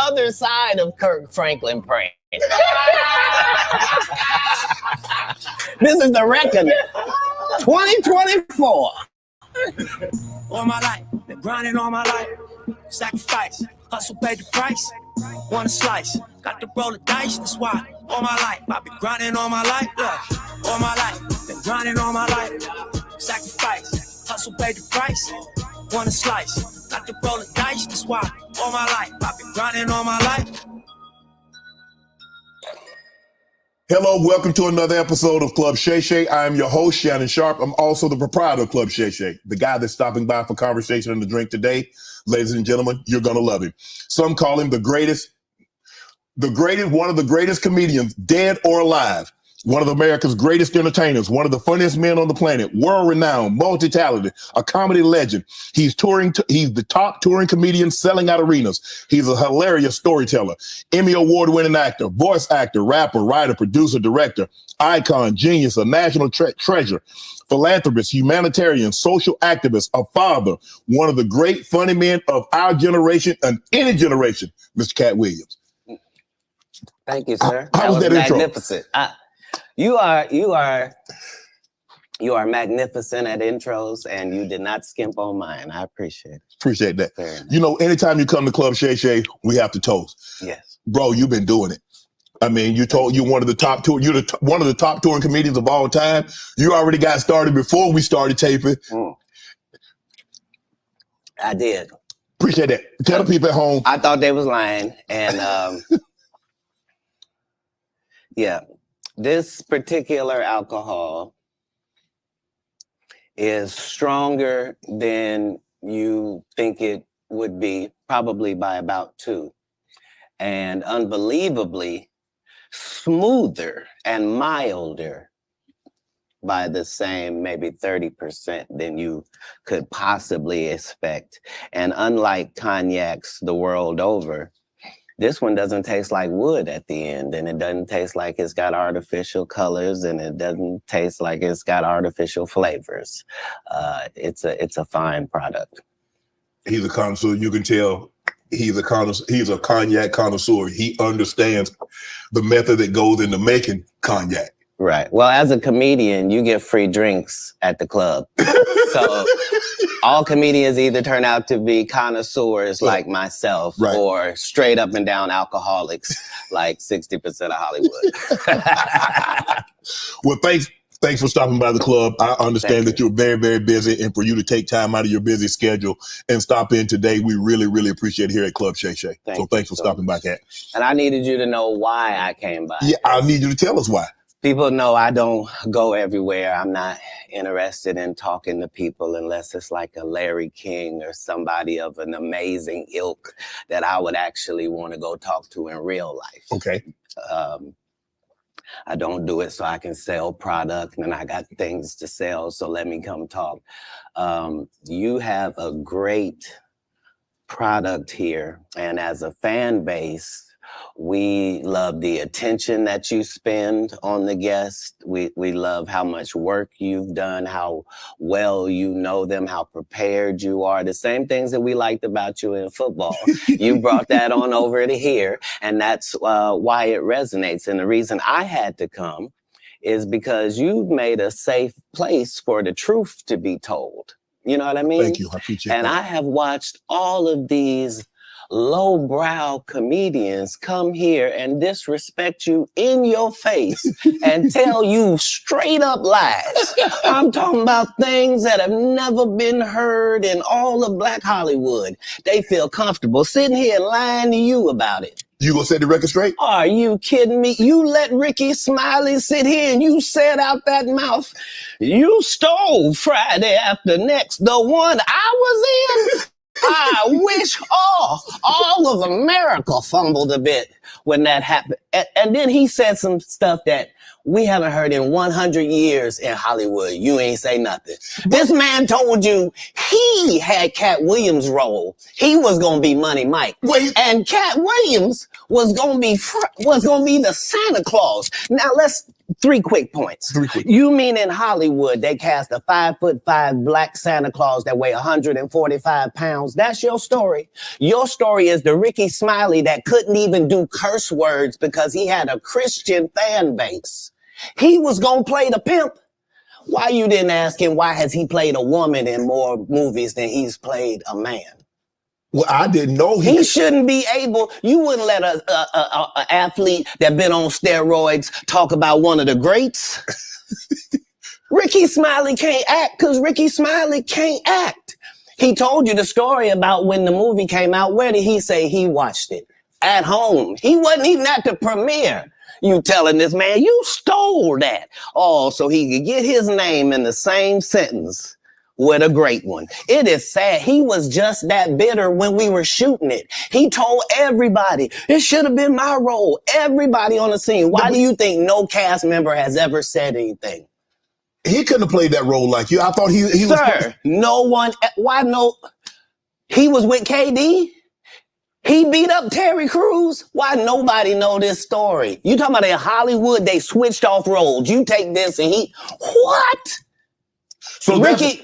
other side of Kirk Franklin praying. This is the reckoning. 2024. All my life, been grinding all my life. Sacrifice, hustle, pay the price. Want a slice, got to roll the dice. That's why all my life, I've been grinding all my life. Yeah. All my life, been grinding all my life. Sacrifice, hustle, pay the price. Want a slice, got to roll the dice. That's why all my life, I've been grinding all my life. Hello, welcome to another episode of Club Shay Shay. I am your host, Shannon Sharp. I'm also the proprietor of Club Shay Shay, the guy that's stopping by for conversation and a drink today. Ladies and gentlemen, you're going to love him. Some call him the greatest, one of the greatest comedians, dead or alive. One of America's greatest entertainers, one of the funniest men on the planet, world-renowned, multi-talented, a comedy legend. He's the top touring comedian selling out arenas. He's a hilarious storyteller, Emmy award-winning actor, voice actor, rapper, writer, producer, director, icon, genius, a national treasure, philanthropist, humanitarian, social activist, a father, one of the great funny men of our generation and any generation, Mr. Katt Williams. Thank you, sir. How was that magnificent. You are magnificent at intros, and you did not skimp on mine. I appreciate it. Appreciate that. You know, anytime you come to Club Shay Shay, we have to toast. Yes, bro, you've been doing it. I mean, you're one of the top one of the top touring comedians of all time. You already got started before we started taping. I did. Appreciate that. Tell the people at home. I thought they was lying, and yeah. This particular alcohol is stronger than you think it would be, probably by about 2, and unbelievably smoother and milder by the same maybe 30% than you could possibly expect. And unlike cognacs the world over, this one doesn't taste like wood at the end, and it doesn't taste like it's got artificial colors, and it doesn't taste like it's got artificial flavors. It's a fine product. He's a connoisseur. You can tell he's a cognac connoisseur. He understands the method that goes into making cognac. Right. Well, as a comedian, you get free drinks at the club. So all comedians either turn out to be connoisseurs like myself, right, or straight up and down alcoholics like 60% of Hollywood. Well, thanks for stopping by the club. I understand that you're very, very busy, and for you to take time out of your busy schedule and stop in today, we really, really appreciate it here at Club Shay Shay. So thanks for stopping by, Katt. And I needed you to know why I came by. Yeah, I need you to tell us why. People know I don't go everywhere. I'm not interested in talking to people unless it's like a Larry King or somebody of an amazing ilk that I would actually want to go talk to in real life. Okay. I don't do it so I can sell product, and I got things to sell, so let me come talk. You have a great product here, and as a fan base, we love the attention that you spend on the guest. We love how much work you've done, how well you know them, how prepared you are. The same things that we liked about you in football. You brought that on over to here, and that's why it resonates. And the reason I had to come is because you've made a safe place for the truth to be told. You know what I mean? Thank you. I appreciate that. And I have watched all of these lowbrow comedians come here and disrespect you in your face and tell you straight up lies. I'm talking about things that have never been heard in all of Black Hollywood. They feel comfortable sitting here and lying to you about it. You gonna set the record straight? Are you kidding me? You let Ricky Smiley sit here and you said out that mouth, you stole Friday After Next, the one I was in? I wish all of America fumbled a bit when that happened. And then he said some stuff that we haven't heard in 100 years in Hollywood. You ain't say nothing. This man told you he had Katt Williams' role. He was going to be Money Mike. And Katt Williams was going to be the Santa Claus. Now let's Three quick points. You mean in Hollywood, they cast a 5'5" black Santa Claus that weigh 145 pounds? That's your story. Your story is the Ricky Smiley that couldn't even do curse words because he had a Christian fan base. He was gonna play the pimp. Why you didn't ask him why has he played a woman in more movies than he's played a man? Well, I didn't know he shouldn't be able. You wouldn't let a athlete that been on steroids talk about one of the greats. Ricky Smiley can't act because Ricky Smiley can't act. He told you the story about when the movie came out. Where did he say he watched it? At home. He wasn't even at the premiere. You telling this man you stole that. Oh, so he could get his name in the same sentence with a great one. It is sad. He was just that bitter when we were shooting it. He told everybody, it should have been my role. Everybody on the scene. Why do you think no cast member has ever said anything? He couldn't have played that role like you. I thought he was... Sir, no one... Why no... He was with KD? He beat up Terry Crews? Why nobody know this story? You talking about in Hollywood, they switched off roles. You take this and he... What? So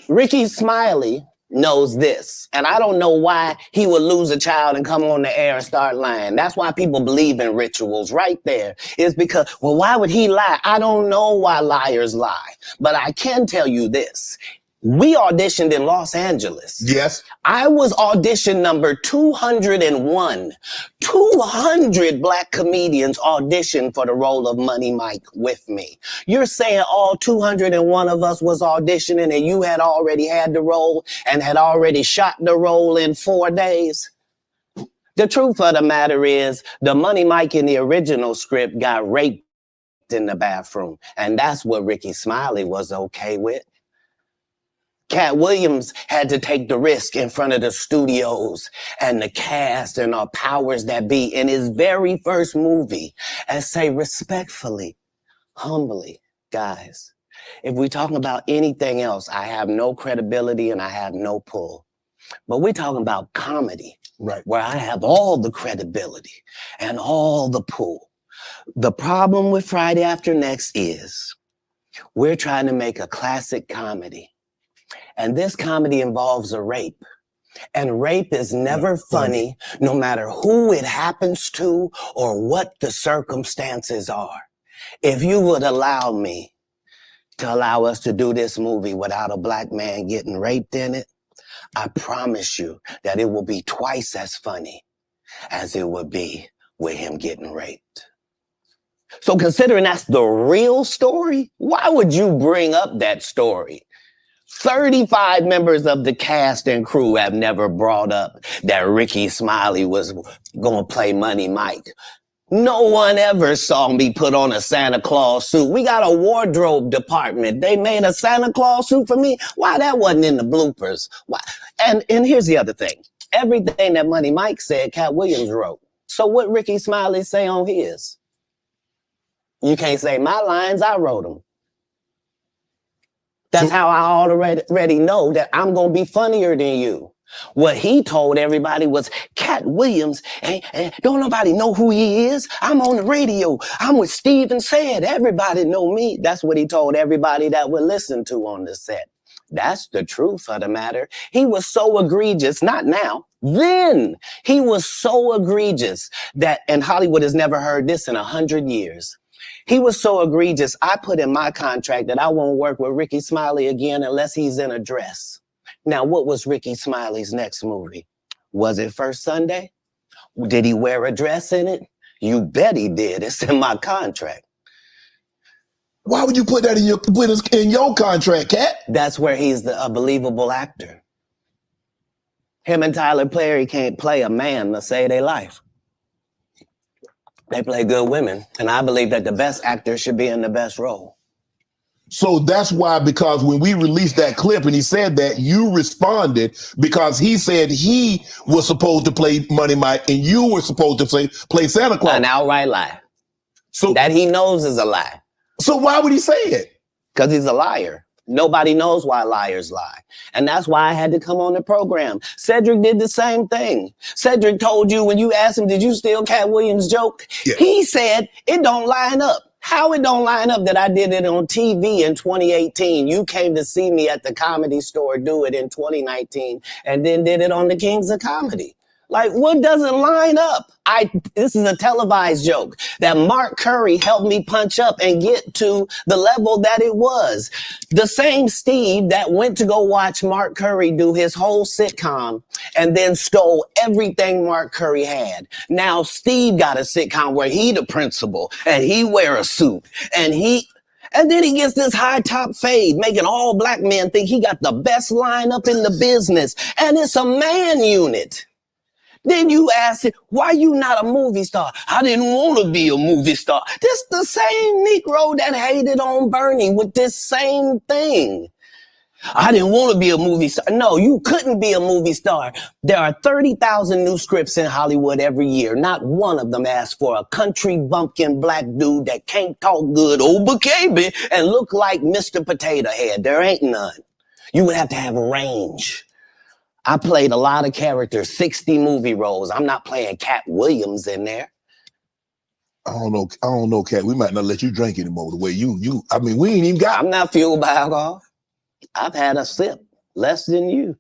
Ricky Smiley knows this, and I don't know why he would lose a child and come on the air and start lying. That's why people believe in rituals right there. It's because, well, why would he lie? I don't know why liars lie, but I can tell you this. We auditioned in Los Angeles. Yes. I was audition number 201. 200 black comedians auditioned for the role of Money Mike with me. You're saying all 201 of us was auditioning and you had already had the role and had already shot the role in 4 days? The truth of the matter is the Money Mike in the original script got raped in the bathroom. And that's what Ricky Smiley was okay with. Katt Williams had to take the risk in front of the studios and the cast and our powers that be in his very first movie and say respectfully, humbly, guys, if we're talking about anything else, I have no credibility and I have no pull. But we're talking about comedy, right, where I have all the credibility and all the pull. The problem with Friday After Next is we're trying to make a classic comedy. And this comedy involves a rape. And rape is never funny, no matter who it happens to or what the circumstances are. If you would allow me to allow us to do this movie without a black man getting raped in it, I promise you that it will be twice as funny as it would be with him getting raped. So considering that's the real story, why would you bring up that story? 35 members of the cast and crew have never brought up that Ricky Smiley was going to play Money Mike. No one ever saw me put on a Santa Claus suit. We got a wardrobe department. They made a Santa Claus suit for me. Why that wasn't in the bloopers? Why? And here's the other thing. Everything that Money Mike said, Katt Williams wrote. So what Ricky Smiley say on his? You can't say my lines, I wrote them. That's how I already know that I'm going to be funnier than you. What he told everybody was, Katt Williams, don't nobody know who he is. I'm on the radio. I'm with Steven Said. Everybody know me. That's what he told everybody that would listen to on the set. That's the truth of the matter. He was so egregious, not now, then he was so egregious that, and Hollywood has never heard this in 100 years. He was so egregious, I put in my contract that I won't work with Ricky Smiley again unless he's in a dress. Now, what was Ricky Smiley's next movie? Was it First Sunday? Did he wear a dress in it? You bet he did. It's in my contract. Why would you put that in your contract, Katt? That's where he's a believable actor. Him and Tyler Perry can't play a man to save their life. They play good women, and I believe that the best actor should be in the best role. So that's why, because when we released that clip and he said that, you responded because he said he was supposed to play Money Mike and you were supposed to play Santa Claus. An outright lie. So that he knows is a lie. So why would he say it? Because he's a liar. Nobody knows why liars lie. And that's why I had to come on the program. Cedric did the same thing. Cedric told you when you asked him, did you steal Katt Williams' joke? Yeah. He said, it don't line up. How it don't line up that I did it on TV in 2018? You came to see me at the Comedy Store do it in 2019 and then did it on the Kings of Comedy. Like, what doesn't line up? This is a televised joke that Mark Curry helped me punch up and get to the level that it was. The same Steve that went to go watch Mark Curry do his whole sitcom and then stole everything Mark Curry had. Now Steve got a sitcom where he the principal and he wear a suit and then he gets this high top fade, making all black men think he got the best lineup in the business. And it's a man unit. Then you ask it, why you not a movie star? I didn't want to be a movie star. This the same Negro that hated on Bernie with this same thing. I didn't want to be a movie star. No, you couldn't be a movie star. There are 30,000 new scripts in Hollywood every year. Not one of them asks for a country bumpkin black dude that can't talk good, baby, and look like Mr. Potato Head. There ain't none. You would have to have range. I played a lot of characters, 60 movie roles. I'm not playing Katt Williams in there. I don't know, Katt. We might not let you drink anymore the way I mean, we ain't even got. I'm not fueled by alcohol. I've had a sip, less than you.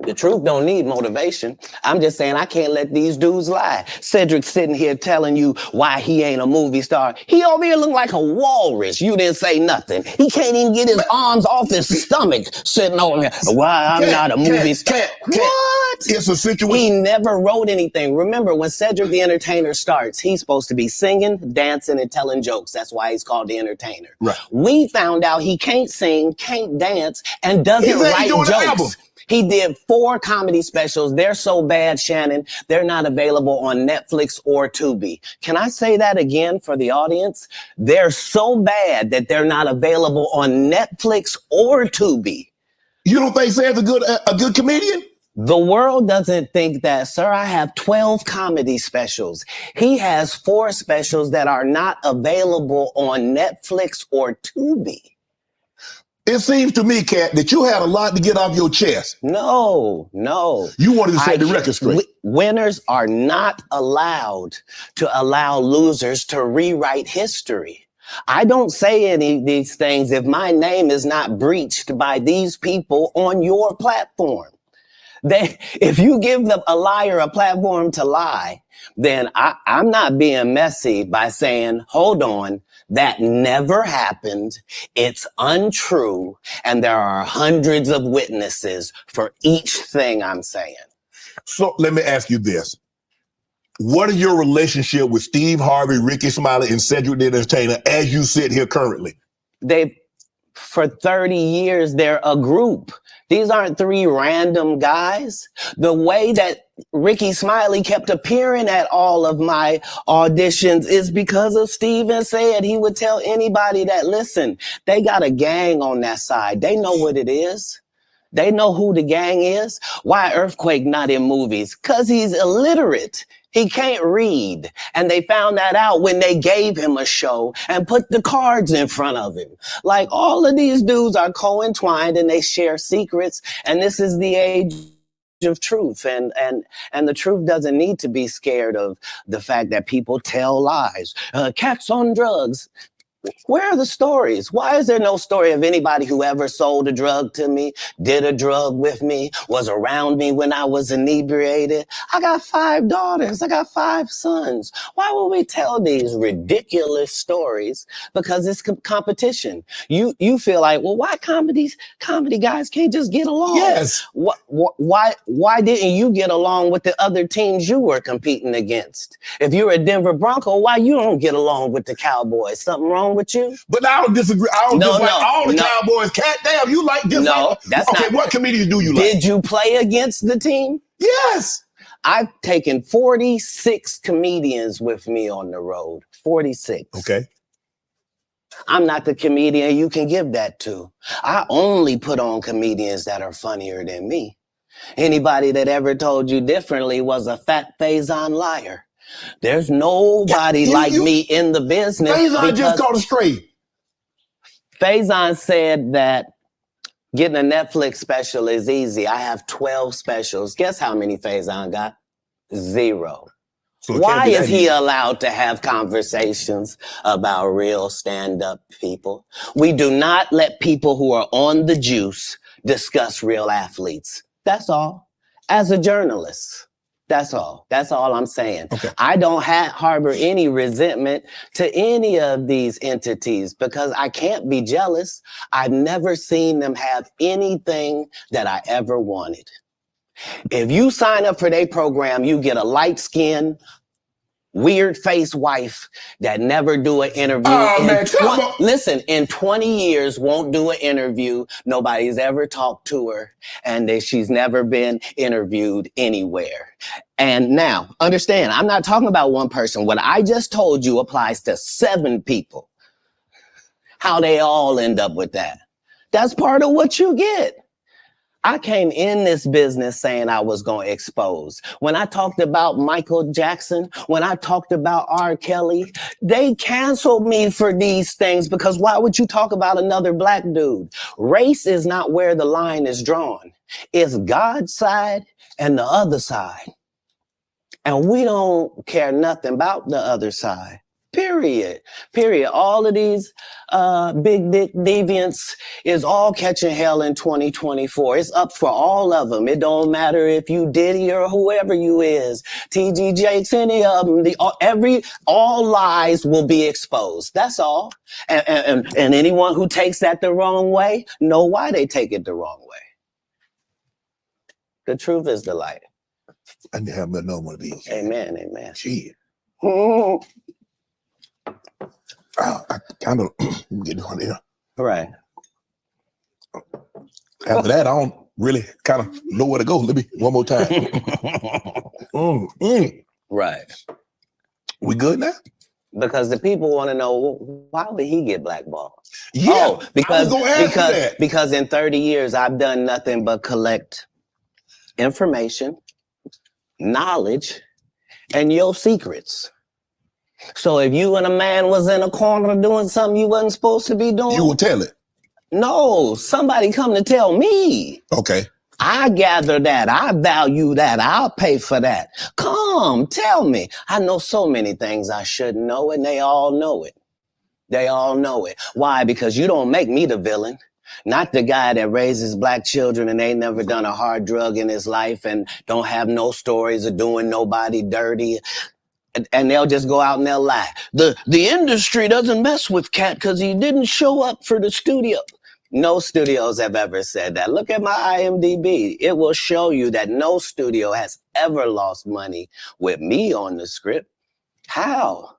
The truth don't need motivation. I'm just saying I can't let these dudes lie. Cedric's sitting here telling you why he ain't a movie star. He over here look like a walrus. You didn't say nothing. He can't even get his arms off his stomach sitting over here. Why I'm not a movie star. What? It's a situation. He never wrote anything. Remember, when Cedric the Entertainer starts, he's supposed to be singing, dancing, and telling jokes. That's why he's called the Entertainer. Right. We found out he can't sing, can't dance, and doesn't write jokes. He did 4 comedy specials. They're so bad, Shannon, they're not available on Netflix or Tubi. Can I say that again for the audience? They're so bad that they're not available on Netflix or Tubi. You don't think Sam's a good comedian? The world doesn't think that, sir. I have 12 comedy specials. He has 4 specials that are not available on Netflix or Tubi. It seems to me, Katt, that you had a lot to get off your chest. No. You wanted to set the record straight. Winners are not allowed to allow losers to rewrite history. I don't say any of these things if my name is not breached by these people on your platform. If you give a liar a platform to lie, then I'm not being messy by saying, hold on, that never happened. It's untrue. And there are hundreds of witnesses for each thing I'm saying. So let me ask you this. What is your relationship with Steve Harvey, Ricky Smiley, and Cedric the Entertainer as you sit here currently? For 30 years, they're a group. These aren't 3 random guys. The way that Ricky Smiley kept appearing at all of my auditions is because of Steven said he would tell anybody that, listen, they got a gang on that side. They know what it is. They know who the gang is. Why Earthquake not in movies? 'Cause he's illiterate. He can't read. And they found that out when they gave him a show and put the cards in front of him. Like, all of these dudes are co-entwined and they share secrets. And this is the age of truth. And the truth doesn't need to be scared of the fact that people tell lies. Cats on drugs. Where are the stories? Why is there no story of anybody who ever sold a drug to me, did a drug with me, was around me when I was inebriated? I got 5 daughters. I got 5 sons. Why would we tell these ridiculous stories? Because it's competition. You feel like, well, why comedy guys can't just get along? Yes. Why didn't you get along with the other teams you were competing against? If you're a Denver Bronco, why you don't get along with the Cowboys? Something wrong with you? But I don't disagree. I don't dislike all the Cowboys. Katt, damn, you like this? No, that's okay, not. What comedians do you like? Did you play against the team? Yes. I've taken 46 comedians with me on the road. 46. Okay. I'm not the comedian you can give that to. I only put on comedians that are funnier than me. Anybody that ever told you differently was a fat Faison liar. There's nobody like me in the business. Faison just called it straight. Faison said that getting a Netflix special is easy. I have 12 specials. Guess how many Faison got? 0. So it can't Why be is that he easy. allowed to have conversations about real stand-up people? We do not let people who are on the juice discuss real athletes. That's all. As a journalist, that's all. That's all I'm saying. Okay. I don't harbor any resentment to any of these entities because I can't be jealous. I've never seen them have anything that I ever wanted. If you sign up for their program, you get a light-skinned, weird-faced wife that never do an interview. Oh, man, come on. Listen, in 20 years, won't do an interview. Nobody's ever talked to her, and she's never been interviewed anywhere. And now, understand, I'm not talking about one person. What I just told you applies to 7 people. How they all end up with that. That's part of what you get. I came in this business saying I was going to expose. When I talked about Michael Jackson, when I talked about R. Kelly, they canceled me for these things because why would you talk about another black dude? Race is not where the line is drawn. It's God's side and the other side. And we don't care nothing about the other side. Period. All of these big dick deviants is all catching hell in 2024. It's up for all of them. It don't matter if you Diddy or whoever you is. TG Jakes, any of them. All lies will be exposed. That's all. And anyone who takes that the wrong way, know why they take it the wrong way. The truth is the light. I need to have another one of these. Amen. Amen. Shit. I kind of get on there. Right. After that, I don't really kind of know where to go. Let me one more time. Right. We good now? Because the people want to know, why would he get blackballed? Yeah. Because in 30 years, I've done nothing but collect information, knowledge, and your secrets. So if you and a man was in a corner doing something you wasn't supposed to be doing, you will tell it. No, somebody come to tell me. Okay. I gather that. I value that. I'll pay for that. Come, tell me. I know so many things I shouldn't know, and they all know it. They all know it. Why? Because you don't make me the villain. Not the guy that raises black children and ain't never done a hard drug in his life and don't have no stories of doing nobody dirty. And they'll just go out and they'll lie. The industry doesn't mess with Katt because he didn't show up for the studio. No studios have ever said that. Look at my IMDb. It will show you that no studio has ever lost money with me on the script. How?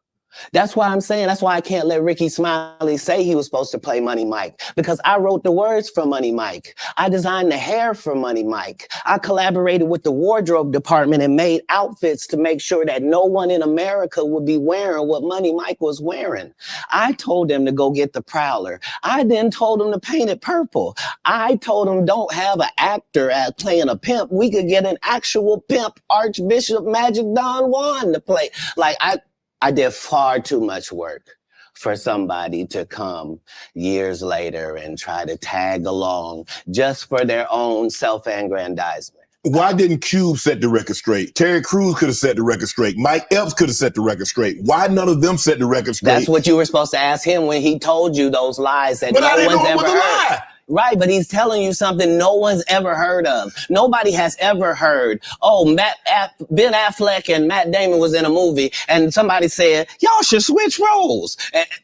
That's why I'm saying, that's why I can't let Ricky Smiley say he was supposed to play Money Mike, because I wrote the words for Money Mike. I designed the hair for Money Mike. I collaborated with the wardrobe department and made outfits to make sure that no one in America would be wearing what Money Mike was wearing. I told them to go get the Prowler. I then told them to paint it purple. I told them don't have an actor as playing a pimp. We could get an actual pimp, Archbishop Magic Don Juan to play. Like, I did far too much work for somebody to come years later and try to tag along just for their own self-aggrandizement. Why didn't Cube set the record straight? Terry Crews could have set the record straight. Mike Epps could have set the record straight. Why none of them set the record straight? That's what you were supposed to ask him when he told you those lies that no one's ever heard. Right, but he's telling you something no one's ever heard of. Nobody has ever heard, Ben Affleck and Matt Damon was in a movie and somebody said, y'all should switch roles.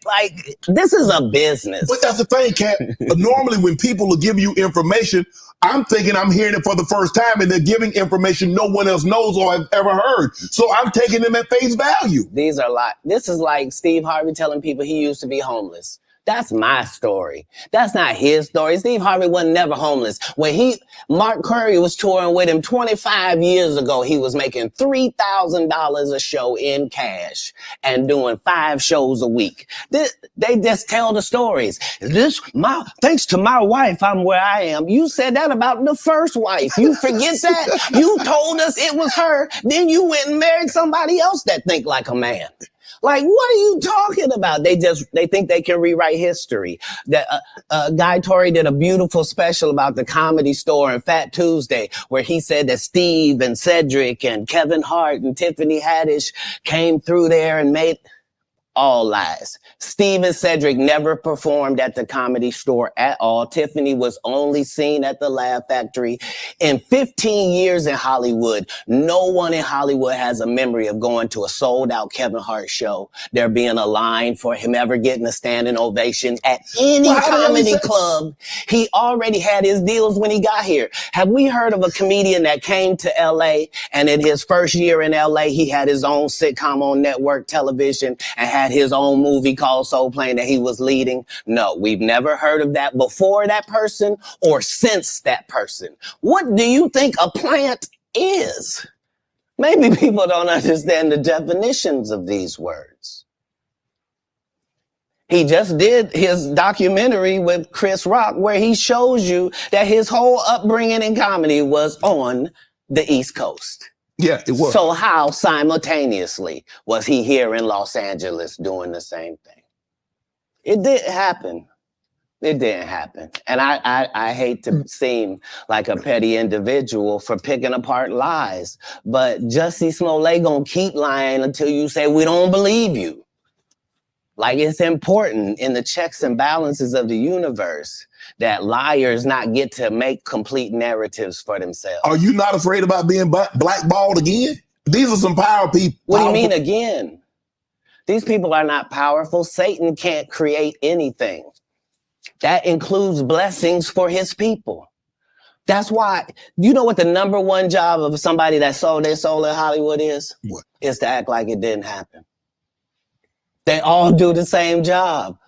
Like, this is a business. But that's the thing, Katt. Normally when people will give you information, I'm thinking I'm hearing it for the first time and they're giving information no one else knows or have ever heard. So I'm taking them at face value. These are this is like Steve Harvey telling people he used to be homeless. That's my story. That's not his story. Steve Harvey wasn't never homeless. When Mark Curry was touring with him 25 years ago, he was making $3,000 a show in cash and doing 5 shows a week. They just tell the stories. Thanks to my wife, I'm where I am. You said that about the first wife. You forget that? You told us it was her. Then you went and married somebody else that think like a man. Like, what are you talking about? They think they can rewrite history. That Guy Torrey did a beautiful special about the Comedy Store and Fat Tuesday, where he said that Steve and Cedric and Kevin Hart and Tiffany Haddish came through there and made all lies. Steve and Cedric never performed at the Comedy Store at all. Tiffany was only seen at the Laugh Factory. In 15 years in Hollywood, no one in Hollywood has a memory of going to a sold-out Kevin Hart show, there being a line for him ever getting a standing ovation at any comedy club. He already had his deals when he got here. Have we heard of a comedian that came to LA and in his first year in LA, he had his own sitcom on network television and had his own movie called Soul Plane that he was leading? No, we've never heard of that before that person or since that person. What do you think a plant is? Maybe people don't understand the definitions of these words. He just did his documentary with Chris Rock where he shows you that his whole upbringing in comedy was on the East Coast. Yeah, it was. So how simultaneously was he here in Los Angeles doing the same thing? It didn't happen. It didn't happen. And I hate to seem like a petty individual for picking apart lies, but Jussie Smollett gonna keep lying until you say we don't believe you. Like, it's important in the checks and balances of the universe that liars not get to make complete narratives for themselves. Are you not afraid about being blackballed again? These are some power people. What do you mean again? These people are not powerful. Satan can't create anything. That includes blessings for his people. That's why, you know what the number one job of somebody that sold their soul in Hollywood is? What? Is to act like it didn't happen. They all do the same job.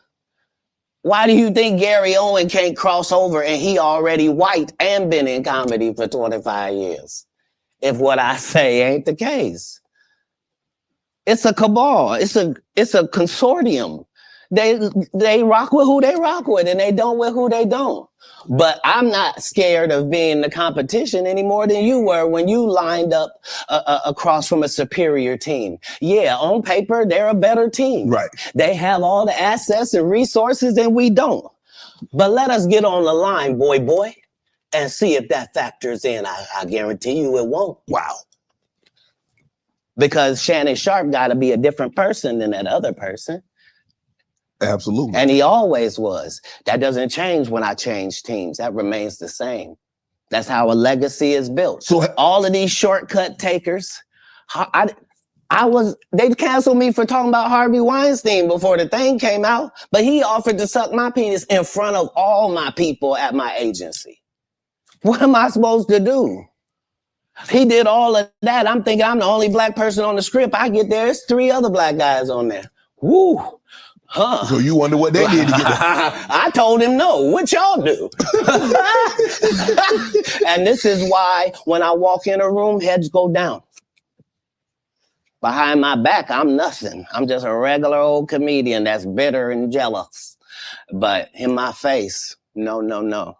Why do you think Gary Owen can't cross over and he already white and been in comedy for 25 years? If what I say ain't the case. It's a cabal. It's a consortium. They rock with who they rock with and they don't with who they don't. But I'm not scared of being the competition any more than you were when you lined up across from a superior team. Yeah, on paper, they're a better team. Right. They have all the assets and resources and we don't. But let us get on the line, boy, and see if that factors in. I guarantee you it won't. Wow. Because Shannon Sharp got to be a different person than that other person. Absolutely. And he always was. That doesn't change when I change teams. That remains the same. That's how a legacy is built. So all of these shortcut takers, they canceled me for talking about Harvey Weinstein before the thing came out, but he offered to suck my penis in front of all my people at my agency. What am I supposed to do? He did all of that. I'm thinking I'm the only black person on the script. I get there, it's 3 other black guys on there. Woo. Huh. So you wonder what they did to get there. I told him no. What y'all do? And this is why when I walk in a room, heads go down. Behind my back, I'm nothing. I'm just a regular old comedian that's bitter and jealous. But in my face, no.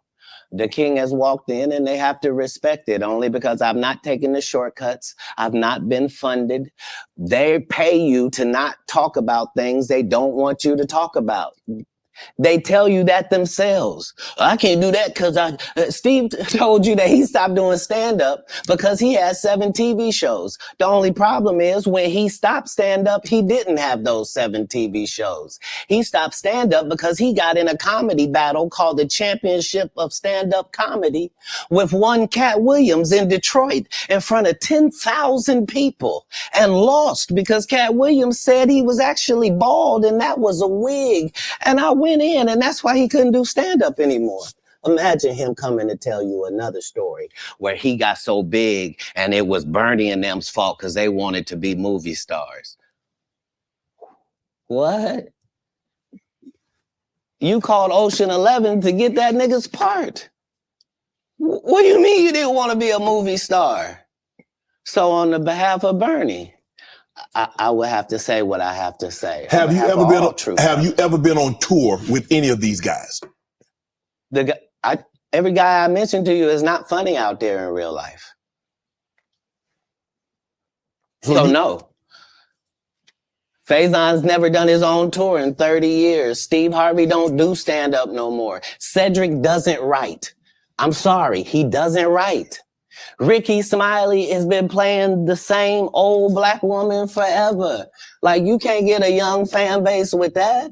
The king has walked in and they have to respect it only because I've not taken the shortcuts. I've not been funded. They pay you to not talk about things they don't want you to talk about. They tell you that themselves. I can't do that because Steve told you that he stopped doing stand-up because he had 7 TV shows. The only problem is when he stopped stand-up, he didn't have those 7 TV shows. He stopped stand-up because he got in a comedy battle called the Championship of Stand-Up Comedy with one Katt Williams in Detroit in front of 10,000 people and lost because Katt Williams said he was actually bald and that was a wig. And I went in and that's why he couldn't do stand-up anymore. Imagine him coming to tell you another story where he got so big and it was Bernie and them's fault because they wanted to be movie stars. What? You called Ocean 11 to get that nigga's part. What do you mean you didn't want to be a movie star? So on the behalf of Bernie, I would have to say what I have to say. Have you ever been on tour with any of these guys? Every guy I mentioned to you is not funny out there in real life. So no. Faison's never done his own tour in 30 years. Steve Harvey don't do stand-up no more. Cedric doesn't write. I'm sorry, he doesn't write. Ricky Smiley has been playing the same old black woman forever. Like, you can't get a young fan base with that.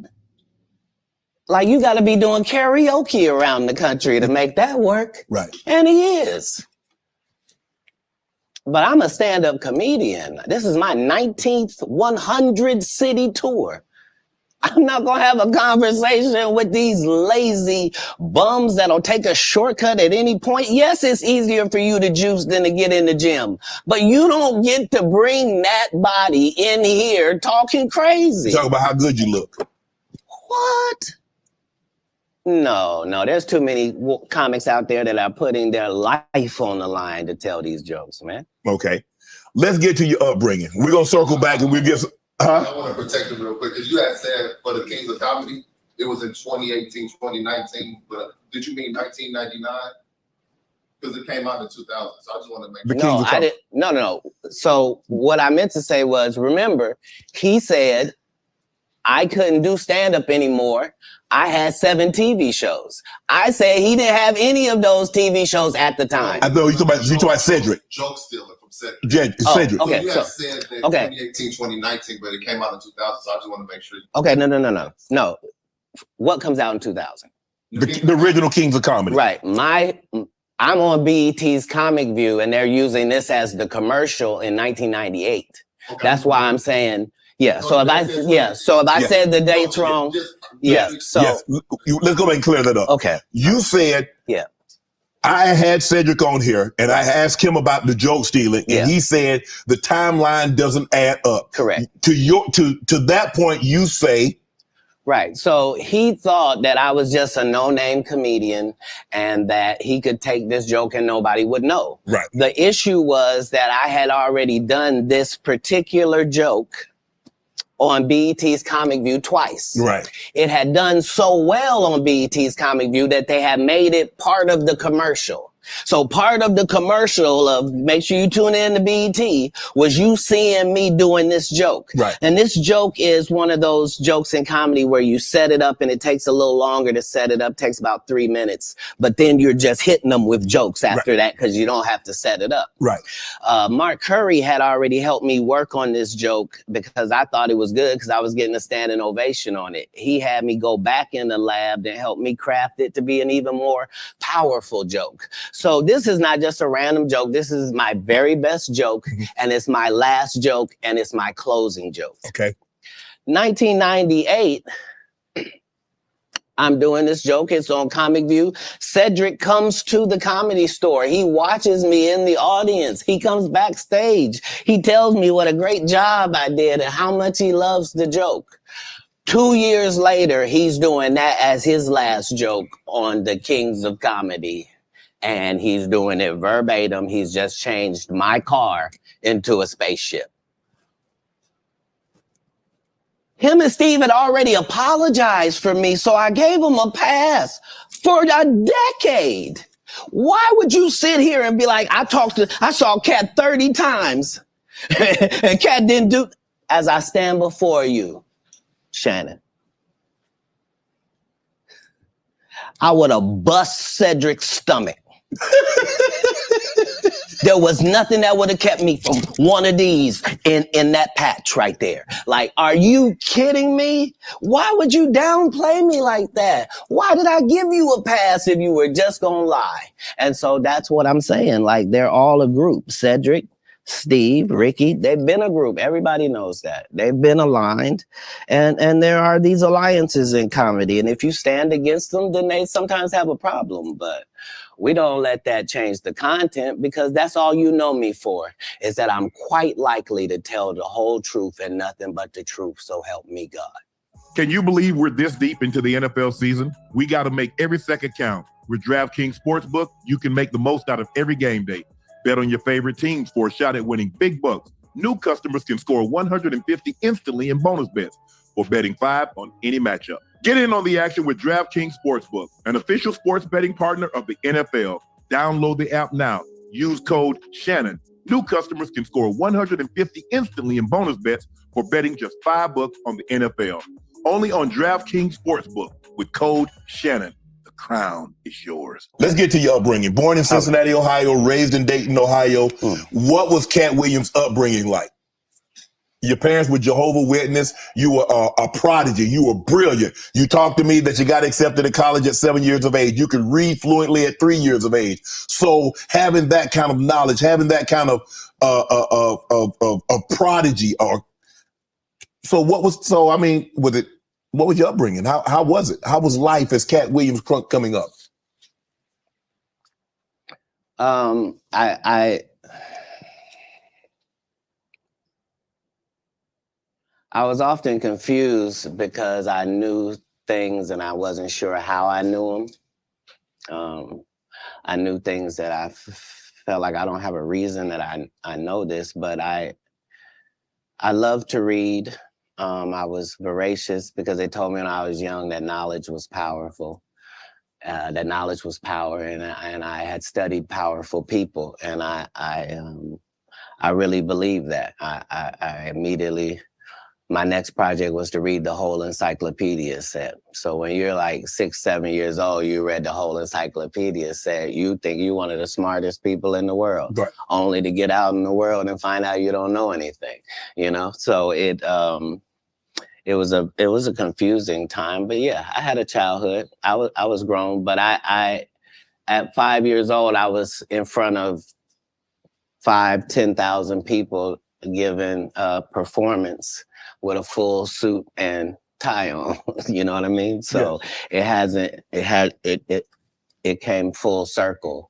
Like, you got to be doing karaoke around the country to make that work. Right. And he is. But I'm a stand-up comedian. This is my 19th 100-city tour. I'm not going to have a conversation with these lazy bums that'll take a shortcut at any point. Yes, it's easier for you to juice than to get in the gym. But you don't get to bring that body in here talking crazy. Talk about how good you look. What? No, there's too many comics out there that are putting their life on the line to tell these jokes, man. Okay. Let's get to your upbringing. We're going to circle back and we'll get some... I want to protect it real quick, because you had said for the Kings of Comedy, it was in 2018, 2019, but did you mean 1999? Because it came out in 2000, so I just want to make sure. No, I didn't. No. So what I meant to say was, remember, he said I couldn't do stand-up anymore. I had 7 TV shows. I said he didn't have any of those TV shows at the time. I know you talking about Cedric. Joke stealer from Cedric. Cedric. Okay, So you had said that okay. 2018, 2019, but it came out in 2000, so I just want to make sure. Okay, no. What comes out in 2000? The original Kings of Comedy. Right. I'm on BET's Comic View, and they're using this as the commercial in 1998. Okay. That's why I'm saying, yeah. So if I said the dates wrong, So let's go back and clear that up. Okay. You said, I had Cedric on here, and I asked him about the joke stealing, and he said the timeline doesn't add up. Correct. To that point, you say. Right. So he thought that I was just a no-name comedian and that he could take this joke and nobody would know. Right. The issue was that I had already done this particular joke on BET's Comic View twice. Right. It had done so well on BET's Comic View that they had made it part of the commercial. So part of the commercial of make sure you tune in to BET was you seeing me doing this joke. Right. And this joke is one of those jokes in comedy where you set it up and it takes a little longer to set it up, takes about 3 minutes, but then you're just hitting them with jokes after that because you don't have to set it up. Right. Mark Curry had already helped me work on this joke because I thought it was good because I was getting a standing ovation on it. He had me go back in the lab and help me craft it to be an even more powerful joke. So this is not just a random joke. This is my very best joke, and it's my last joke, and it's my closing joke. Okay. 1998, I'm doing this joke. It's on Comic View. Cedric comes to the Comedy Store. He watches me in the audience. He comes backstage. He tells me what a great job I did and how much he loves the joke. 2 years later, he's doing that as his last joke on the Kings of Comedy. And he's doing it verbatim. He's just changed my car into a spaceship. Him and Steve had already apologized for me, so I gave him a pass for a decade. Why would you sit here and be like, I saw Katt 30 times and Katt didn't do, as I stand before you, Shannon. I would have bust Cedric's stomach. There was nothing that would have kept me from one of these in that patch right there. Like, are you kidding me? Why would you downplay me like that? Why did I give you a pass if you were just gonna lie? And so that's what I'm saying. Like, they're all a group. Cedric, Steve, Ricky, they've been a group. Everybody knows that. They've been aligned. And there are these alliances in comedy. And if you stand against them, then they sometimes have a problem. But we don't let that change the content because that's all you know me for, is that I'm quite likely to tell the whole truth and nothing but the truth. So help me God. Can you believe we're this deep into the NFL season? We got to make every second count. With DraftKings Sportsbook, you can make the most out of every game day. Bet on your favorite teams for a shot at winning big bucks. New customers can score $150 instantly in bonus bets for betting $5 on any matchup. Get in on the action with DraftKings Sportsbook, an official sports betting partner of the NFL. Download the app now. Use code Shannon. New customers can score $150 instantly in bonus bets for betting just $5 on the NFL. Only on DraftKings Sportsbook with code Shannon. The crown is yours. Let's get to your upbringing. Born in Cincinnati, Ohio, raised in Dayton, Ohio. What was Katt Williams' upbringing like? Your parents were Jehovah's Witness. You were a prodigy. You were brilliant. You talked to me that you got accepted to college at 7 years of age. You could read fluently at 3 years of age. So having that kind of knowledge, having that kind of prodigy, what was your upbringing? How was it? How was life as Katt Williams coming up? I was often confused because I knew things and I wasn't sure how I knew them. I knew things that I felt like I don't have a reason that I know this, but I love to read. I was voracious because they told me when I was young that knowledge was powerful. That knowledge was power, and I had studied powerful people, and I really believed that. I immediately. My next project was to read the whole encyclopedia set. So when you're like 6, 7 years old, you read the whole encyclopedia set. You think you're one of the smartest people in the world, right, only to get out in the world and find out you don't know anything, you know? So it was a confusing time, but yeah, I had a childhood. I was grown, but I at 5 years old, I was in front of 10,000 people giving a performance with a full suit and tie on, you know what I mean? So yeah. It came full circle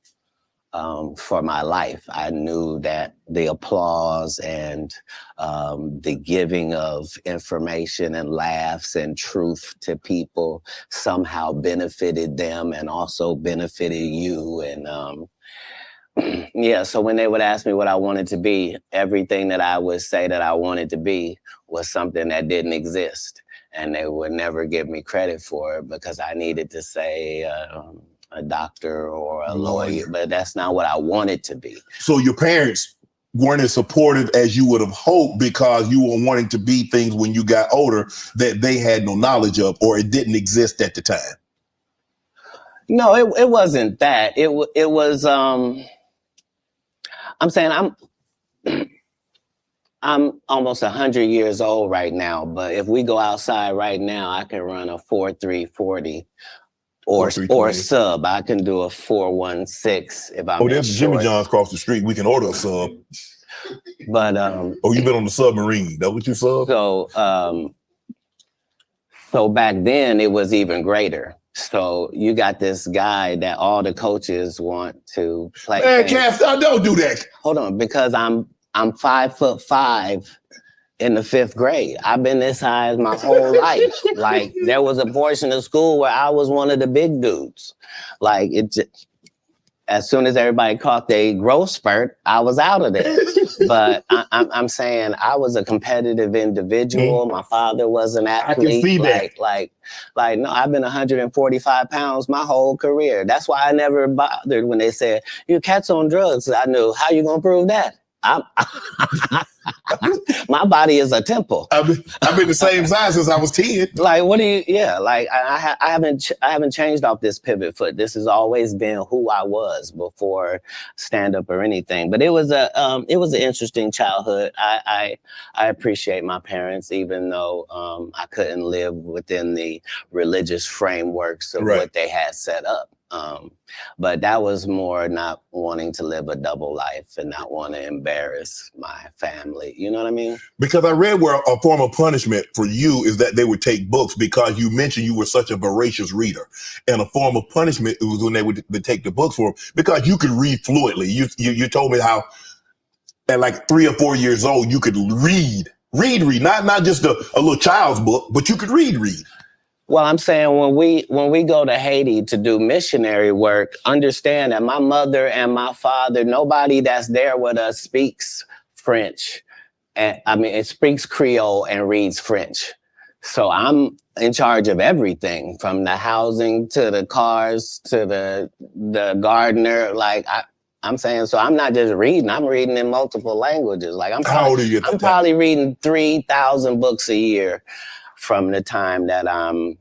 for my life. I knew that the applause and the giving of information and laughs and truth to people somehow benefited them and also benefited you. And yeah, so when they would ask me what I wanted to be, everything that I would say that I wanted to be was something that didn't exist. And they would never give me credit for it because I needed to say a doctor or a lawyer, but that's not what I wanted to be. So your parents weren't as supportive as you would have hoped because you were wanting to be things when you got older that they had no knowledge of, or it didn't exist at the time? No, it wasn't that. It was... I'm saying I'm almost 100 years old right now, but if we go outside right now, I can run a 4.340 or sub. I can do a 4.16 if I'm. Oh, there's Jimmy John's across the street. We can order a sub. But you've been on the submarine. That what you sub? So back then it was even greater. So you got this guy that all the coaches want to play. Man, Cass, don't do that. Hold on, because I'm 5'5" in the 5th grade. I've been this size my whole life. Like there was a portion of school where I was one of the big dudes. Like as soon as everybody caught their growth spurt, I was out of there. But I'm saying I was a competitive individual. My father was an athlete. I can see that. Like, no, I've been 145 pounds my whole career. That's why I never bothered when they said, your cat's on drugs. I knew, how you gonna prove that? My body is a temple. I've been the same size since I was 10. Like, what do you? Yeah, like I haven't changed off this pivot foot. This has always been who I was before stand up or anything. But it was an interesting childhood. I appreciate my parents, even though I couldn't live within the religious frameworks of what they had set up. But that was more not wanting to live a double life and not want to embarrass my family. You know what I mean? Because I read where a form of punishment for you is that they would take books because you mentioned you were such a voracious reader. And a form of punishment was when they would take the books for them because you could read fluently. You told me how at like 3 or 4 years old, you could read, not just a little child's book, but you could read. Well, I'm saying when we go to Haiti to do missionary work, understand that my mother and my father, nobody that's there with us speaks French. And it speaks Creole and reads French. So I'm in charge of everything from the housing to the cars to the gardener. Like I'm saying, so I'm not just reading, I'm reading in multiple languages. Like How old are you at I'm that time? probably reading 3,000 books a year from the time that I'm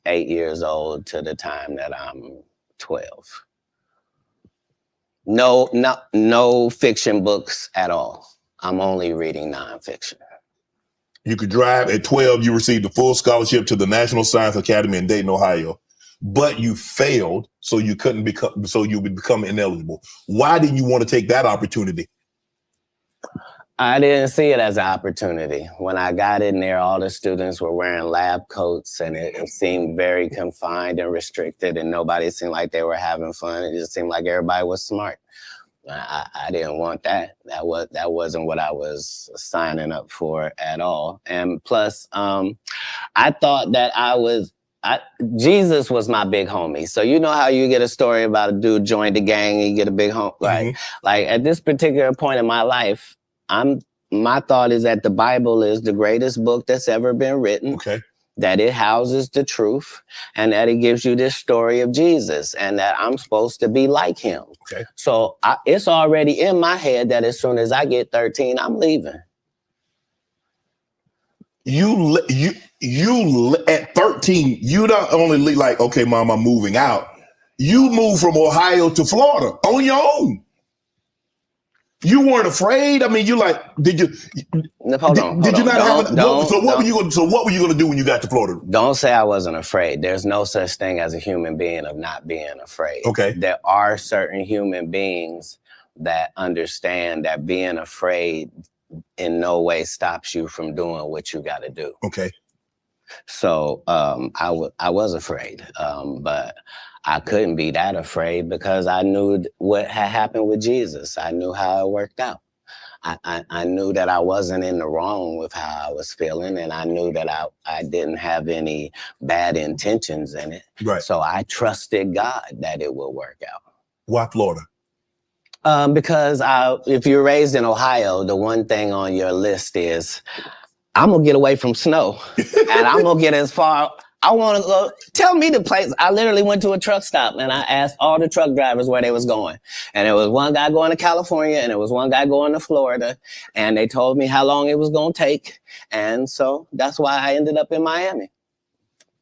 8 years old to the time that I'm 12. No fiction books at all. I'm only reading nonfiction. You could drive. At 12, you received a full scholarship to the National Science Academy in Dayton, Ohio, but you failed, so you would become ineligible. Why didn't you want to take that opportunity? I didn't see it as an opportunity. When I got in there, all the students were wearing lab coats, and it seemed very confined and restricted, and nobody seemed like they were having fun. It just seemed like everybody was smart. I didn't want that. That wasn't what I was signing up for at all. And plus, I thought that Jesus was my big homie. So you know how you get a story about a dude joined the gang and you get a big homie, right? Mm-hmm. Like at this particular point in my life, my thought is that the Bible is the greatest book that's ever been written. Okay. That it houses the truth, and that it gives you this story of Jesus, and that I'm supposed to be like him. Okay. So it's already in my head that as soon as I get 13, I'm leaving. You at 13, you don't only leave like, okay, mom, I'm moving out. You moved from Ohio to Florida on your own. You weren't afraid. I mean, you like, did you? Hold on. Did you not have it? So what were you going to do when you got to Florida? Don't say I wasn't afraid. There's no such thing as a human being of not being afraid. Okay. There are certain human beings that understand that being afraid in no way stops you from doing what you got to do. Okay. So I was afraid, but I couldn't be that afraid because I knew what had happened with Jesus. I knew how it worked out. I knew that I wasn't in the wrong with how I was feeling, and I knew that I didn't have any bad intentions in it. Right. So I trusted God that it would work out. Why Florida? Because if you're raised in Ohio, the one thing on your list is, I'm going to get away from snow, and I'm going to get as far. I want to go. Tell me the place. I literally went to a truck stop and I asked all the truck drivers where they was going. And there was one guy going to California and there was one guy going to Florida. And they told me how long it was going to take. And so that's why I ended up in Miami.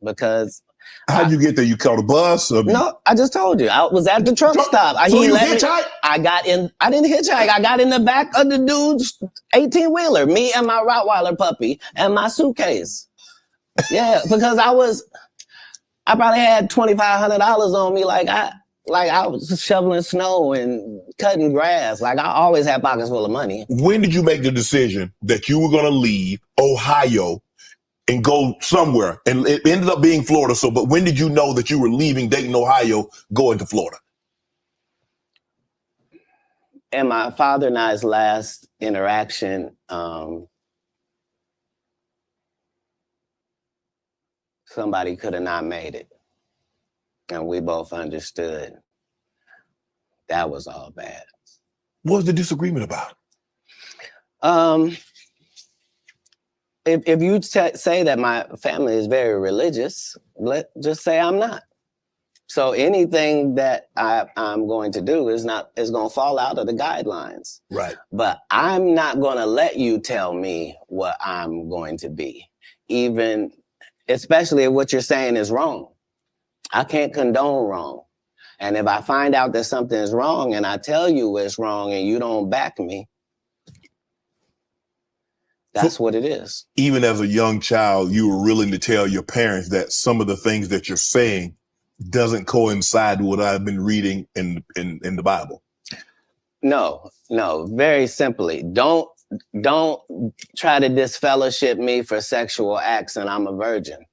Because how'd you get there? You caught a bus? No, I just told you. I was at the truck stop. So you hitchhiked? I didn't hitchhike. I got in the back of the dude's 18-wheeler, me and my Rottweiler puppy and my suitcase. Yeah, because I probably had $2,500 on me. Like I was shoveling snow and cutting grass. Like I always had pockets full of money. When did you make the decision that you were going to leave Ohio and go somewhere? And it ended up being Florida. But when did you know that you were leaving Dayton, Ohio, going to Florida? In my father and I's last interaction, somebody could have not made it. And we both understood that was all bad. What was the disagreement about? If you say that my family is very religious, just say I'm not. So anything that I'm going to do is going to fall out of the guidelines. Right. But I'm not going to let you tell me what I'm going to be, especially if what you're saying is wrong. I can't condone wrong. And if I find out that something is wrong and I tell you it's wrong and you don't back me, that's what it is. Even as a young child, you were willing to tell your parents that some of the things that you're saying doesn't coincide with what I've been reading in the Bible. No, very simply. Don't try to disfellowship me for sexual acts and I'm a virgin.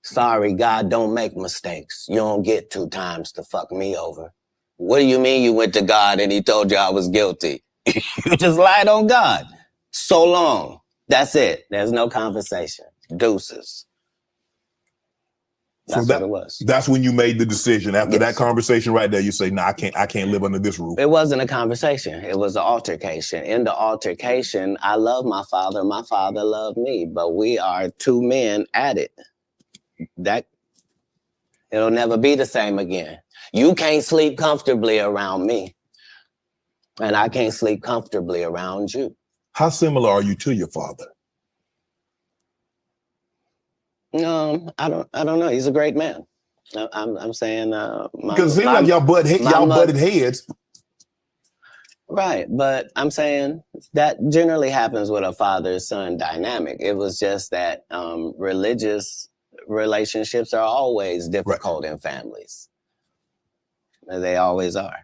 Sorry, God don't make mistakes. You don't get 2 times to fuck me over. What do you mean you went to God and he told you I was guilty? You just lied on God. So long. That's it. There's no conversation. Deuces. That's what it was. That's when you made the decision. After that conversation right there, you say, "Nah, I can't live under this roof." It wasn't a conversation. It was an altercation. In the altercation, I love my father. My father loved me. But we are 2 men at it. That it'll never be the same again. You can't sleep comfortably around me. And I can't sleep comfortably around you. How similar are you to your father? I don't know. He's a great man. I'm saying because it seems like y'all butted heads. Right, but I'm saying that generally happens with a father-son dynamic. It was just that religious relationships are always difficult in families. They always are.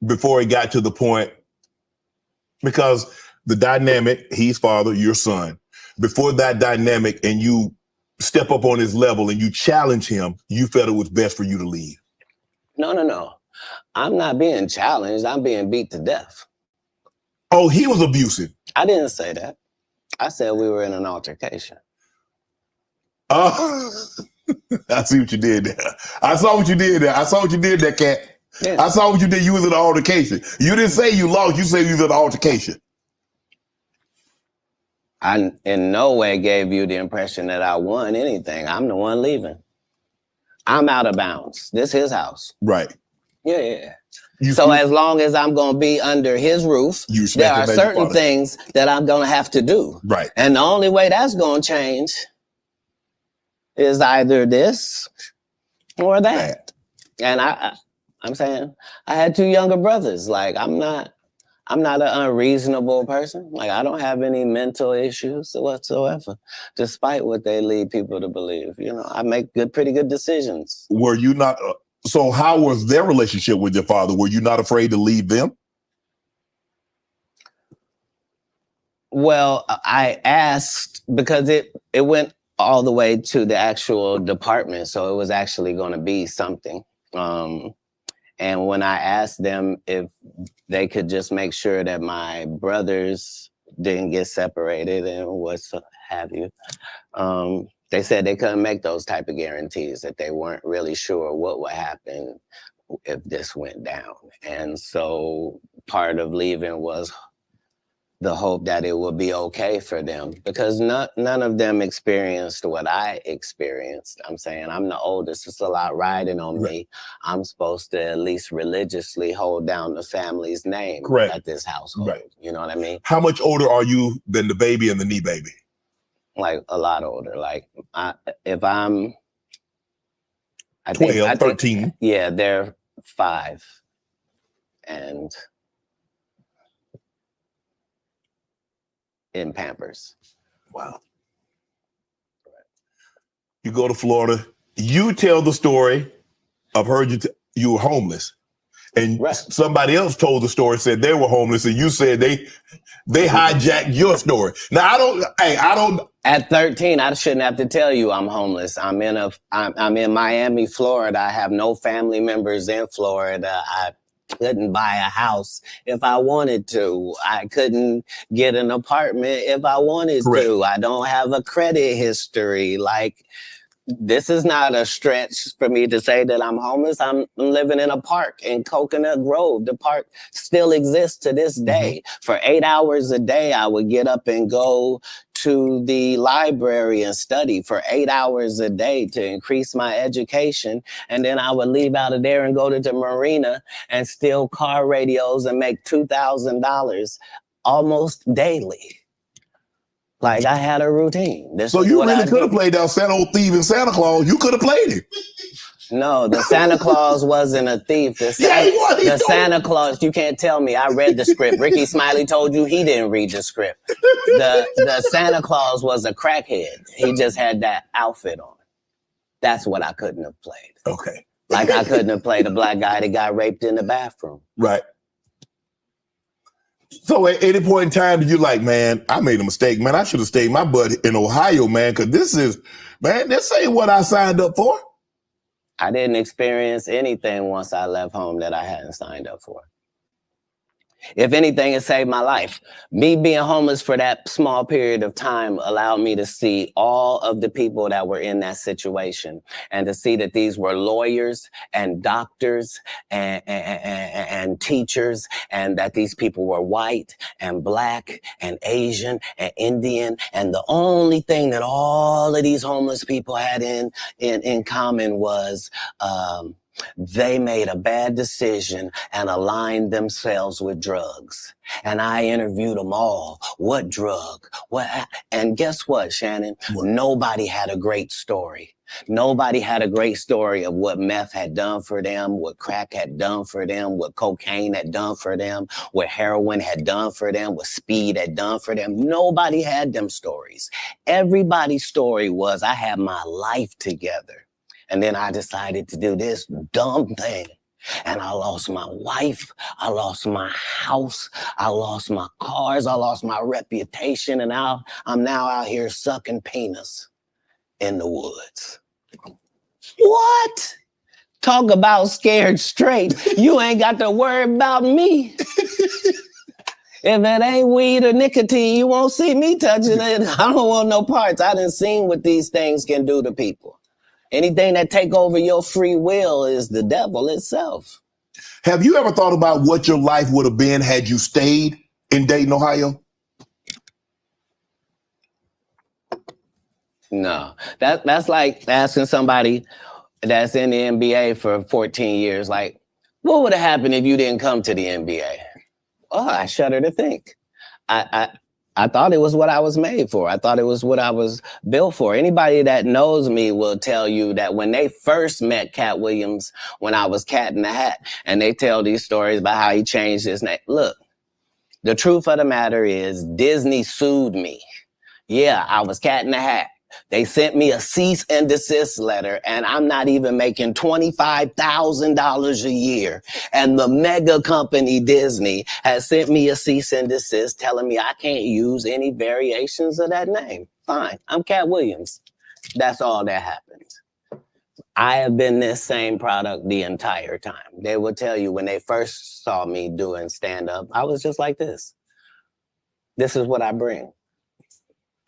Before it got to the point, because the dynamic, he's father, your son. Before that dynamic and you step up on his level and you challenge him, you felt it was best for you to leave. No. I'm not being challenged. I'm being beat to death. Oh, he was abusive. I didn't say that. I said we were in an altercation. I see what you did there. I saw what you did there, Cat. Yeah. I saw what you did. You was in an altercation. You didn't say you lost. You said you was in an altercation. I in no way gave you the impression that I won anything. I'm the one leaving. I'm out of bounds. This is his house. Right. Yeah. So as long as I'm going to be under his roof, there are certain things that I'm going to have to do. Right. And the only way that's going to change is either this or that. And I'm saying I had two younger brothers. Like I'm not an unreasonable person. Like I don't have any mental issues whatsoever, despite what they lead people to believe. You know, I make pretty good decisions. Were you not? So how was their relationship with your father? Were you not afraid to leave them? Well, I asked because it went all the way to the actual department. So it was actually going to be something. And when I asked them if they could just make sure that my brothers didn't get separated and what have you, they said they couldn't make those type of guarantees, that they weren't really sure what would happen if this went down. And so part of leaving was the hope that it would be okay for them, because none of them experienced what I experienced. I'm saying I'm the oldest. It's a lot riding on me. I'm supposed to at least religiously hold down the family's name at this household. Right. You know what I mean? How much older are you than the baby and the knee baby? Like a lot older. Like if I'm 12, 13. Yeah, they're 5 and in Pampers. Wow. You go to Florida. You tell the story. I've heard you were homeless, and somebody else told the story, said they were homeless, and you said they hijacked your story. Now I don't. At 13, I shouldn't have to tell you I'm homeless. I'm in Miami, Florida. I have no family members in Florida. I couldn't buy a house if I wanted to. I couldn't get an apartment if I wanted to. I don't have a credit history. Like, this is not a stretch for me to say that I'm homeless. I'm living in a park in Coconut Grove. The park still exists to this day. For 8 hours a day, I would get up and go to the library and study for 8 hours a day to increase my education. And then I would leave out of there and go to the marina and steal car radios and make $2,000 almost daily. Like I had a routine. So you really could have played that old thief in Santa Claus. You could have played it. No, the Santa Claus wasn't a thief. The Santa Claus, you can't tell me. I read the script. Ricky Smiley told you he didn't read the script. The Santa Claus was a crackhead. He just had that outfit on. That's what I couldn't have played. Okay. Like I couldn't have played a black guy that got raped in the bathroom. Right. So at any point in time, you're like, man, I made a mistake, man. I should have stayed my butt in Ohio, man, because this ain't what I signed up for. I didn't experience anything once I left home that I hadn't signed up for. If anything, it saved my life. Me being homeless for that small period of time allowed me to see all of the people that were in that situation and to see that these were lawyers and doctors and teachers, and that these people were white and black and Asian and Indian. And the only thing that all of these homeless people had in common was they made a bad decision and aligned themselves with drugs. And I interviewed them all. What drug? And guess what, Shannon? What? Nobody had a great story. Nobody had a great story of what meth had done for them, what crack had done for them, what cocaine had done for them, what heroin had done for them, what speed had done for them. Nobody had them stories. Everybody's story was, I had my life together. And then I decided to do this dumb thing. And I lost my wife, I lost my house, I lost my cars, I lost my reputation, and I'm now out here sucking penis in the woods. What? Talk about scared straight. You ain't got to worry about me. If it ain't weed or nicotine, you won't see me touching it. I don't want no parts. I done seen what these things can do to people. Anything that take over your free will is the devil itself. Have you ever thought about what your life would have been had you stayed in Dayton, Ohio? No, that's like asking somebody that's in the NBA for 14 years, like, what would have happened if you didn't come to the NBA? Oh, I shudder to think. I thought it was what I was made for. I thought it was what I was built for. Anybody that knows me will tell you that when they first met Katt Williams, when I was Cat in the Hat, and they tell these stories about how he changed his name. Look, the truth of the matter is Disney sued me. Yeah, I was Cat in the Hat. They sent me a cease and desist letter, and I'm not even making $25,000 a year. And the mega company Disney has sent me a cease and desist telling me I can't use any variations of that name. Fine, I'm Katt Williams. That's all that happened. I have been this same product the entire time. They will tell you when they first saw me doing stand-up, I was just like this. This is what I bring.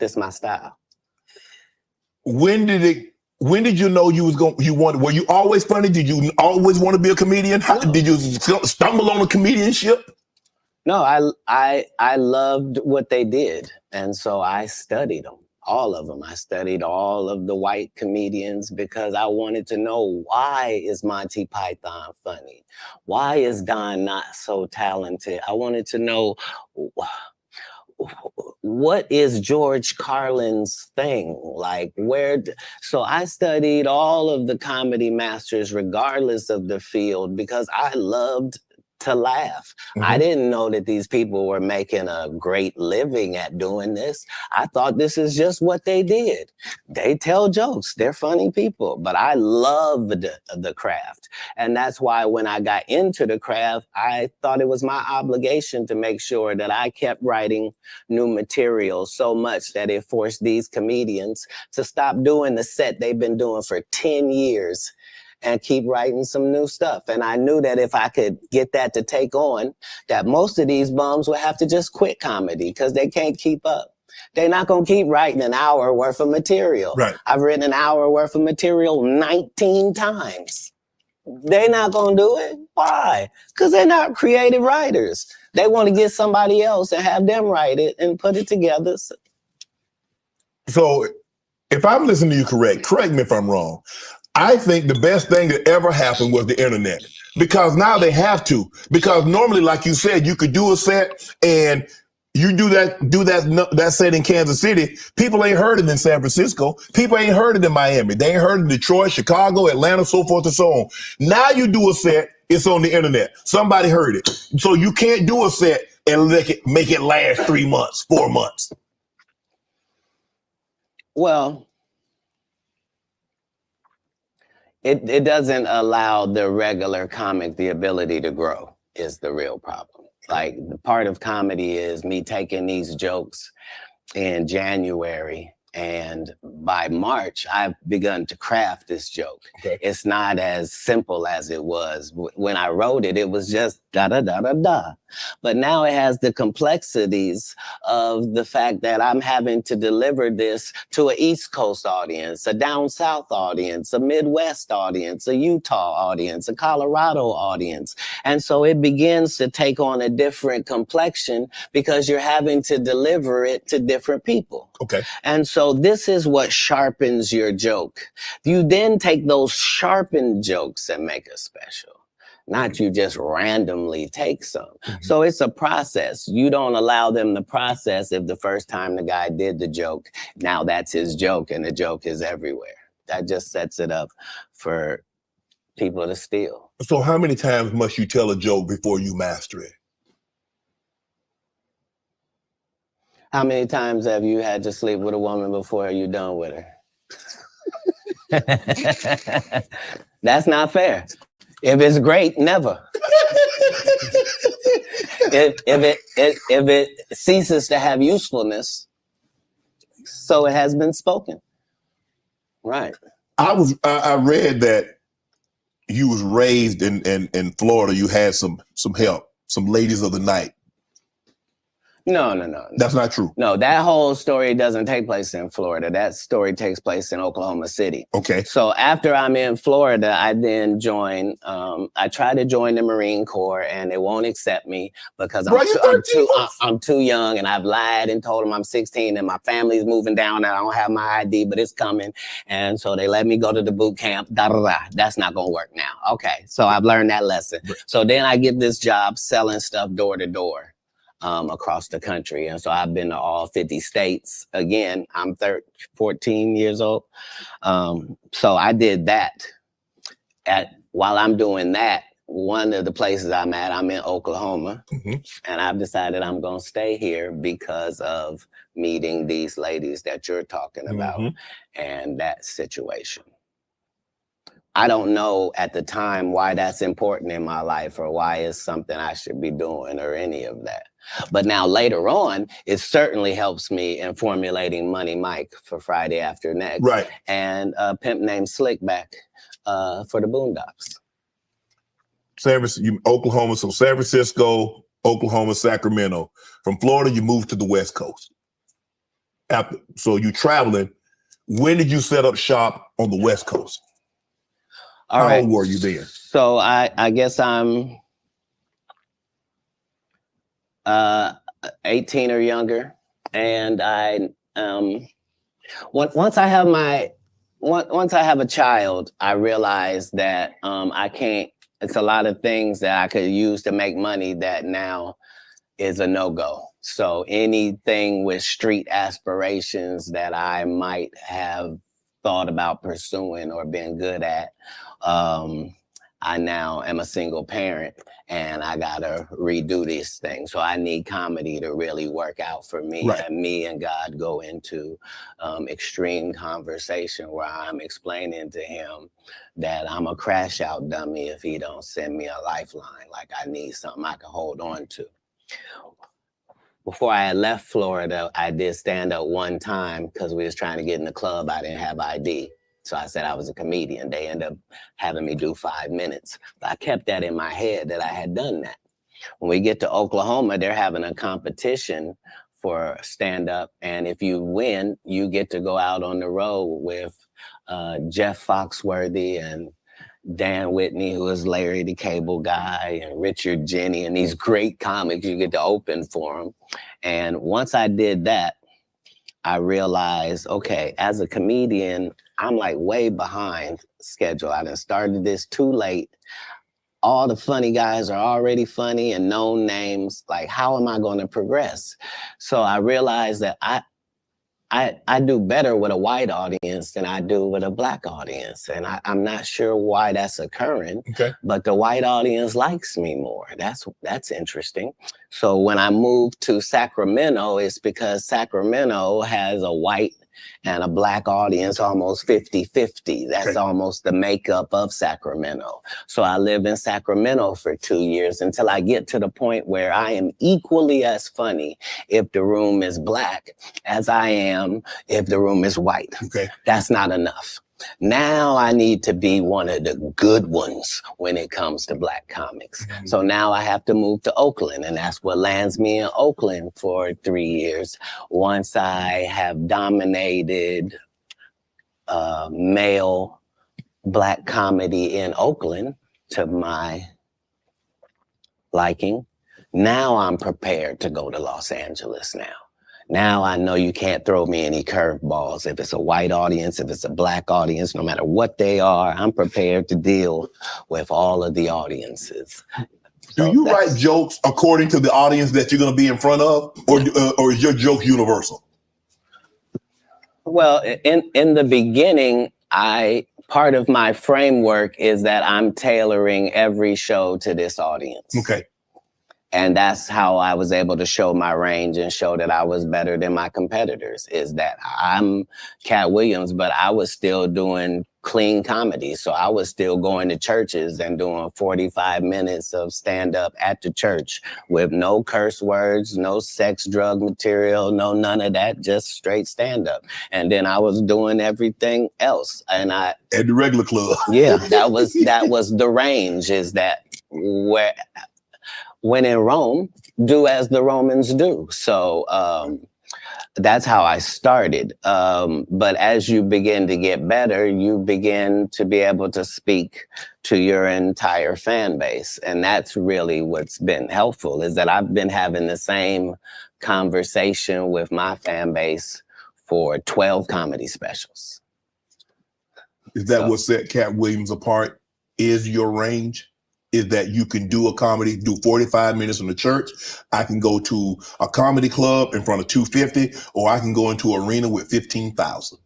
This is my style. When did you know were you always funny? Did you always want to be a comedian? Did you stumble on a comedianship? No, I loved what they did. And so I studied them, all of them. I studied all of the white comedians because I wanted to know, why is Monty Python funny? Why is Don not so talented? I wanted to know, what is George Carlin's thing? Like, so I studied all of the comedy masters regardless of the field because I loved to laugh. Mm-hmm. I didn't know that these people were making a great living at doing this. I thought this is just what they did. They tell jokes. They're funny people, but I loved the craft. And that's why when I got into the craft, I thought it was my obligation to make sure that I kept writing new material so much that it forced these comedians to stop doing the set they've been doing for 10 years and keep writing some new stuff. And I knew that if I could get that to take on, that most of these bums would have to just quit comedy because they can't keep up. They're not going to keep writing an hour worth of material. Right. I've written an hour worth of material 19 times. They're not going to do it. Why? Because they're not creative writers. They want to get somebody else and have them write it and put it together. So if I'm listening to you correct me if I'm wrong. I think the best thing that ever happened was the internet, because now they have to. Because normally, like you said, you could do a set and you do that set in Kansas City. People ain't heard it in San Francisco. People ain't heard it in Miami. They ain't heard it in Detroit, Chicago, Atlanta, so forth and so on. Now you do a set, it's on the internet. Somebody heard it. So you can't do a set and make it last 3 months, 4 months. Well, it doesn't allow the regular comic the ability to grow is the real problem. Like, the part of comedy is me taking these jokes in January, and by March, I've begun to craft this joke. Okay. It's not as simple as it was. When I wrote it, it was just da-da-da-da-da. But now it has the complexities of the fact that I'm having to deliver this to an East Coast audience, a down South audience, a Midwest audience, a Utah audience, a Colorado audience. And so it begins to take on a different complexion because you're having to deliver it to different people. Okay. And so so this is what sharpens your joke. You then take those sharpened jokes and make a special. Not you just randomly take some. So it's a process. You don't allow them to process if the first time the guy did the joke, now that's his joke and the joke is everywhere. That just sets it up for people to steal. So how many times must you tell a joke before you master it? How many times have you had to sleep with a woman before you're done with her? That's not fair. If it's great, never. if it ceases to have usefulness, so it has been spoken. Right. I read that you was raised in Florida. You had some help, some ladies of the night. No. That's not true. No, that whole story doesn't take place in Florida. That story takes place in Oklahoma City. Okay. So after I'm in Florida, I then join, I try to join the Marine Corps and they won't accept me because I'm too young, and I've lied and told them I'm 16 and my family's moving down and I don't have my ID, but it's coming. And so they let me go to the boot camp. That's not going to work now. Okay. So I've learned that lesson. So then I get this job selling stuff door to door. Across the country. And so I've been to all 50 states. Again, I'm 14 years old. So I did that. While I'm doing that, one of the places I'm in Oklahoma. And I've decided I'm going to stay here because of meeting these ladies that you're talking about and that situation. I don't know at the time why that's important in my life or why it's something I should be doing or any of that. But now later on, it certainly helps me in formulating Money Mike for Friday After Next. Right. And a pimp named Slickback for the Boondocks. Oklahoma, so San Francisco, Oklahoma, Sacramento. From Florida, you moved to the West Coast. So you traveling. When did you set up shop on the West Coast? How old were you then? So I guess I'm 18 or younger, and once I have a child, I realize that I can't. It's a lot of things that I could use to make money that now is a no-go. So anything with street aspirations that I might have thought about pursuing or being good at, I now am a single parent and I gotta redo this thing. So I need comedy to really work out for me. Right. And me and God go into extreme conversation where I'm explaining to him that I'm a crash out dummy if he don't send me a lifeline. Like I need something I can hold on to. Before I had left Florida, I did stand up one time because we was trying to get in the club. I didn't have ID. So I said I was a comedian. They ended up having me do 5 minutes. But I kept that in my head that I had done that. When we get to Oklahoma, they're having a competition for stand-up. And if you win, you get to go out on the road with Jeff Foxworthy and Dan Whitney, who is Larry the Cable Guy, and Richard Jenny, and these great comics. You get to open for them. And once I did that, I realized, okay, as a comedian, I'm like way behind schedule. I done started this too late. All the funny guys are already funny and known names. Like, how am I going to progress? So I realized that I do better with a white audience than I do with a black audience. And I'm not sure why that's occurring, but the white audience likes me more. That's interesting. So when I moved to Sacramento, it's because Sacramento has a white and a black audience, almost 50-50. That's almost the makeup of Sacramento. So I lived in Sacramento for 2 years until I get to the point where I am equally as funny if the room is black as I am if the room is white. That's not enough. Now I need to be one of the good ones when it comes to black comics. So now I have to move to Oakland, and that's what lands me in Oakland for 3 years. Once I have dominated male black comedy in Oakland to my liking, now I'm prepared to go to Los Angeles now. Now I know you can't throw me any curveballs. If it's a white audience, if it's a black audience, no matter what they are, I'm prepared to deal with all of the audiences. Do you write jokes according to the audience that you're going to be in front of, or is your joke universal? Well, in the beginning, part of my framework is that I'm tailoring every show to this audience. Okay. And that's how I was able to show my range and show that I was better than my competitors, is that I'm Katt Williams, but I was still doing clean comedy. So I was still going to churches and doing 45 minutes of stand-up at the church with no curse words, no sex, drug material, no none of that, just straight stand-up. And then I was doing everything else. And at the regular club. Yeah, that was the range, is that when in Rome, do as the Romans do. So that's how I started. But as you begin to get better, you begin to be able to speak to your entire fan base. And that's really what's been helpful, is that I've been having the same conversation with my fan base for 12 comedy specials. Is that what set Katt Williams apart? Is your range? Is that you can do a comedy, do 45 minutes in the church. I can go to a comedy club in front of 250, or I can go into an arena with 15,000.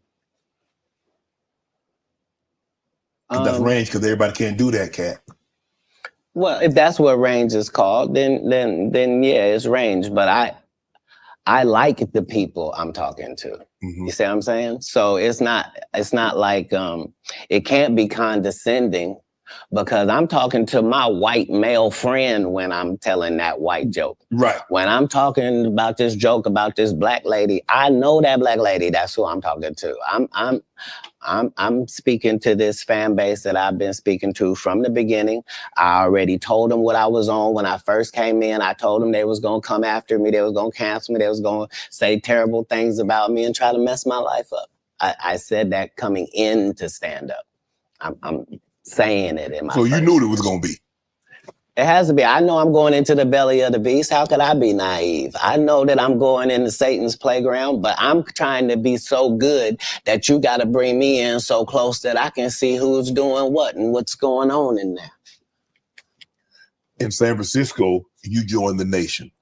That's range, because everybody can't do that, Katt. Well, if that's what range is called, then yeah, it's range. But I like the people I'm talking to. You see what I'm saying? So it's not like it can't be condescending, because I'm talking to my white male friend when I'm telling that white joke. Right. When I'm talking about this joke about this black lady, I know that black lady. That's who I'm talking to. I'm speaking to this fan base that I've been speaking to from the beginning. I already told them what I was on when I first came in. I told them they was gonna come after me. They was gonna cancel me. They was gonna say terrible things about me and try to mess my life up. I said that coming into stand up. I'm saying it in my. So you knew it was gonna be. It has to be. I know I'm going into the belly of the beast. How could I be naive? I know that I'm going into Satan's playground, but I'm trying to be so good that you got to bring me in so close that I can see who's doing what and what's going on in there. In San Francisco, you joined the Nation.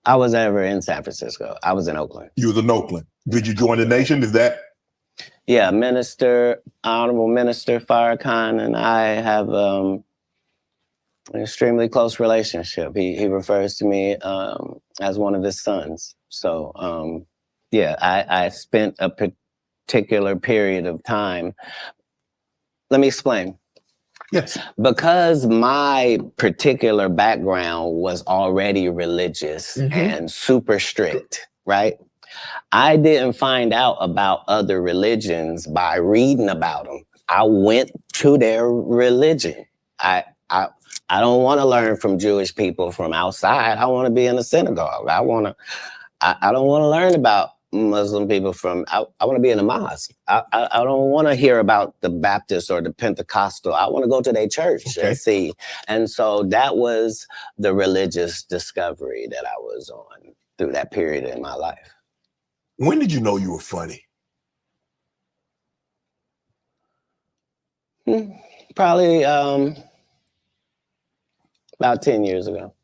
I was never in San Francisco. I was in Oakland. You was in Oakland. Did you join the Nation? Is that? Yeah, Honorable Minister Farrakhan and I have an extremely close relationship. He refers to me as one of his sons. So, yeah, I spent a particular period of time. Let me explain. Yes. Because my particular background was already religious and super strict, right? I didn't find out about other religions by reading about them. I went to their religion. I don't want to learn from Jewish people from outside. I want to be in a synagogue. I don't want to learn about Muslim people I want to be in a mosque. I don't want to hear about the Baptist or the Pentecostal. I want to go to their church and see. And so that was the religious discovery that I was on through that period in my life. When did you know you were funny? Probably about 10 years ago.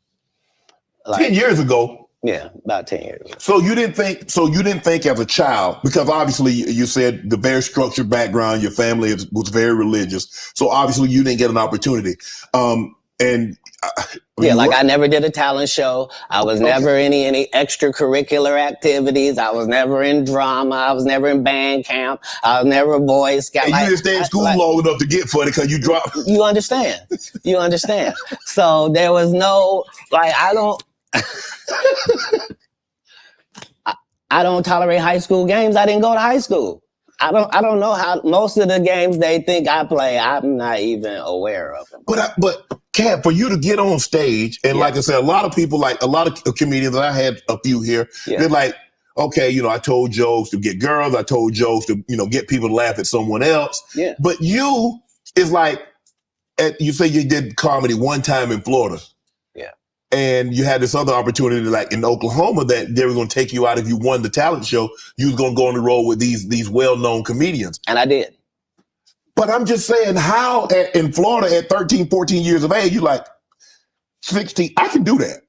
10 years ago? Yeah, about 10 years ago. So you didn't think as a child, because obviously you said the very structured background, your family was very religious. So obviously you didn't get an opportunity. I never did a talent show. I was never in any extracurricular activities. I was never in drama. I was never in band camp. I was never a Boy Scout. And you didn't stay in school long enough to get funny because you dropped. You understand. So there was no, I don't tolerate high school games. I didn't go to high school. I don't know how most of the games they think I play, I'm not even aware of them. But Katt, for you to get on stage, and like I said, a lot of people, like a lot of comedians, I had a few here, they're like, okay, I told jokes to get girls, I told jokes to, get people to laugh at someone else. Yeah. But you is like, you say you did comedy one time in Florida. Yeah. And you had this other opportunity, like in Oklahoma, that they were going to take you out if you won the talent show. You was going to go on the road with these well-known comedians. And I did. But I'm just saying, how in Florida at 13, 14 years of age, you like 16, I can do that.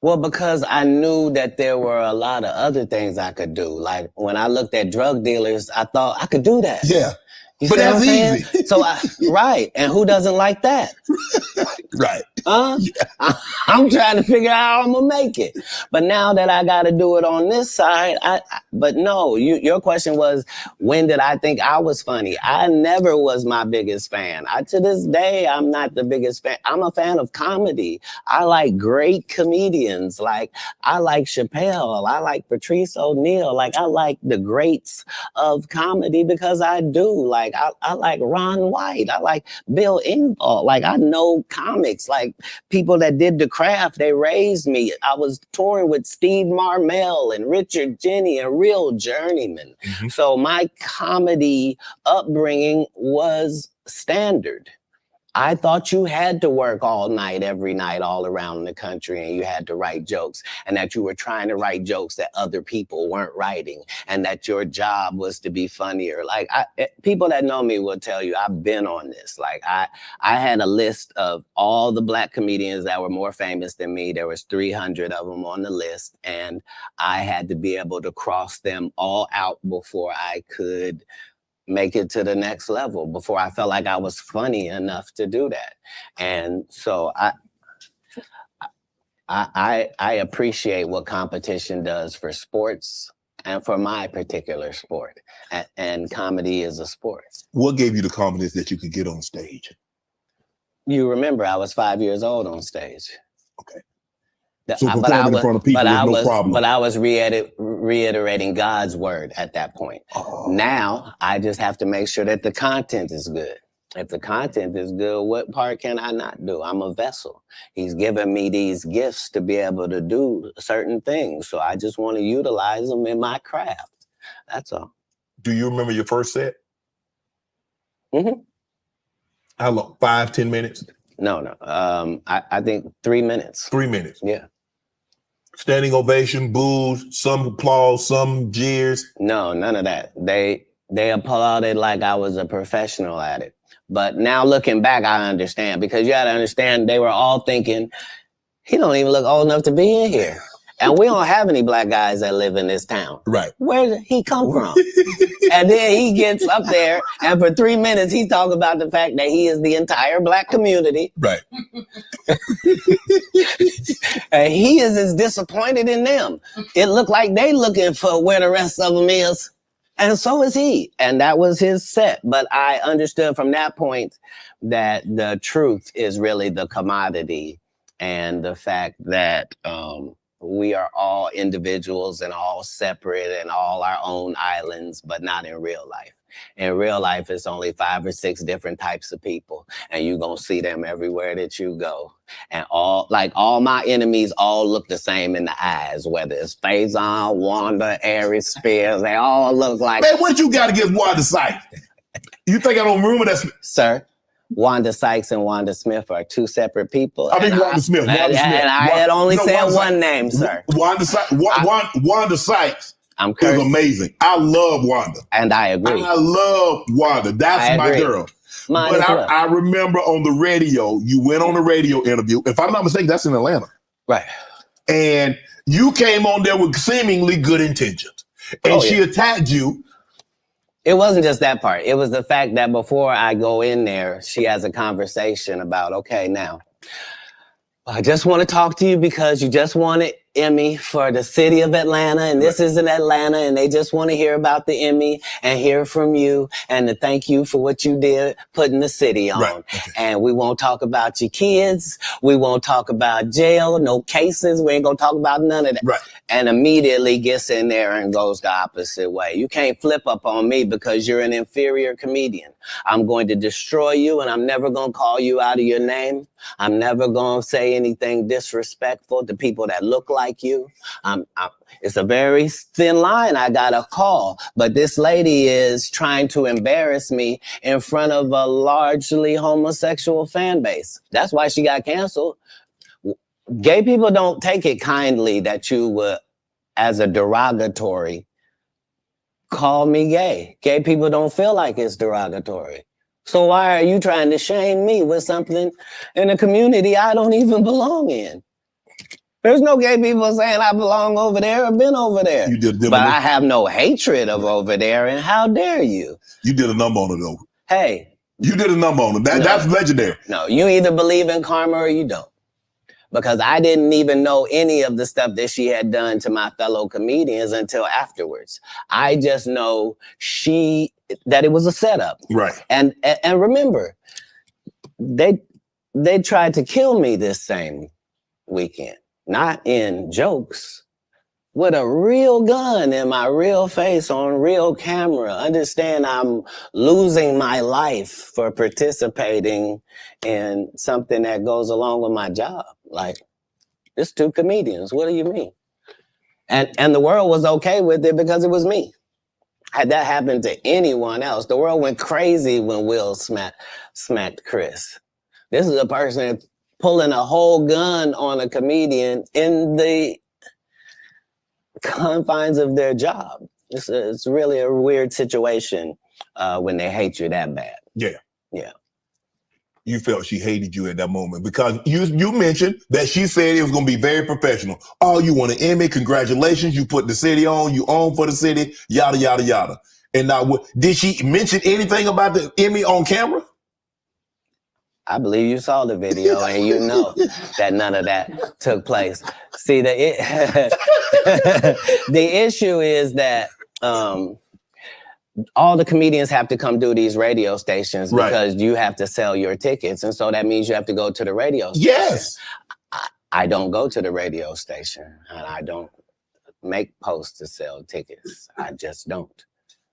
Well, because I knew that there were a lot of other things I could do. Like when I looked at drug dealers, I thought I could do that. Yeah. You But see what that's I'm saying? easy. So right. And who doesn't like that? Right. Yeah. I'm trying to figure out how I'm gonna make it. But now that I got to do it on this side, but no, your question was, when did I think I was funny? I never was my biggest fan. To this day, I'm not the biggest fan. I'm a fan of comedy. I like great comedians. Like I like Chappelle. I like Patrice O'Neal. Like I like the greats of comedy because I do. Like I like Ron White. I like Bill Engvall. Like I know comics. Like people that did the craft, they raised me. I was touring with Steve Marmel and Richard Jenny and real journeymen. Mm-hmm. So my comedy upbringing was standard. I thought you had to work all night, every night, all around the country, and you had to write jokes, and that you were trying to write jokes that other people weren't writing, and that your job was to be funnier. Like people that know me will tell you I've been on this. Like I had a list of all the Black comedians that were more famous than me. There was 300 of them on the list, and I had to be able to cross them all out before I could make it to the next level, before I felt like I was funny enough to do that. And so I appreciate what competition does for sports and for my particular sport. And comedy is a sport. What gave you the confidence that you could get on stage? You remember I was 5 years old on stage. Okay. So performing in front of people was no problem. But I was reiterating God's word at that point. Oh. Now, I just have to make sure that the content is good. If the content is good, what part can I not do? I'm a vessel. He's given me these gifts to be able to do certain things. So I just want to utilize them in my craft. That's all. Do you remember your first set? Mm-hmm. How long? 5, 10 minutes? No. I think 3 minutes. 3 minutes? Yeah. Standing ovation, boos, some applause, some jeers? No, none of that. They applauded like I was a professional at it. But now looking back, I understand, because you got to understand they were all thinking, he don't even look old enough to be in here. And we don't have any Black guys that live in this town. Right. Where did he come from? And then he gets up there, and for 3 minutes, he talks about the fact that he is the entire Black community. Right. And he is as disappointed in them. It looked like they looking for where the rest of them is. And so is he. And that was his set. But I understood from that point that the truth is really the commodity, and the fact that we are all individuals and all separate and all our own islands, but not in real life. In real life, it's only 5 or 6 different types of people, and you're going to see them everywhere that you go. And all my enemies all look the same in the eyes, whether it's Faison, Wanda, Aries Spears, they all look like... Man, what you got against Wanda Sykes? You think I don't remember that? Sir, Wanda Sykes and Wanda Smith are 2 separate people. I mean, Wanda Smith. And I had only said one name, sir. Wanda Sykes I'm is amazing. I love Wanda. And I agree. I love Wanda. That's my girl. But I remember on the radio, you went on a radio interview. If I'm not mistaken, that's in Atlanta. Right. And you came on there with seemingly good intentions. And she attacked you. It wasn't just that part. It was the fact that before I go in there, she has a conversation about, okay, now, I just want to talk to you because you just won an Emmy for the city of Atlanta, and this is in Atlanta, and they just want to hear about the Emmy and hear from you and to thank you for what you did putting the city on. Right. Okay. And we won't talk about your kids. We won't talk about jail, no cases. We ain't going to talk about none of that. Right. And immediately gets in there and goes the opposite way. You can't flip up on me because you're an inferior comedian. I'm going to destroy you, and I'm never going to call you out of your name. I'm never going to say anything disrespectful to people that look like you. It's a very thin line I got to call, but this lady is trying to embarrass me in front of a largely homosexual fan base. That's why she got canceled. Gay people don't take it kindly that you would, as a derogatory, call me gay. Gay people don't feel like it's derogatory. So why are you trying to shame me with something in a community I don't even belong in? There's no gay people saying I belong over there or been over there. You did but I have no hatred of over there, and how dare you? You did a number on it, though. Hey. You did a number on it. That's legendary. No, you either believe in karma or you don't. Because I didn't even know any of the stuff that she had done to my fellow comedians until afterwards. I just know that it was a setup. Right. And remember, they tried to kill me this same weekend. Not in jokes, with a real gun in my real face on real camera. Understand I'm losing my life for participating in something that goes along with my job. Like, it's two comedians. What do you mean? And the world was okay with it because it was me. Had that happened to anyone else, the world went crazy when Will smacked Chris. This is a person pulling a whole gun on a comedian in the confines of their job. It's really a weird situation when they hate you that bad. Yeah. Yeah. You felt she hated you at that moment because you mentioned that she said it was going to be very professional. Oh, you won an Emmy. Congratulations. You put the city on. You own for the city. Yada, yada, yada. And now, did she mention anything about the Emmy on camera? I believe you saw the video and you know that none of that took place. See, the issue is that all the comedians have to come do these radio stations because you have to sell your tickets. And so that means you have to go to the radio station. Yes. I don't go to the radio station and I don't make posts to sell tickets. I just don't.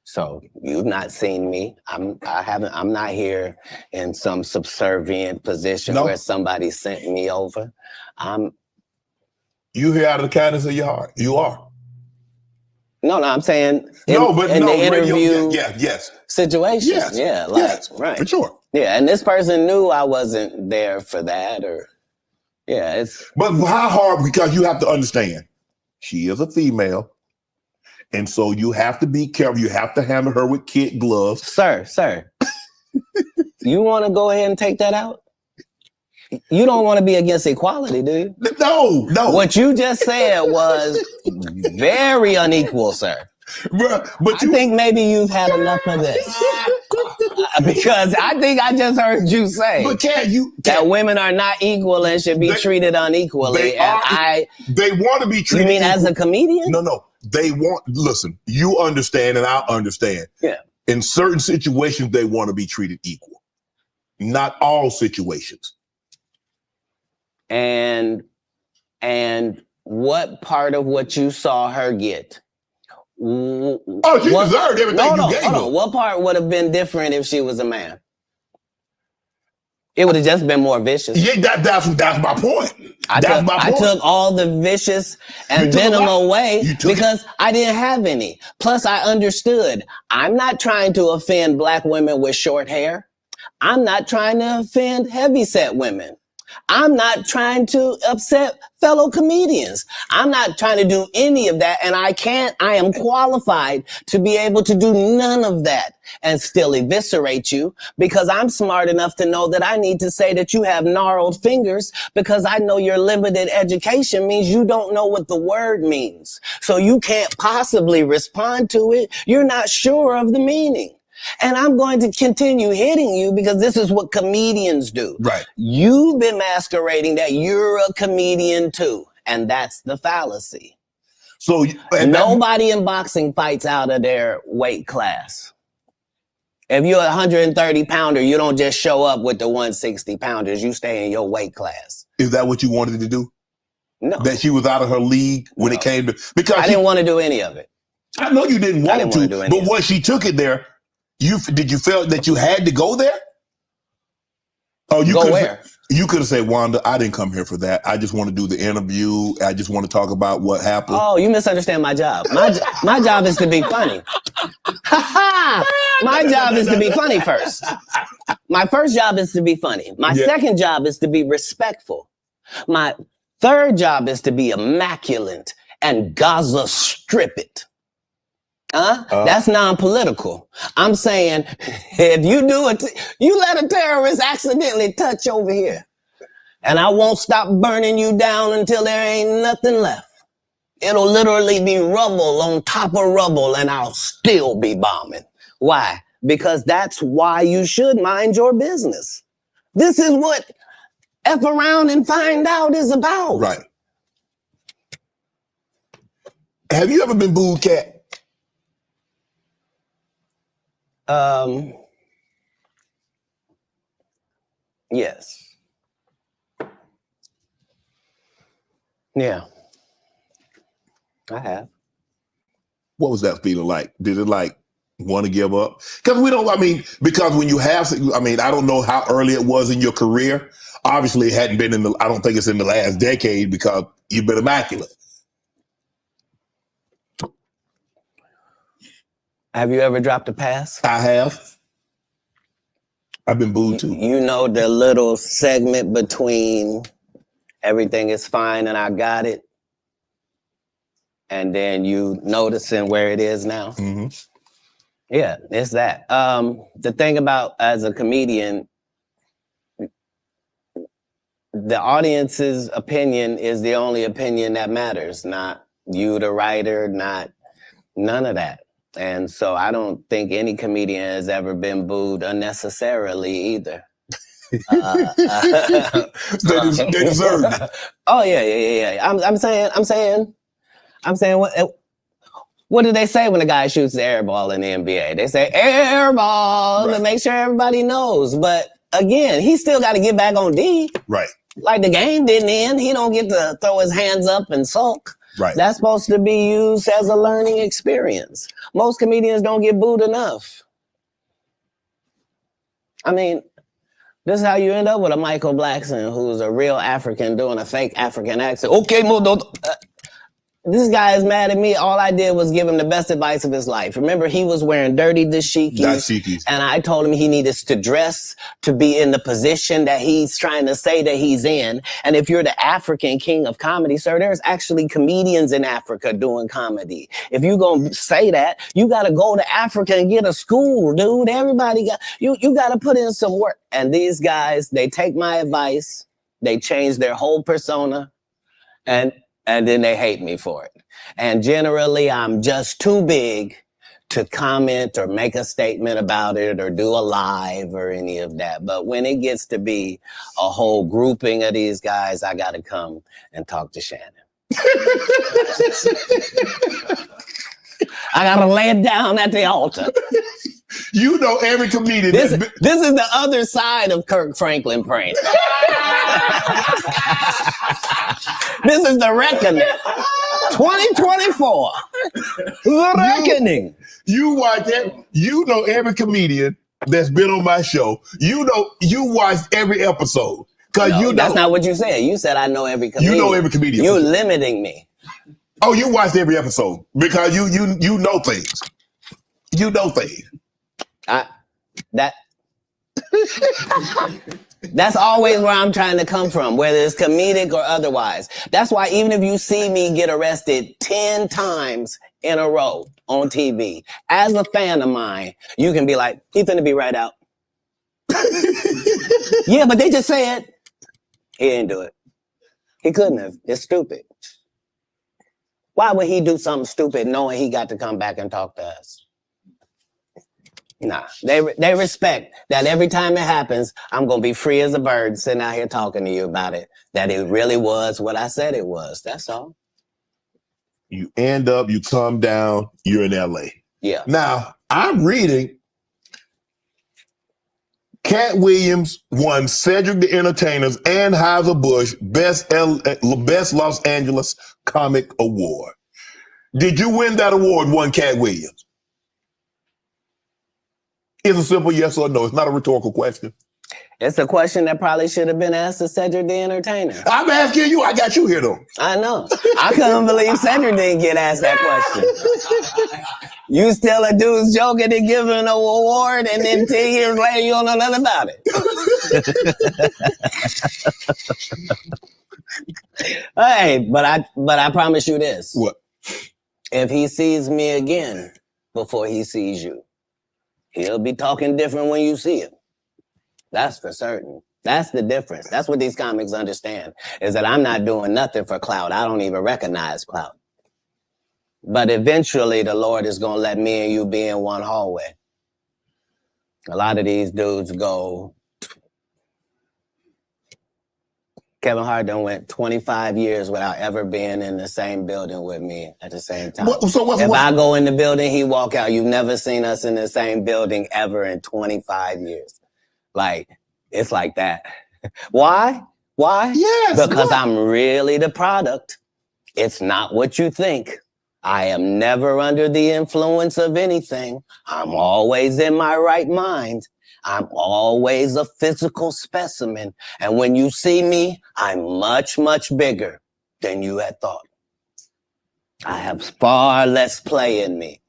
So you've not seen me. I'm not here in some subservient position where somebody sent me over. You here out of the kindness of your heart. You are. No, I'm saying in the interview yes. situation. Yes. Yeah, right. For sure. Yeah, and this person knew I wasn't there for that But how hard, because you have to understand, she is a female. And so you have to be careful. You have to handle her with kid gloves. Sir. You want to go ahead and take that out? You don't want to be against equality, do you? No. What you just said was very unequal, sir. Bruh, but I think maybe you've had enough of this. Because I think I just heard you say that women are not equal and should be treated unequally. They want to be treated. You mean equal. As a comedian? No. Listen, you understand and I understand. Yeah. In certain situations, they want to be treated equal. Not all situations. And what part of what you saw her get? She deserved everything you gave her. What part would have been different if she was a man? It would have just been more vicious. Yeah, that's my point. I took all the vicious and venom away because I didn't have any. Plus, I understood. I'm not trying to offend black women with short hair. I'm not trying to offend heavyset women. I'm not trying to upset fellow comedians. I'm not trying to do any of that. And I am qualified to be able to do none of that and still eviscerate you because I'm smart enough to know that I need to say that you have gnarled fingers because I know your limited education means you don't know what the word means. So you can't possibly respond to it. You're not sure of the meaning. And I'm going to continue hitting you because this is what comedians do. Right. You've been masquerading that you're a comedian too. And that's the fallacy. So nobody in boxing fights out of their weight class. If you're a 130 pounder, you don't just show up with the 160 pounders. You stay in your weight class. Is that what you wanted to do? No. That she was out of her league when it came to, because I didn't want to do any of it. I know you didn't want to, but when she took it there, did you feel that you had to go there? Oh, you could have said, Wanda, I didn't come here for that. I just want to do the interview. I just want to talk about what happened. Oh, you misunderstand my job. My job is to be funny. My job is to be funny first. My first job is to be funny. My second job is to be respectful. My Third job is to be immaculate and Gaza strip it. That's non-political. I'm saying if you do it, you let a terrorist accidentally touch over here, and I won't stop burning you down until there ain't nothing left. It'll literally be rubble on top of rubble, and I'll still be bombing. Why? Because that's why you should mind your business. This is what F around and find out is about. Right. Have you ever been booed, Cat? Yes. Yeah. I have. What was that feeling like? Did it like want to give up? Because because when you have, I don't know how early it was in your career. Obviously, it hadn't been I don't think it's in the last decade because you've been immaculate. Have you ever dropped a pass? I have. I've been booed too. You know the little segment between everything is fine and I got it, and then you noticing where it is now? Mm-hmm. Yeah, it's that. The thing about as a comedian, the audience's opinion is the only opinion that matters, not you, the writer, not none of that. And so I don't think any comedian has ever been booed unnecessarily either. They deserve it. Oh yeah. I'm saying what do they say when a guy shoots the air ball in the NBA? They say air ball to make sure everybody knows. But again, he still got to get back on D. Right. Like the game didn't end. He don't get to throw his hands up and sulk. Right. That's supposed to be used as a learning experience. Most comedians don't get booed enough. I mean, this is how you end up with a Michael Blackson who's a real African doing a fake African accent. Okay, this guy is mad at me. All I did was give him the best advice of his life. Remember, he was wearing dirty dashikis. And I told him he needed to dress to be in the position that he's trying to say that he's in. And if you're the African king of comedy, sir, there's actually comedians in Africa doing comedy. If you're going to say that, you got to go to Africa and get a school, dude. Everybody got, you got to put in some work. And these guys, they take my advice. They change their whole persona. And then they hate me for it. And generally, I'm just too big to comment or make a statement about it or do a live or any of that. But when it gets to be a whole grouping of these guys, I got to come and talk to Shannon. I got to lay it down at the altar. You know every comedian. This is the other side of Kirk Franklin praying. This is the reckoning. 2024. The reckoning. You watch it. You know every comedian that's been on my show. You watch every episode. That's not what you said. You said I know every comedian. You know every comedian. You're limiting me. Oh, you watched every episode because you know things. You know things. That's always where I'm trying to come from, whether it's comedic or otherwise. That's why even if you see me get arrested 10 times in a row on TV, as a fan of mine, you can be like, he's gonna be right out. Yeah, but they just said he didn't do it. He couldn't have. It's stupid. Why would he do something stupid knowing he got to come back and talk to us? Nah, they respect that every time it happens, I'm going to be free as a bird sitting out here talking to you about it, that it really was what I said it was. That's all. You end up, you come down, you're in LA. Yeah. Now, I'm reading Katt Williams won Cedric the Entertainer's Anheuser-Busch Best Los Angeles Comic Award. Did you win that award, won Katt Williams? It's a simple yes or no. It's not a rhetorical question. It's a question that probably should have been asked to Cedric the Entertainer. I'm asking you. I got you here, though. I know. I couldn't believe Cedric didn't get asked that question. You still a dude's joking and giving an award, and then 10 years later, you don't know nothing about it. Hey, but I promise you this. What? If he sees me again before he sees you, he'll be talking different when you see him. That's for certain. That's the difference. That's what these comics understand, is that I'm not doing nothing for clout. I don't even recognize clout. But eventually the Lord is going to let me and you be in one hallway. A lot of these dudes go, Kevin Hart done went 25 years without ever being in the same building with me at the same time. If I go in the building, he walk out. You've never seen us in the same building ever in 25 years. Like, it's like that. Why? Yes. Because I'm really the product. It's not what you think. I am never under the influence of anything. I'm always in my right mind. I'm always a physical specimen. And when you see me, I'm much, much bigger than you had thought. I have far less play in me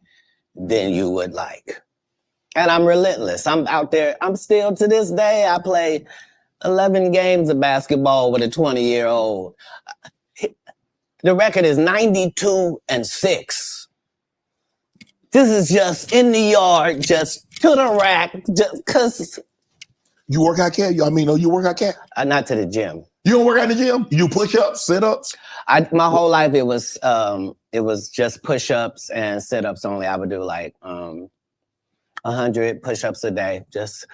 than you would like. And I'm relentless. I'm out there. I'm still, to this day, I play 11 games of basketball with a 20-year-old. The record is 92-6. This is just in the yard, just to the rack, just because. You work out, Cat? You work out, Cat? Not to the gym. You don't work out in the gym? You do push-ups, sit-ups? My whole life, it was just push-ups and sit-ups only. I would do like 100 push-ups a day.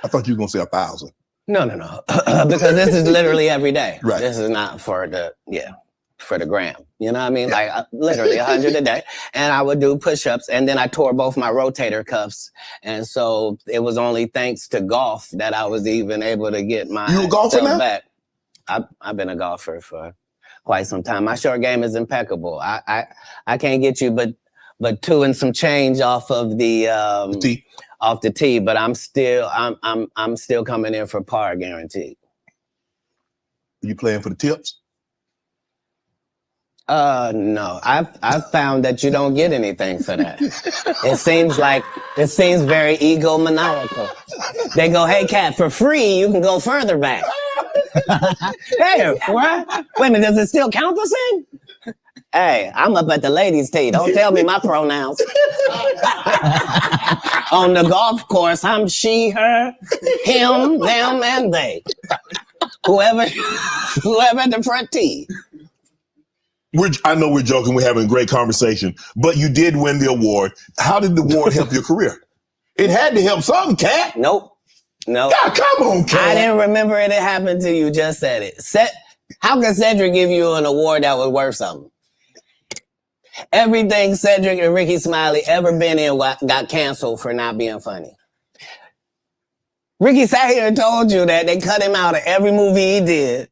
I thought you were going to say 1,000. No. Because this is literally every day. Right. This is not for the gram. You know what I mean? Yeah. Like literally 100 a day. And I would do push-ups, and then I tore both my rotator cuffs. And so it was only thanks to golf that I was even able to get my You a golfer now? back. I've been a golfer for quite some time. My short game is impeccable. I can't get you but 2 and some change off of the tee. Off the tee, but I'm still coming in for par guaranteed. You playing for the tips? No. I've found that you don't get anything for that. It seems very egomaniacal. They go, hey, Cat, for free, you can go further back. Hey, what? Wait a minute, does it still count the same? Hey, I'm up at the ladies' tee. Don't tell me my pronouns. On the golf course, I'm she, her, him, them, and they. Whoever at the front tee. I know we're joking. We're having a great conversation, but you did win the award. How did the award help your career? It had to help something, Cat. Nope. God, come on, Cat. I didn't remember it happened till you just said it. How can Cedric give you an award that was worth something? Everything Cedric and Ricky Smiley ever been in got canceled for not being funny. Ricky sat here and told you that they cut him out of every movie he did.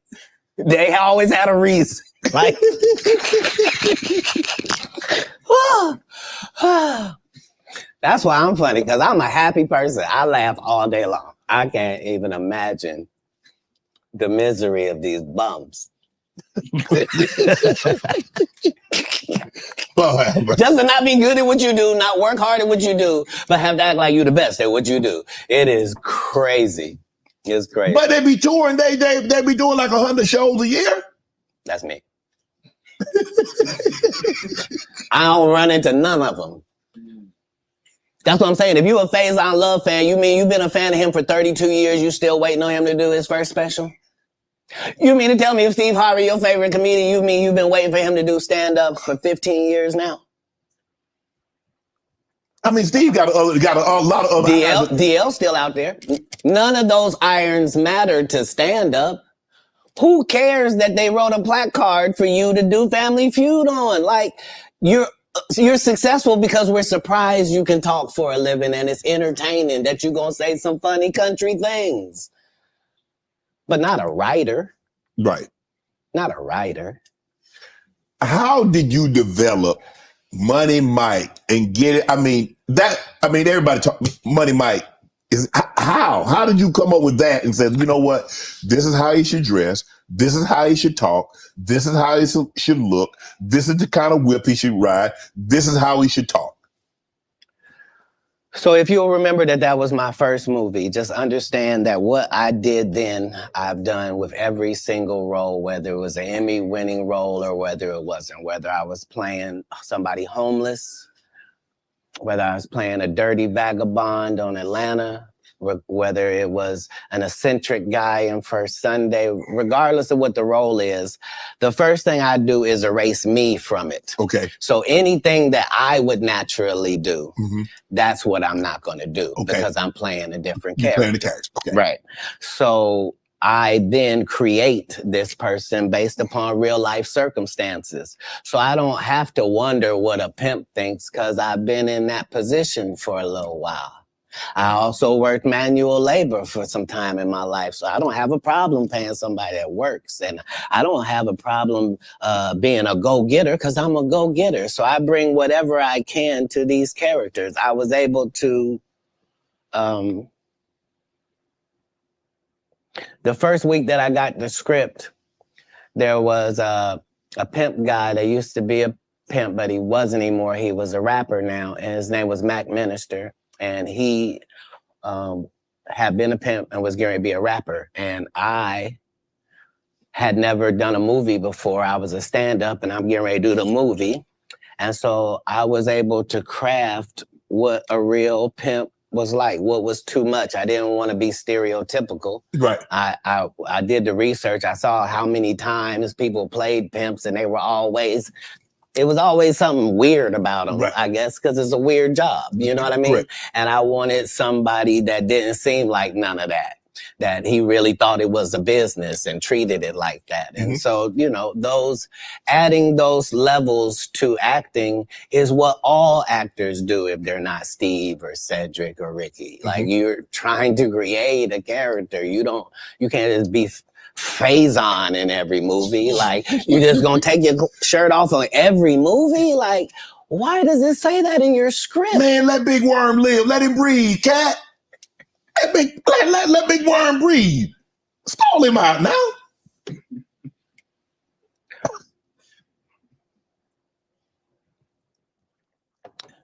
They always had a reason. Like, that's why I'm funny, because I'm a happy person. I laugh all day long. I can't even imagine the misery of these bums. Just to not be good at what you do, not work hard at what you do, but have to act like you the best at what you do. It is crazy. It's crazy. But they be touring, they be doing like 100 shows a year. That's me. I don't run into none of them. That's what I'm saying. If you a Faison Love fan, you mean you've been a fan of him for 32 years, you still waiting on him to do his first special? You mean to tell me if Steve Harvey, your favorite comedian, you mean you've been waiting for him to do stand-up for 15 years now? I mean, Steve got a lot of other DL still out there. None of those irons matter to stand-up. Who cares that they wrote a placard for you to do Family Feud on? Like, you're successful because we're surprised you can talk for a living, and it's entertaining that you're going to say some funny country things. But not a writer. Right. Not a writer. How did you develop Money Mike and get it? Everybody talk Money Mike. How did you come up with that and said, you know what? This is how he should dress. This is how he should talk. This is how he should look. This is the kind of whip he should ride. This is how he should talk. So if you'll remember that was my first movie, just understand that what I did then, I've done with every single role, whether it was an Emmy-winning role or whether it wasn't, whether I was playing somebody homeless, whether I was playing a dirty vagabond on Atlanta, whether it was an eccentric guy in First Sunday, regardless of what the role is, the first thing I do is erase me from it. Okay. So anything that I would naturally do, that's what I'm not going to do because I'm playing a different character. You're playing the character. Okay. Right. So I then create this person based upon real life circumstances. So I don't have to wonder what a pimp thinks because I've been in that position for a little while. I also worked manual labor for some time in my life, so I don't have a problem paying somebody that works. And I don't have a problem being a go-getter because I'm a go-getter. So I bring whatever I can to these characters. I was able to... the first week that I got the script, there was a pimp guy that used to be a pimp, but he wasn't anymore. He was a rapper now, and his name was Mac Minister. And he had been a pimp and was going to be a rapper. And I had never done a movie before. I was a stand-up, and I'm getting ready to do the movie. And so I was able to craft what a real pimp was like, what was too much. I didn't want to be stereotypical. Right. I did the research. I saw how many times people played pimps, and they were always... It was always something weird about them, I guess, because it's a weird job. You know what I mean? Right. And I wanted somebody that didn't seem like none of that, that he really thought it was a business and treated it like that. And so, you know, adding those levels to acting is what all actors do if they're not Steve or Cedric or Ricky. Like, you're trying to create a character. You can't just be Faison in every movie. Like, you just gonna take your shirt off on every movie? Like, why does it say that in your script? Man, let Big Worm live. Let him breathe, cat. Let Big Worm breathe. Stall him out now.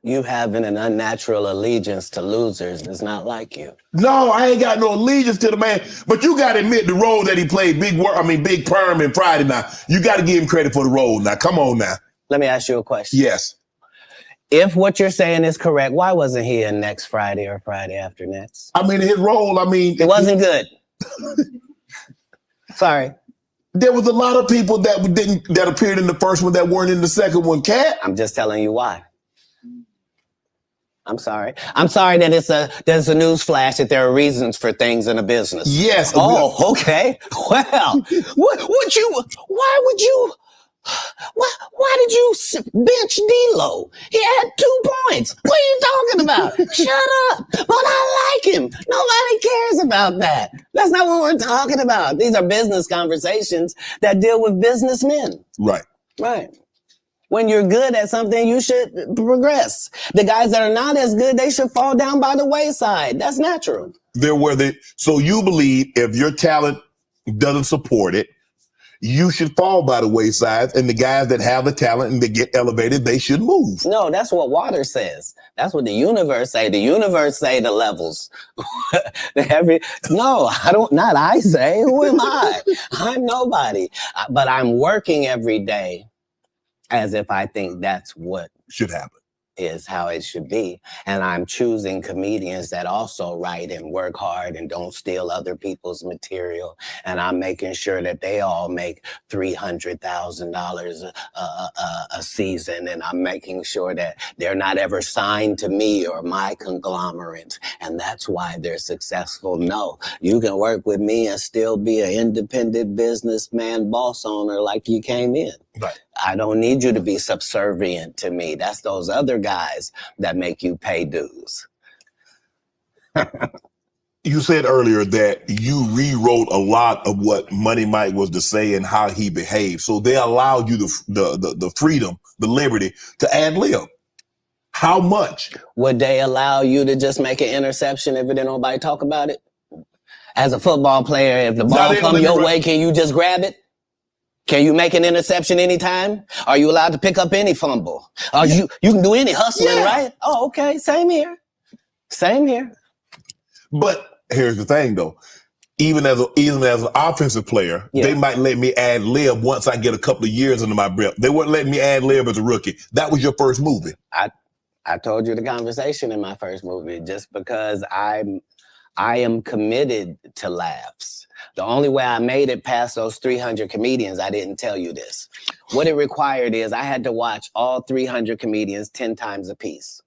You having an unnatural allegiance to losers is not like you. No, I ain't got no allegiance to the man. But you got to admit the role that he played, Big Perm in Friday now. You got to give him credit for the role now. Come on now. Let me ask you a question. Yes. If what you're saying is correct, why wasn't he in next Friday or Friday after next? I mean, his role, it wasn't good. Sorry. There was a lot of people that appeared in the first one that weren't in the second one, Cat. I'm just telling you why. I'm sorry. I'm sorry that there's a news flash that there are reasons for things in a business. Yes. Oh, okay. Well, why did you bench D-Lo? He had 2 points. What are you talking about? Shut up. But I like him. Nobody cares about that. That's not what we're talking about. These are business conversations that deal with businessmen. Right. Right. When you're good at something, you should progress. The guys that are not as good, they should fall down by the wayside. That's natural. So you believe if your talent doesn't support it, you should fall by the wayside, and the guys that have the talent and they get elevated, they should move. No, that's what water says. That's what the universe say. The universe say the levels. No, not I say. Who am I? I'm nobody. But I'm working every day as if I think that's what should happen. Is how it should be. And I'm choosing comedians that also write and work hard and don't steal other people's material. And I'm making sure that they all make $300,000 a season. And I'm making sure that they're not ever signed to me or my conglomerate. And that's why they're successful. No, you can work with me and still be an independent businessman, boss owner like you came in. Right. I don't need you to be subservient to me. That's those other guys that make you pay dues. You said earlier that you rewrote a lot of what Money Mike was to say and how he behaved. So they allowed you the freedom, the liberty to ad lib. How much? Would they allow you to just make an interception if didn't nobody talk about it? As a football player, if the ball come your way, can you just grab it? Can you make an interception anytime? Are you allowed to pick up any fumble? You can do any hustling, right? Oh, okay. Same here. Same here. But here's the thing, though. Even as an offensive player, they might let me ad lib once I get a couple of years under my belt. They wouldn't let me ad lib as a rookie. That was your first movie. I told you the conversation in my first movie, just because I am committed to laughs. The only way I made it past those 300 comedians, I didn't tell you this. What it required is I had to watch all 300 comedians 10 times a piece.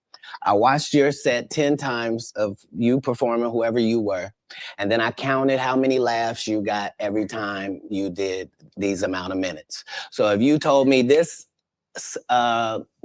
I watched your set 10 times of you performing, whoever you were. And then I counted how many laughs you got every time you did these amount of minutes. So if you told me this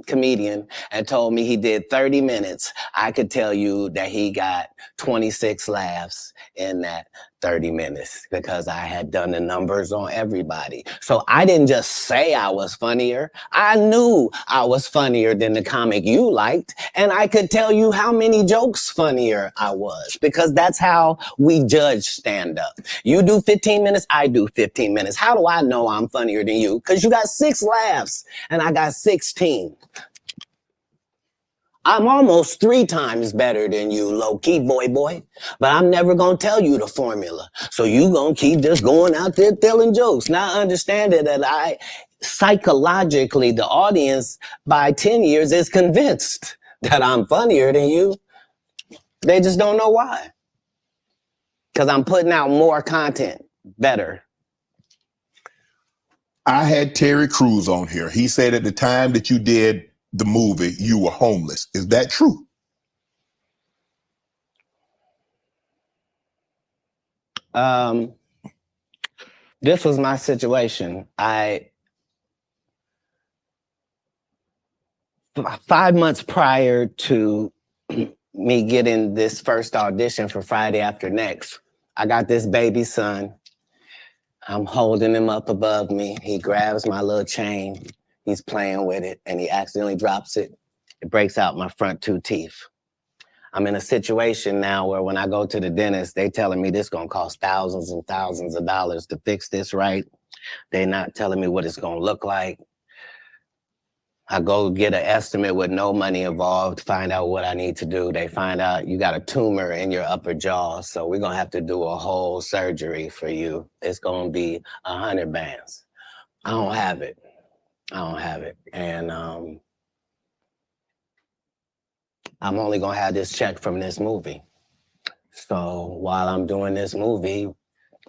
comedian and told me he did 30 minutes, I could tell you that he got 26 laughs in that 30 minutes because I had done the numbers on everybody. So I didn't just say I was funnier. I knew I was funnier than the comic you liked, and I could tell you how many jokes funnier I was, because that's how we judge stand-up. You do 15 minutes, I do 15 minutes. How do I know I'm funnier than you? Because you got 6 laughs and I got 16. I'm almost 3 times better than you, low-key, boy. But I'm never going to tell you the formula. So you going to keep just going out there telling jokes. Now understanding that psychologically, the audience by 10 years is convinced that I'm funnier than you. They just don't know why. Because I'm putting out more content, better. I had Terry Crews on here. He said at the time that you did the movie, you were homeless. Is that true? This was my situation. 5 months prior to me getting this first audition for Friday After Next, I got this baby son. I'm holding him up above me. He grabs my little chain. He's playing with it, and he accidentally drops it. It breaks out my front 2 teeth. I'm in a situation now where when I go to the dentist, they telling me this gonna cost thousands and thousands of dollars to fix this right. They're not telling me what it's gonna look like. I go get an estimate with no money involved, find out what I need to do. They find out you got a tumor in your upper jaw, so we're gonna have to do a whole surgery for you. It's gonna be 100 bands. I don't have it. And I'm only gonna have this check from this movie. So while I'm doing this movie,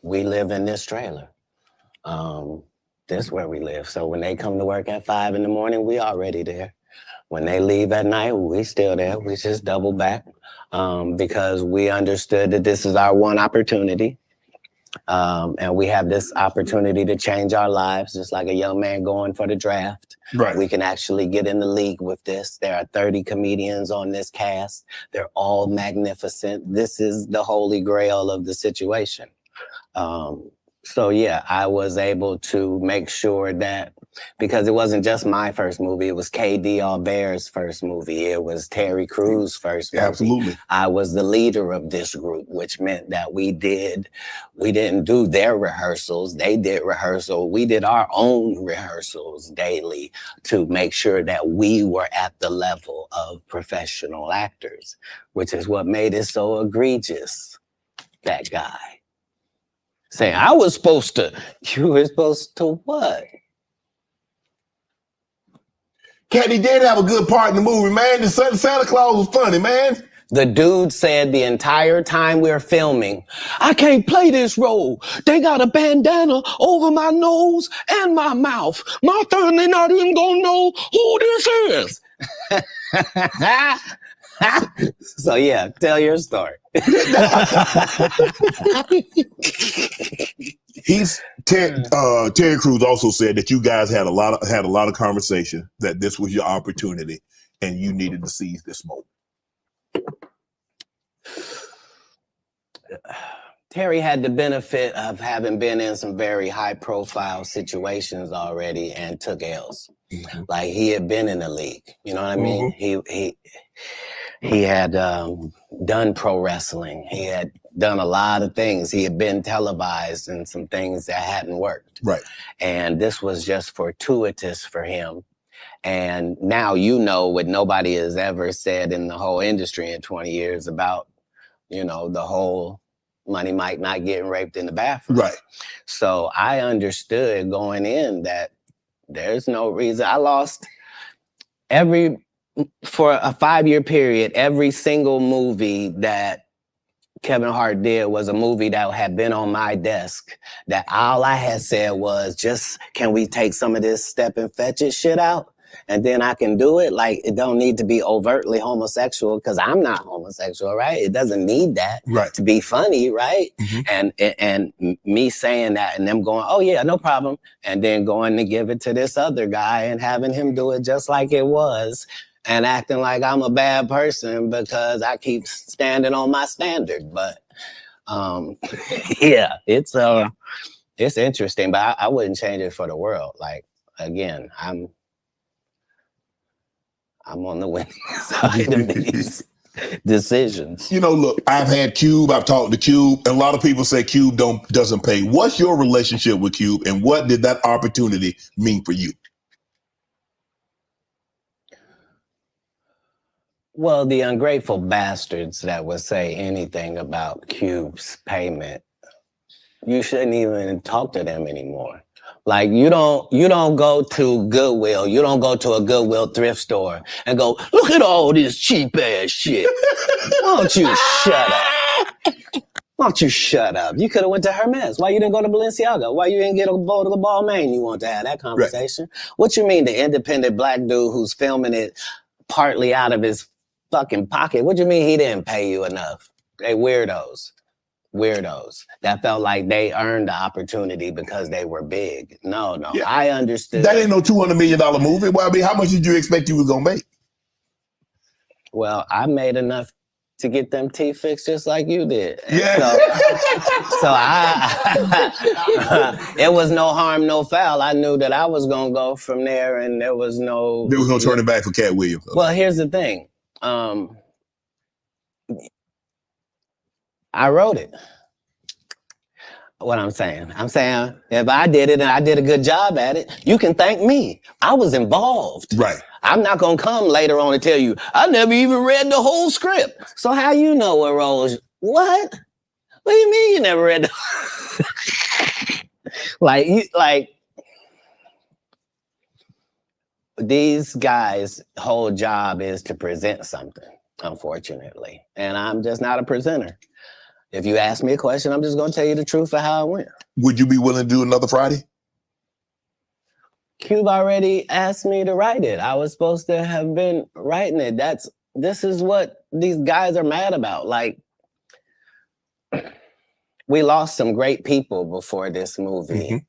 we live in this trailer. This is where we live. So when they come to work at 5 in the morning, we already there. When they leave at night, we still there. We just double back because we understood that this is our one opportunity. And we have this opportunity to change our lives, just like a young man going for the draft. Right. We can actually get in the league with this. There are 30 comedians on this cast. They're all magnificent. This is the holy grail of the situation. So yeah, I was able to make sure that, because it wasn't just my first movie, it was KD Albert's first movie. It was Terry Crews' first movie. Absolutely. I was the leader of this group, which meant that we didn't do their rehearsals. They did rehearsal. We did our own rehearsals daily to make sure that we were at the level of professional actors, which is what made it so egregious. That guy saying, you were supposed to what? Katt did have a good part in the movie, man. The Santa Claus was funny, man. The dude said the entire time we're filming, I can't play this role. They got a bandana over my nose and my mouth. My family not even gonna know who this is. So yeah, tell your story. Terry Crews also said that you guys had a lot of conversation, that this was your opportunity and you needed to seize this moment. Terry had the benefit of having been in some very high profile situations already and took L's. Mm-hmm. Like he had been in the league, you know what I mean? Mm-hmm. He had done pro wrestling. He had done a lot of things. He had been televised and some things that hadn't worked. Right. And this was just fortuitous for him. And now you know what nobody has ever said in the whole industry in 20 years about, you know, the whole Money Mike not getting raped in the bathroom. Right. So I understood going in that there's no reason. I lost for a 5-year period, every single movie that Kevin Hart did was a movie that had been on my desk that all I had said was, just, can we take some of this step and fetch it shit out? And then I can do it. Like, it don't need to be overtly homosexual because I'm not homosexual, right? It doesn't need that to be funny, right? And me saying that and them going, oh yeah, no problem. And then going to give it to this other guy and having him do it just like it was. And acting like I'm a bad person because I keep standing on my standard. But yeah, it's interesting, but I wouldn't change it for the world. Like, again, I'm on the winning side of these decisions. You know, look, I've had Cube, I've talked to Cube, and a lot of people say Cube doesn't pay. What's your relationship with Cube, and what did that opportunity mean for you? Well, the ungrateful bastards that would say anything about Cube's payment, you shouldn't even talk to them anymore. Like, you don't go to Goodwill, you don't go to a Goodwill thrift store and go, look at all this cheap ass shit. Why don't you shut up? Why don't you shut up? You could have went to Hermes. Why you didn't go to Balenciaga? Why you didn't get a bowl to the Balmain? You want to have that conversation? Right. What you mean the independent black dude who's filming it partly out of his fucking pocket? What do you mean he didn't pay you enough? They weirdos that felt like they earned the opportunity because they were big. No, yeah. I understood. That ain't no $200 million movie. Well, I mean, how much did you expect you was gonna make? Well, I made enough to get them teeth fixed just like you did. Yeah. So it was no harm, no foul. I knew that I was gonna go from there, and there was no turning back for Cat Williams. Well, here's the thing. I wrote it. What I'm saying if I did it and I did a good job at it, you can thank me. I was involved. Right. I'm not gonna come later on and tell you I never even read the whole script. So how you know what roles? What? What do you mean you never read the like these guys' whole job is to present something, unfortunately. And I'm just not a presenter. If you ask me a question, I'm just going to tell you the truth of how it went. Would you be willing to do another Friday? Cube already asked me to write it. I was supposed to have been writing it. This is what these guys are mad about. Like, we lost some great people before this movie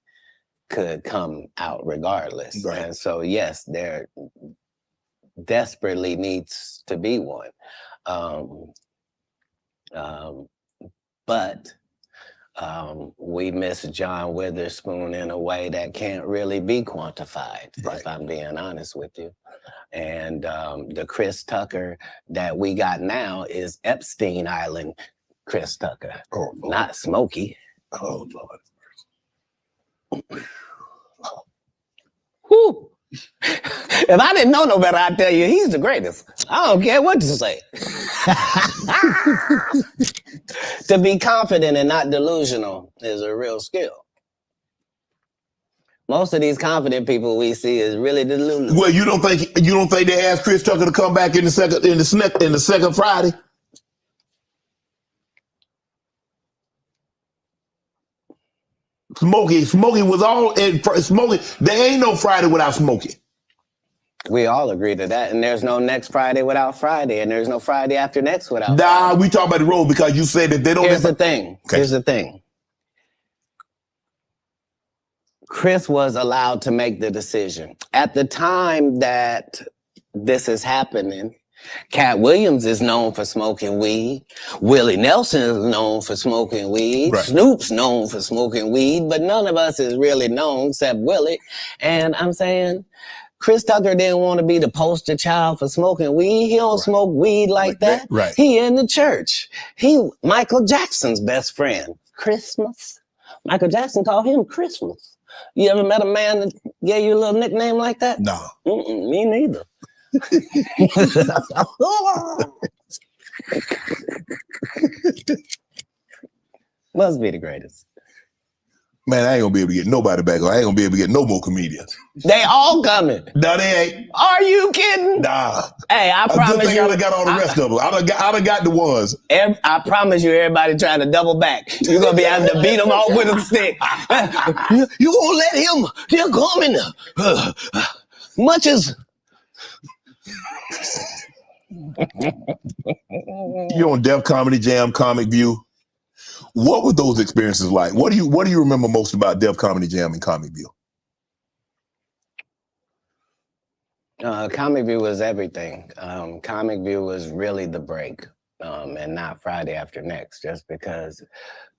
could come out regardless. Right. And so, yes, there desperately needs to be one. But we miss John Witherspoon in a way that can't really be quantified, if I'm being honest with you. And the Chris Tucker that we got now is Epstein Island Chris Tucker, not Smokey. Oh, Lord. Whew. If I didn't know no better, I'd tell you he's the greatest. I don't care what you say. To be confident and not delusional is a real skill. Most of these confident people we see is really delusional. Well, you don't think they asked Chris Tucker to come back in the second Friday? Smokey was all in Smokey. There ain't no Friday without Smokey. We all agree to that, and there's no next Friday without Friday, and there's no Friday after next without Friday. We talk about the road because you said that they don't. Here's the thing. Here's the thing. Chris was allowed to make the decision. At the time that this is happening, Cat Williams is known for smoking weed. Willie Nelson is known for smoking weed. Right. Snoop's known for smoking weed, but none of us is really known except Willie. And I'm saying Chris Tucker didn't want to be the poster child for smoking weed. He don't smoke weed like that. Right. He in the church. He Michael Jackson's best friend. Christmas, Michael Jackson called him Christmas. You ever met a man that gave you a little nickname like that? No. Me neither. Must be the greatest. Man, I ain't gonna be able to get nobody back. I ain't gonna be able to get no more comedians. They all coming. No, they ain't. Are you kidding? Nah. Hey, I A good promise thing you. I done got all the rest of them. I done got the ones. I promise you, everybody trying to double back. You're gonna be able to beat them off with a stick. You gonna let him? They're coming. Much as You're on Def Comedy Jam, Comic View. What were those experiences like? What do you remember most about Def Comedy Jam and Comic View? Comic View was everything. Comic View was really the break, and not Friday After Next, just because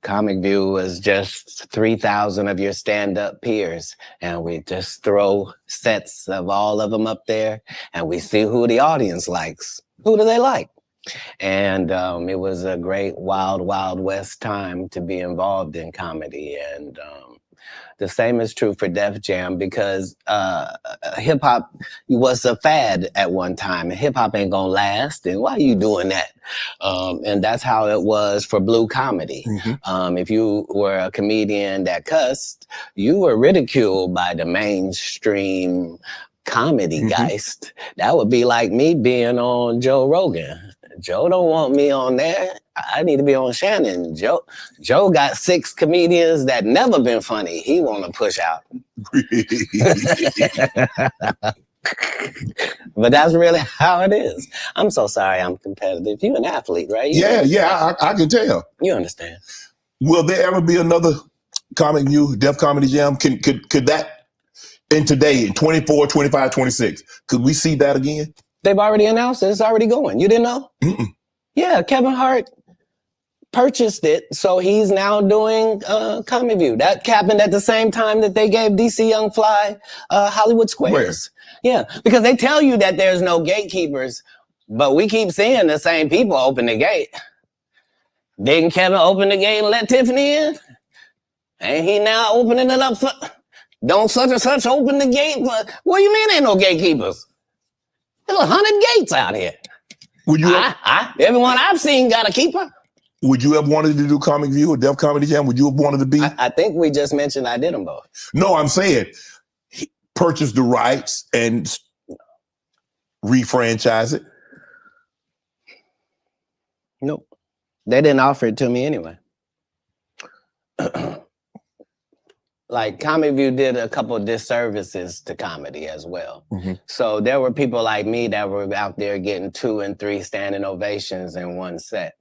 Comic View was just 3,000 of your stand-up peers, and we just throw sets of all of them up there, and we see who the audience likes. Who do they like? And it was a great wild, wild west time to be involved in comedy. And the same is true for Def Jam, because hip hop was a fad at one time, and hip hop ain't gonna last. And why are you doing that? And that's how it was for blue comedy. Mm-hmm. If you were a comedian that cussed, you were ridiculed by the mainstream comedy geist. That would be like me being on Joe Rogan. Joe don't want me on there. I need to be on Shannon. Joe got 6 comedians that never been funny. He want to push out. But that's really how it is. I'm so sorry I'm competitive. You're an athlete, right? I can tell. You understand. Will there ever be another Comic View, Def Comedy Jam? Could that, in today, in 24, 25, 26, could we see that again? They've already announced it. It's already going. You didn't know? Mm-mm. Yeah, Kevin Hart purchased it, so he's now doing Comic View. That happened at the same time that they gave DC Young Fly Hollywood Squares. Yeah, because they tell you that there's no gatekeepers, but we keep seeing the same people open the gate. Didn't Kevin open the gate and let Tiffany in? Ain't he now opening it up for... Don't such and such open the gate? What do you mean ain't no gatekeepers? There's 100 gates out here. Would you? Everyone I've seen got a keeper. Would you have wanted to do Comic View or Def Comedy Jam? Would you have wanted to be? I think we just mentioned I did them both. No, I'm saying he purchased the rights and refranchise it. Nope. They didn't offer it to me anyway. Like Comic View did a couple of disservices to comedy as well. Mm-hmm. So there were people like me that were out there getting 2 and 3 standing ovations in one set.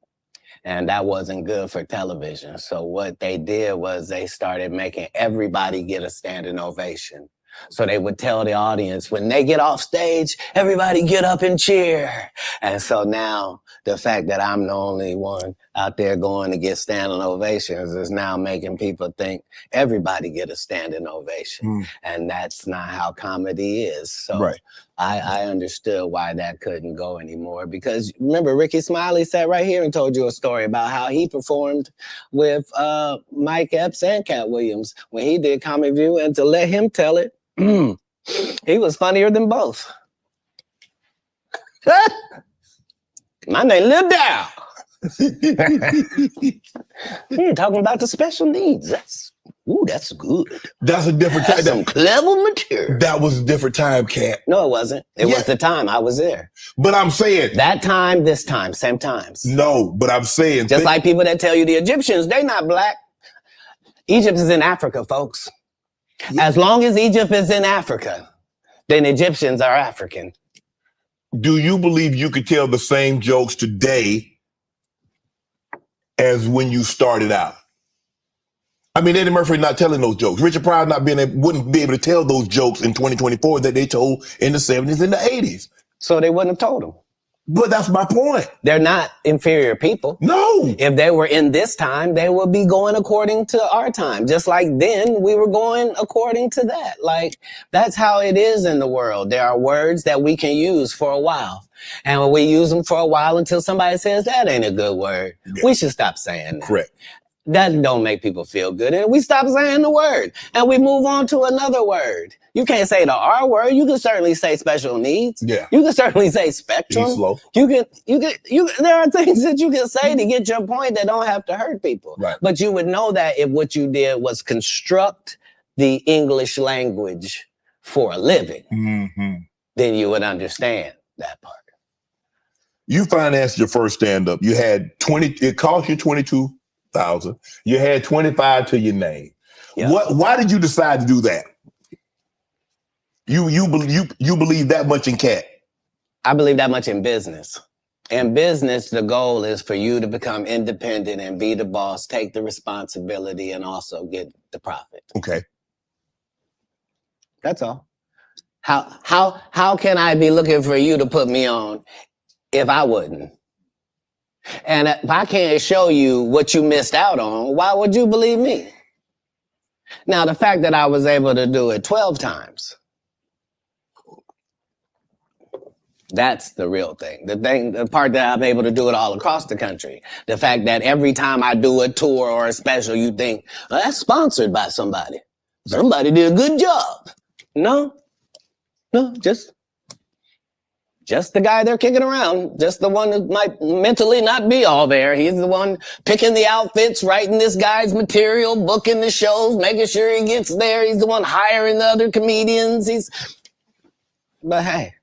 And that wasn't good for television. So what they did was they started making everybody get a standing ovation. So they would tell the audience, when they get off stage, everybody get up and cheer. And so now the fact that I'm the only one out there going to get standing ovations is now making people think everybody get a standing ovation. And that's not how comedy is. So right. I understood why that couldn't go anymore, because remember, Ricky Smiley sat right here and told you a story about how he performed with Mike Epps and Cat Williams when he did Comic View, and to let him tell it, he was funnier than both. My name Lil Dow. You're talking about the special needs. That's good. That's a different That's time. some clever material. That was a different time, Cat. No, it wasn't. It was the time I was there. But I'm saying that time, this time, same times. No, but I'm saying just like people that tell you the Egyptians, they not black. Egypt is in Africa, folks. Yeah. As long as Egypt is in Africa, then Egyptians are African. Do you believe you could tell the same jokes today as when you started out? I mean, Eddie Murphy not telling those jokes. Richard Pryor wouldn't be able to tell those jokes in 2024 that they told in the 70s and the 80s. So they wouldn't have told them. But that's my point. They're not inferior people. No. If they were in this time, they would be going according to our time. Just like then we were going according to that. Like, that's how it is in the world. There are words that we can use for a while. And when we use them for a while until somebody says that ain't a good word, we should stop saying that. Correct. That don't make people feel good. And we stop saying the word and we move on to another word. You can't say the R word. You can certainly say special needs. Yeah. You can certainly say spectrum. He's slow. There are things that you can say to get your point that don't have to hurt people. Right. But you would know that if what you did was construct the English language for a living, then you would understand that part. You financed your first stand-up. You had it cost you $22,000. You had 25 to your name. Yeah. Why did you decide to do that? You believe that much in Katt? I believe that much in business. In business, the goal is for you to become independent and be the boss, take the responsibility, and also get the profit. Okay. That's all. How can I be looking for you to put me on if I wouldn't? And if I can't show you what you missed out on, why would you believe me? Now, the fact that I was able to do it 12 times, that's the real thing. The part that I'm able to do it all across the country. The fact that every time I do a tour or a special, you think, well, that's sponsored by somebody. Somebody did a good job. No, just the guy they're kicking around. Just the one that might mentally not be all there. He's the one picking the outfits, writing this guy's material, booking the shows, making sure he gets there. He's the one hiring the other comedians. But hey,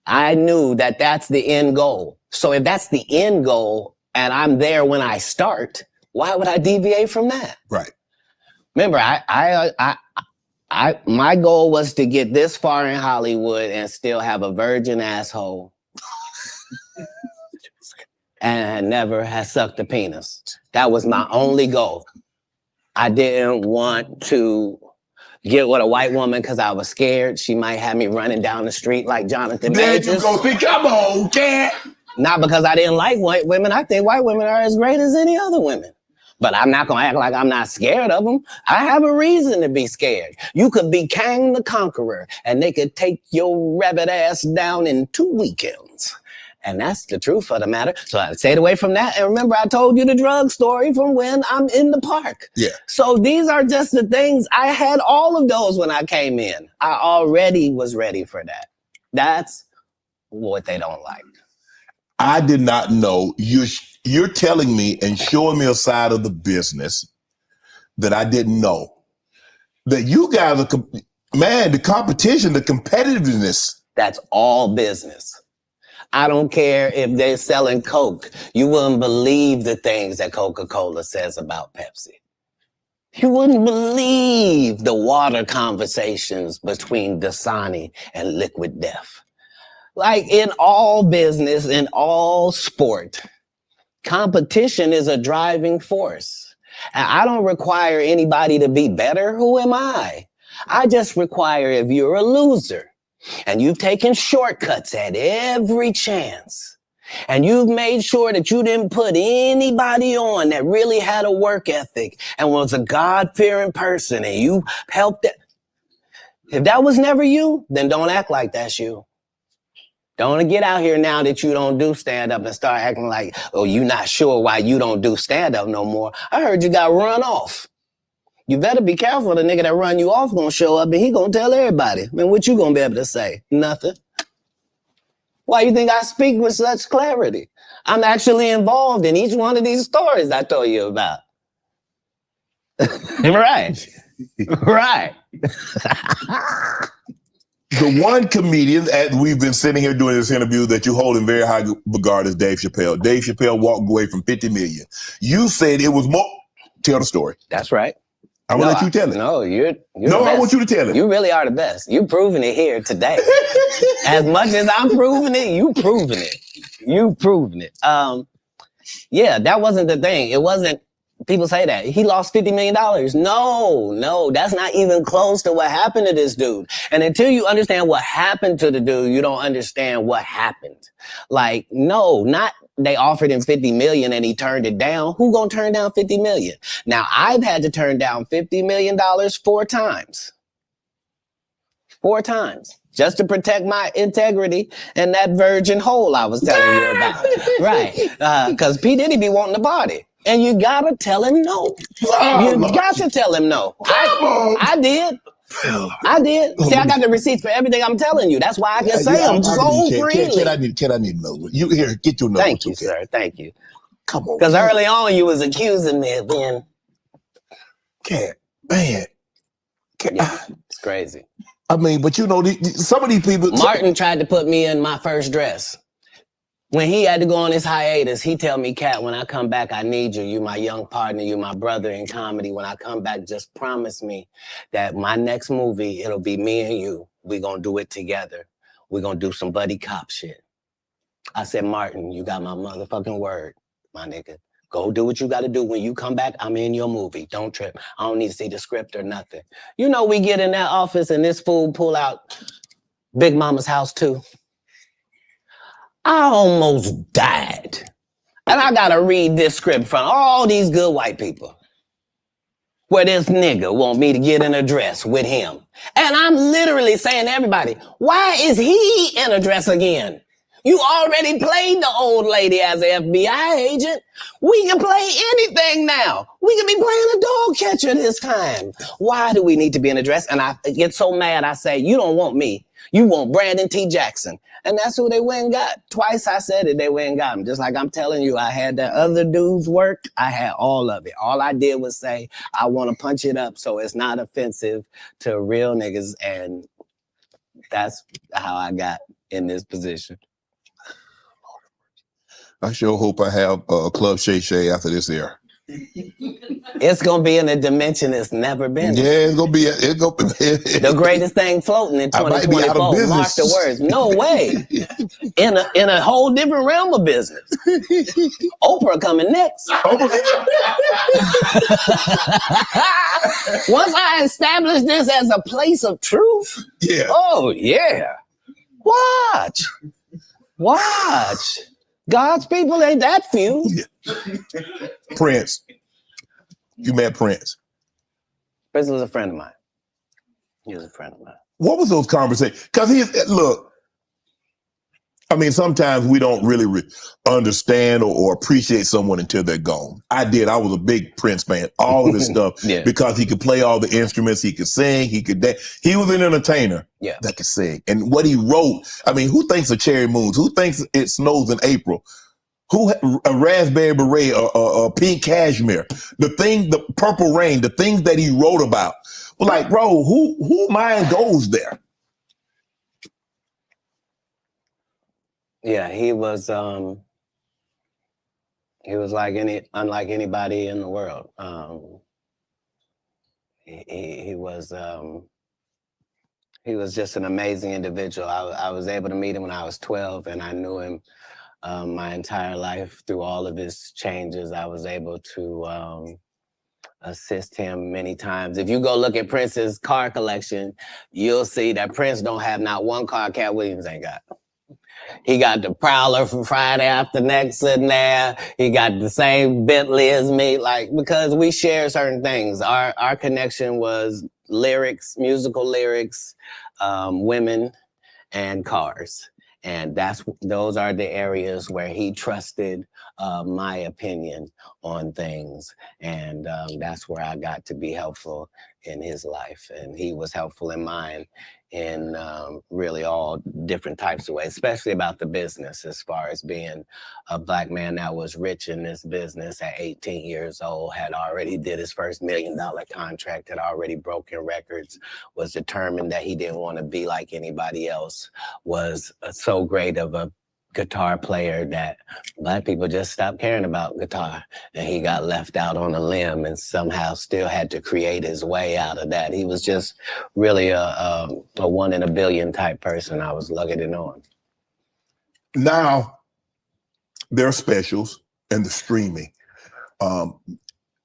I knew that that's the end goal. So if that's the end goal and I'm there when I start, why would I deviate from that? Right. Remember, my goal was to get this far in Hollywood and still have a virgin asshole and never have sucked a penis. That was my only goal. I didn't want to get with a white woman because I was scared she might have me running down the street like Jonathan Majors. There you go. See, come on, Katt. Not because I didn't like white women. I think white women are as great as any other women. But I'm not going to act like I'm not scared of them. I have a reason to be scared. You could be Kang the Conqueror, and they could take your rabbit ass down in 2 weekends. And that's the truth of the matter. So I stayed away from that. And remember, I told you the drug story from when I'm in the park. Yeah. So these are just the things. I had all of those when I came in. I already was ready for that. That's what they don't like. I did not know. You're telling me and showing me a side of the business that I didn't know. That you guys are, man, the competition, the competitiveness. That's all business. I don't care if they're selling Coke. You wouldn't believe the things that Coca-Cola says about Pepsi. You wouldn't believe the water conversations between Dasani and Liquid Death. Like in all business, in all sport, competition is a driving force. And I don't require anybody to be better. Who am I? I just require if you're a loser and you've taken shortcuts at every chance and you've made sure that you didn't put anybody on that really had a work ethic and was a God-fearing person and you helped it. If that was never you, then don't act like that's you. Don't get out here now that you don't do stand-up and start acting like, oh, you're not sure why you don't do stand-up no more. I heard you got run off. You better be careful. The nigga that run you off gonna show up and he gonna tell everybody. Man, what you gonna be able to say? Nothing. Why you think I speak with such clarity? I'm actually involved in each one of these stories I told you about. Right. Right. The one comedian, as we've been sitting here doing this interview, that you hold in very high regard is Dave Chappelle. Dave Chappelle walked away from $50 million. You said it was more. Tell the story. That's right. I'm gonna let you tell it. No, you're no, I want you to tell it. You really are the best. You've proven it here today. As much as I'm proving it, you proving it. You proving it. Yeah, that wasn't the thing. It wasn't. People say that he lost $50 million. No, that's not even close to what happened to this dude. And until you understand what happened to the dude, you don't understand what happened. Like, no, not they offered him 50 million and he turned it down. Who gonna turn down 50 million? Now I've had to turn down $50 million 4 times. 4 times. Just to protect my integrity and that virgin hole I was telling you about. Right. Cause P. Diddy be wanting to party. And you gotta tell him no. You got to tell him no. I did. I did. See, I got the receipts for everything I'm telling you. That's why I can say them so freely. Can I need another one? You here? Get your number. Thank you, sir. Thank you. Come on. Because early on you was accusing me of being. Cat, man. Yeah, it's crazy. I mean, but you know, some of these people. Martin tried to put me in my first dress. When he had to go on his hiatus, he tell me, Cat, when I come back, I need you. You my young partner. You my brother in comedy. When I come back, just promise me that my next movie, it'll be me and you. We gonna do it together. We gonna do some buddy cop shit. I said, Martin, you got my motherfucking word, my nigga. Go do what you gotta do. When you come back, I'm in your movie. Don't trip. I don't need to see the script or nothing. You know, we get in that office and this fool pull out Big Mama's House 2. I almost died. And I gotta read this script from all these good white people. Where this nigga want me to get in a dress with him. And I'm literally saying to everybody, why is he in a dress again? You already played the old lady as an FBI agent. We can play anything now. We can be playing a dog catcher this time. Why do we need to be in a dress? And I get so mad, I say, you don't want me. You want Brandon T. Jackson. And that's who they went and got. Twice I said it, they went and got him. Just like I'm telling you, I had the other dude's work. I had all of it. All I did was say, I want to punch it up so it's not offensive to real niggas. And that's how I got in this position. I sure hope I have Club Shay Shay after this air. It's gonna be in a dimension it's never been. Yeah, it's gonna be. The greatest thing floating in 2024. Mark the words. No way. In a whole different realm of business. Oprah coming next. Once I establish this as a place of truth. Yeah. Oh yeah. Watch. God's people ain't that few. Prince. You met Prince. Prince was a friend of mine. He was a friend of mine. What was those conversations? Because look, I mean, sometimes we don't really understand or appreciate someone until they're gone. I did. I was a big Prince fan. All of his stuff. Yeah. Because he could play all the instruments. He could sing. He could dance. He was an entertainer that could sing. And what he wrote, I mean, who thinks of Cherry Moons? Who thinks it snows in April? Who a raspberry beret or pink cashmere? The purple rain, the things that he wrote about. Well, like, bro, who mind goes there? Yeah, he was unlike anybody in the world. He was just an amazing individual. I was able to meet him when I was 12, and I knew him my entire life through all of his changes. I was able to assist him many times. If you go look at Prince's car collection, you'll see that Prince don't have not one car Cat Williams ain't got. He got the Prowler from Friday After Next sitting there. He got the same Bentley as me, because we share certain things. Our connection was lyrics, musical lyrics, women, and cars. And those are the areas where he trusted my opinion on things. And that's where I got to be helpful in his life. And he was helpful in mine in really all different types of ways, especially about the business, as far as being a Black man that was rich in this business at 18 years old, had already did his first $1 million contract, had already broken records, was determined that he didn't want to be like anybody else, was so great of a guitar player that Black people just stopped caring about guitar, and he got left out on a limb and somehow still had to create his way out of that. He was just really a 1 in a billion type person. I was lucky to know him. Now, there are specials and the streaming.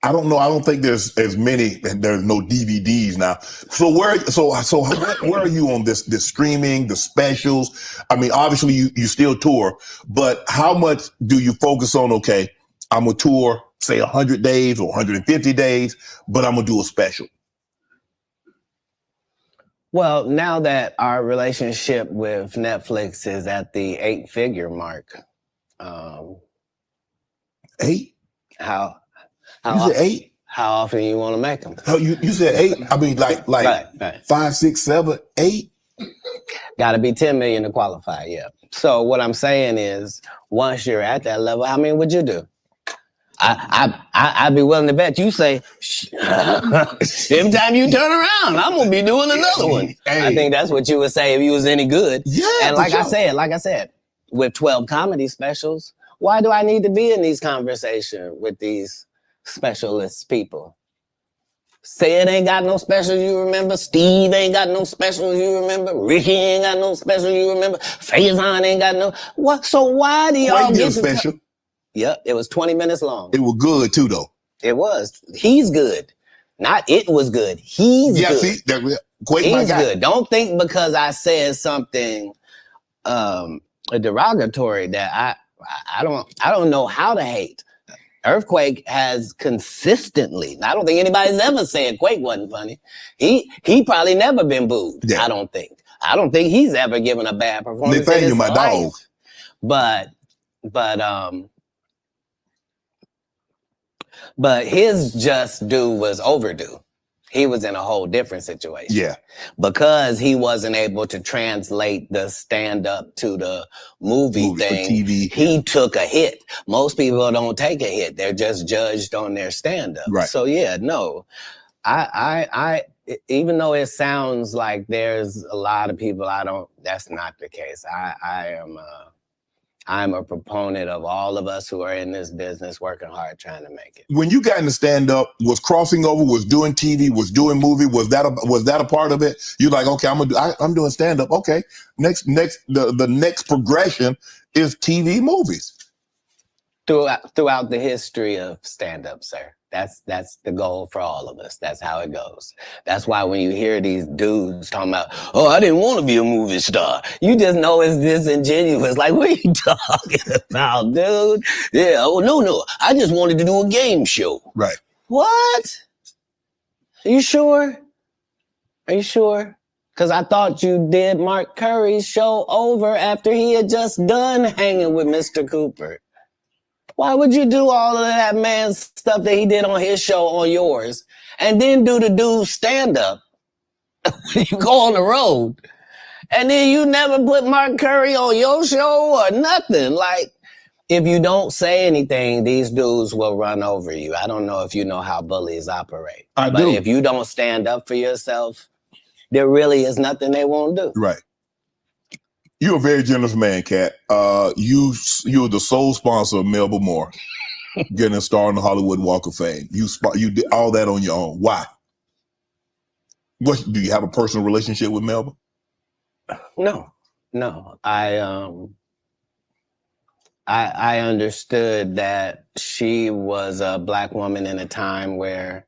I don't know. I don't think there's as many, and there's no DVDs now. So where are you on this streaming, the specials? I mean, obviously you still tour, but how much do you focus on? Okay, I'm gonna tour, say 100 days or 150 days, but I'm gonna do a special. Well, now that our relationship with Netflix is at the 8-figure mark, Eight? You said 8? How often you want to make them? Oh, you said 8? I mean, like Right. 5, 6, 7, 8? Got to be 10 million to qualify, yeah. So what I'm saying is, once you're at that level, how many would you do? I'd be willing to bet you say, every time you turn around, I'm gonna be doing another one. Hey. I think that's what you would say if you was any good. Yeah. And like I said, with 12 comedy specials, why do I need to be in these conversations with these specialist people? Sid ain't got no special you remember. Steve ain't got no special you remember. Ricky ain't got no special you remember. Faison ain't got no. What? So why do y'all get special? Yep, it was 20 minutes long. It was good too, though. It was. He's good. Not it was good. He's good. See, he's good. Don't think because I said something derogatory that I don't know how to hate. Earthquake has consistently, I don't think anybody's ever said Quake wasn't funny. He probably never been booed. Yeah. I don't think he's ever given a bad performance. Nathaniel, my dog. But his just due was overdue. He was in a whole different situation. Yeah. Because he wasn't able to translate the stand-up to the movie thing, TV. He took a hit. Most people don't take a hit. They're just judged on their stand-up. Right. So yeah, no. I even though it sounds like there's a lot of people that's not the case. I'm a proponent of all of us who are in this business working hard trying to make it. When you got into stand-up, was crossing over, was doing TV, was doing movie, was that a part of it? You're like, okay, I'm doing stand-up. Okay, the next progression is TV movies. Throughout the history of stand-up, sir. That's the goal for all of us. That's how it goes. That's why when you hear these dudes talking about, oh, I didn't want to be a movie star, you just know it's disingenuous. Like, what are you talking about, dude? Yeah, oh, no, I just wanted to do a game show. Right. What? Are you sure? Because I thought you did Mark Curry's show over after he had just done hanging with Mr. Cooper. Why would you do all of that man's stuff that he did on his show on yours and then do the dude's stand-up when you go on the road? And then you never put Mark Curry on your show or nothing. Like, if you don't say anything, these dudes will run over you. I don't know if you know how bullies operate. But if you don't stand up for yourself, there really is nothing they won't do. Right. You're a very generous man, Katt. You're the sole sponsor of Melba Moore, getting a star on the Hollywood Walk of Fame. You did all that on your own. Why? Do you have a personal relationship with Melba? No. I understood that she was a Black woman in a time where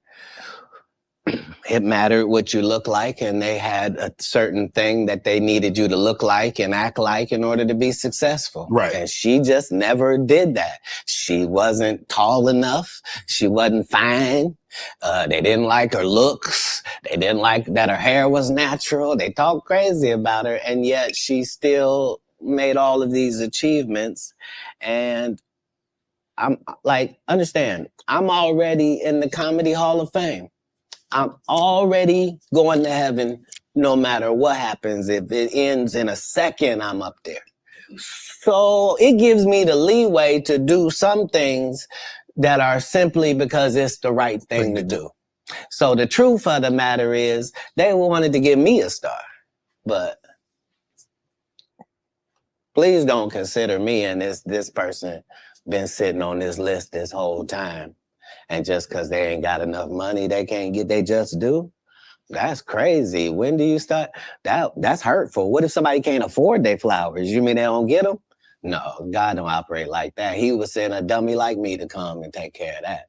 it mattered what you look like, and they had a certain thing that they needed you to look like and act like in order to be successful. Right. And she just never did that. She wasn't tall enough. She wasn't fine. They didn't like her looks. They didn't like that her hair was natural. They talked crazy about her, and yet she still made all of these achievements. And I'm like, understand, I'm already in the Comedy Hall of Fame. I'm already going to heaven no matter what happens. If it ends in a second, I'm up there. So it gives me the leeway to do some things that are simply because it's the right thing to do. So the truth of the matter is they wanted to give me a star, but please don't consider me and this person been sitting on this list this whole time. And just because they ain't got enough money, they can't get they just due. That's crazy. When do you start? That's hurtful. What if somebody can't afford their flowers? You mean they don't get them? No, God don't operate like that. He would send a dummy like me to come and take care of that.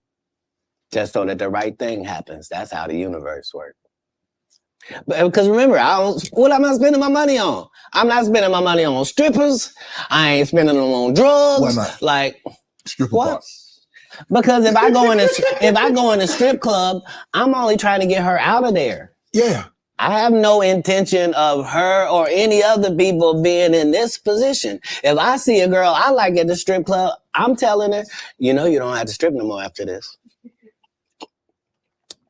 Just so that the right thing happens. That's how the universe works. But because remember, what am I spending my money on? I'm not spending my money on strippers. I ain't spending them on drugs. Why not? Like, stripper what? Park. Because if I go in a strip club, I'm only trying to get her out of there. Yeah. I have no intention of her or any other people being in this position. If I see a girl I like at the strip club, I'm telling her, you know, you don't have to strip no more after this.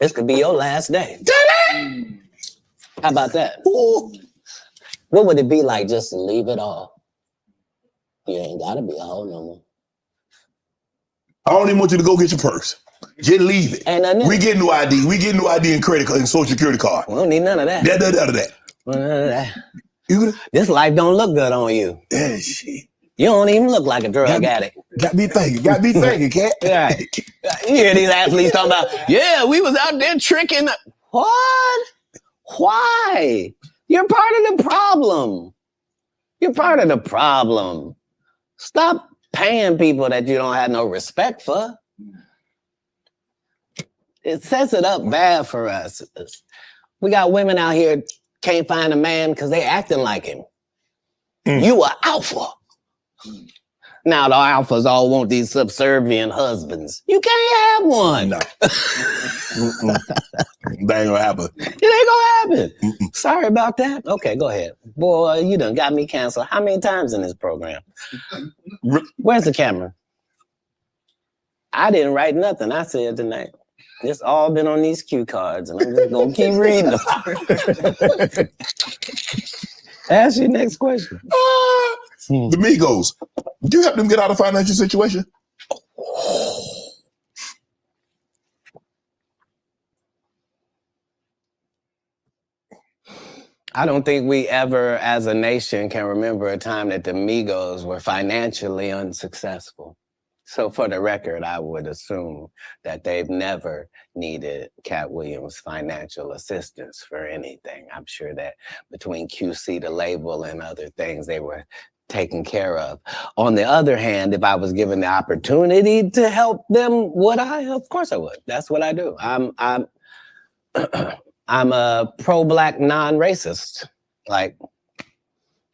This could be your last day. How about that? Ooh. What would it be like just to leave it all? You ain't gotta be a hoe no more. I don't even want you to go get your purse. Just leave it. Ain't nothing in We it. get new ID. We get new ID and credit card and social security card. We don't need none of that. None of that. None of that. You This life don't look good on you. yeah, shit. You don't even look like a drug addict. Got me thinking, cat. Right. You hear these athletes talking about, yeah, we was out there tricking. What? Why? You're part of the problem. You're part of the problem. Stop paying people that you don't have no respect for. It sets it up bad for us. We got women out here can't find a man because they acting like him. You are alpha. Now the alphas all want these subservient husbands. You can't have one. No. That ain't gonna happen. It ain't gonna happen. Sorry about that. Okay, go ahead. Boy, you done got me canceled. How many times in this program? Where's the camera? I didn't write nothing. I said tonight. It's all been on these cue cards, and I'm just gonna keep reading them. Ask your next question. The Migos. Do you help them get out of financial situation? I don't think we ever, as a nation, can remember a time that the Migos were financially unsuccessful. So for the record, I would assume that they've never needed Katt Williams' financial assistance for anything. I'm sure that between QC, the label, and other things, they were taken care of. On the other hand, if I was given the opportunity to help them, would I? Of course I would. That's what I do. I'm a pro-Black non-racist. Like,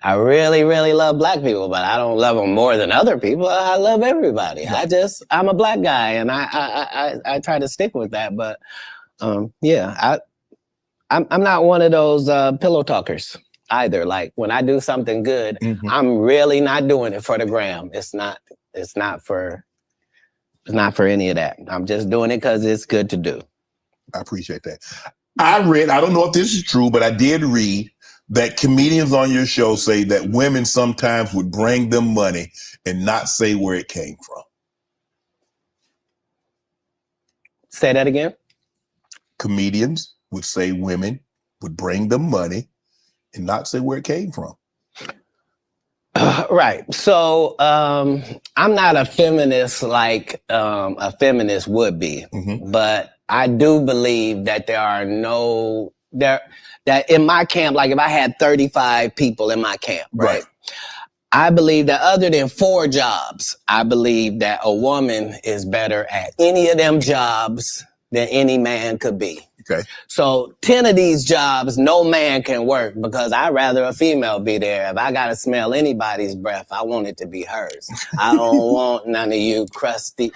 I really, really love Black people, but I don't love them more than other people. I love everybody. I'm a Black guy, and I try to stick with that. But yeah, I'm not one of those pillow talkers either. Like when I do something good, I'm really not doing it for the gram. It's not for any of that. I'm just doing it because it's good to do. I appreciate that. I don't know if this is true, but I did read that comedians on your show say that women sometimes would bring them money and not say where it came from. Say that again. Comedians would say women would bring them money and not say where it came from. Right. So I'm not a feminist like a feminist would be, but I do believe that that in my camp, like if I had 35 people in my camp, right? I believe that other than 4 jobs, I believe that a woman is better at any of them jobs than any man could be. Okay. So 10 of these jobs, no man can work because I'd rather a female be there. If I got to smell anybody's breath, I want it to be hers. I don't want none of you crusty.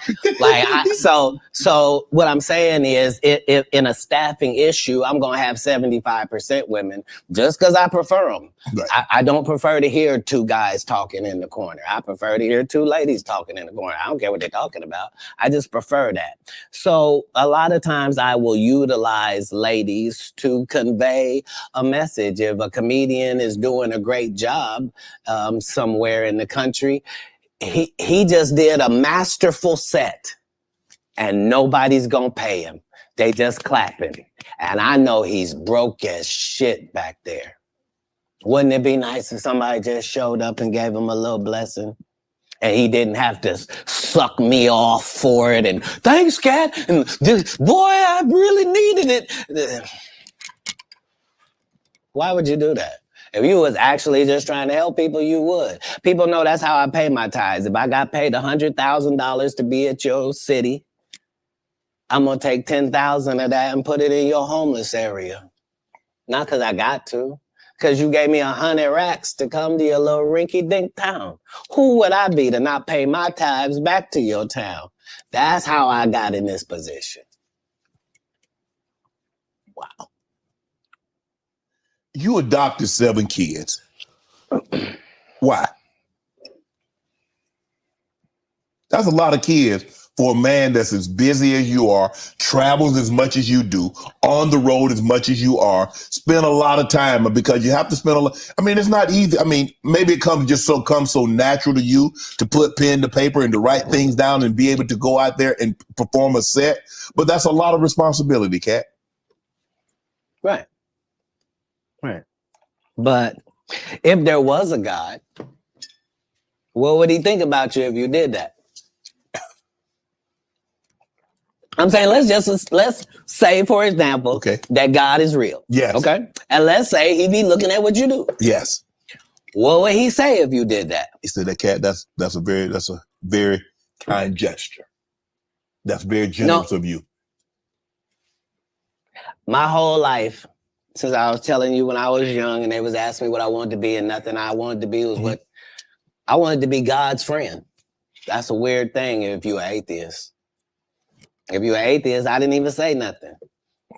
So what I'm saying is if in a staffing issue, I'm going to have 75% women just because I prefer them. Right. I don't prefer to hear 2 guys talking in the corner. I prefer to hear 2 ladies talking in the corner. I don't care what they're talking about. I just prefer that. So a lot of times I will utilize ladies to convey a message. If a comedian is doing a great job somewhere in the country, he just did a masterful set and nobody's gonna pay him. They just clapping. And I know he's broke as shit back there. Wouldn't it be nice if somebody just showed up and gave him a little blessing? And he didn't have to suck me off for it. And thanks, Katt. And this, boy, I really needed it. Why would you do that? If you was actually just trying to help people, you would. People know that's how I pay my tithes. If I got paid $100,000 to be at your city, I'm going to take 10,000 of that and put it in your homeless area. Not because I got to. Because you gave me 100 racks to come to your little rinky-dink town. Who would I be to not pay my tithes back to your town? That's how I got in this position. Wow. You adopted 7 kids. Why? That's a lot of kids for a man that's as busy as you are, travels as much as you do, on the road as much as you are, spend a lot of time because you have to spend a lot. I mean, it's not easy. I mean, maybe it comes so natural to you to put pen to paper and to write things down and be able to go out there and perform a set. But that's a lot of responsibility, Kat. Right. But if there was a God, what would he think about you if you did that? I'm saying let's say, for example, that God is real. Yes. Okay. And let's say he be looking at what you do. Yes. What would he say if you did that? He said, that Kat, that's a very kind gesture. That's very generous of you. My whole life, since I was telling you when I was young and they was asking me what I wanted to be, and nothing I wanted to be was what I wanted to be, God's friend. That's a weird thing if you're an atheist. If you're an atheist, I didn't even say nothing.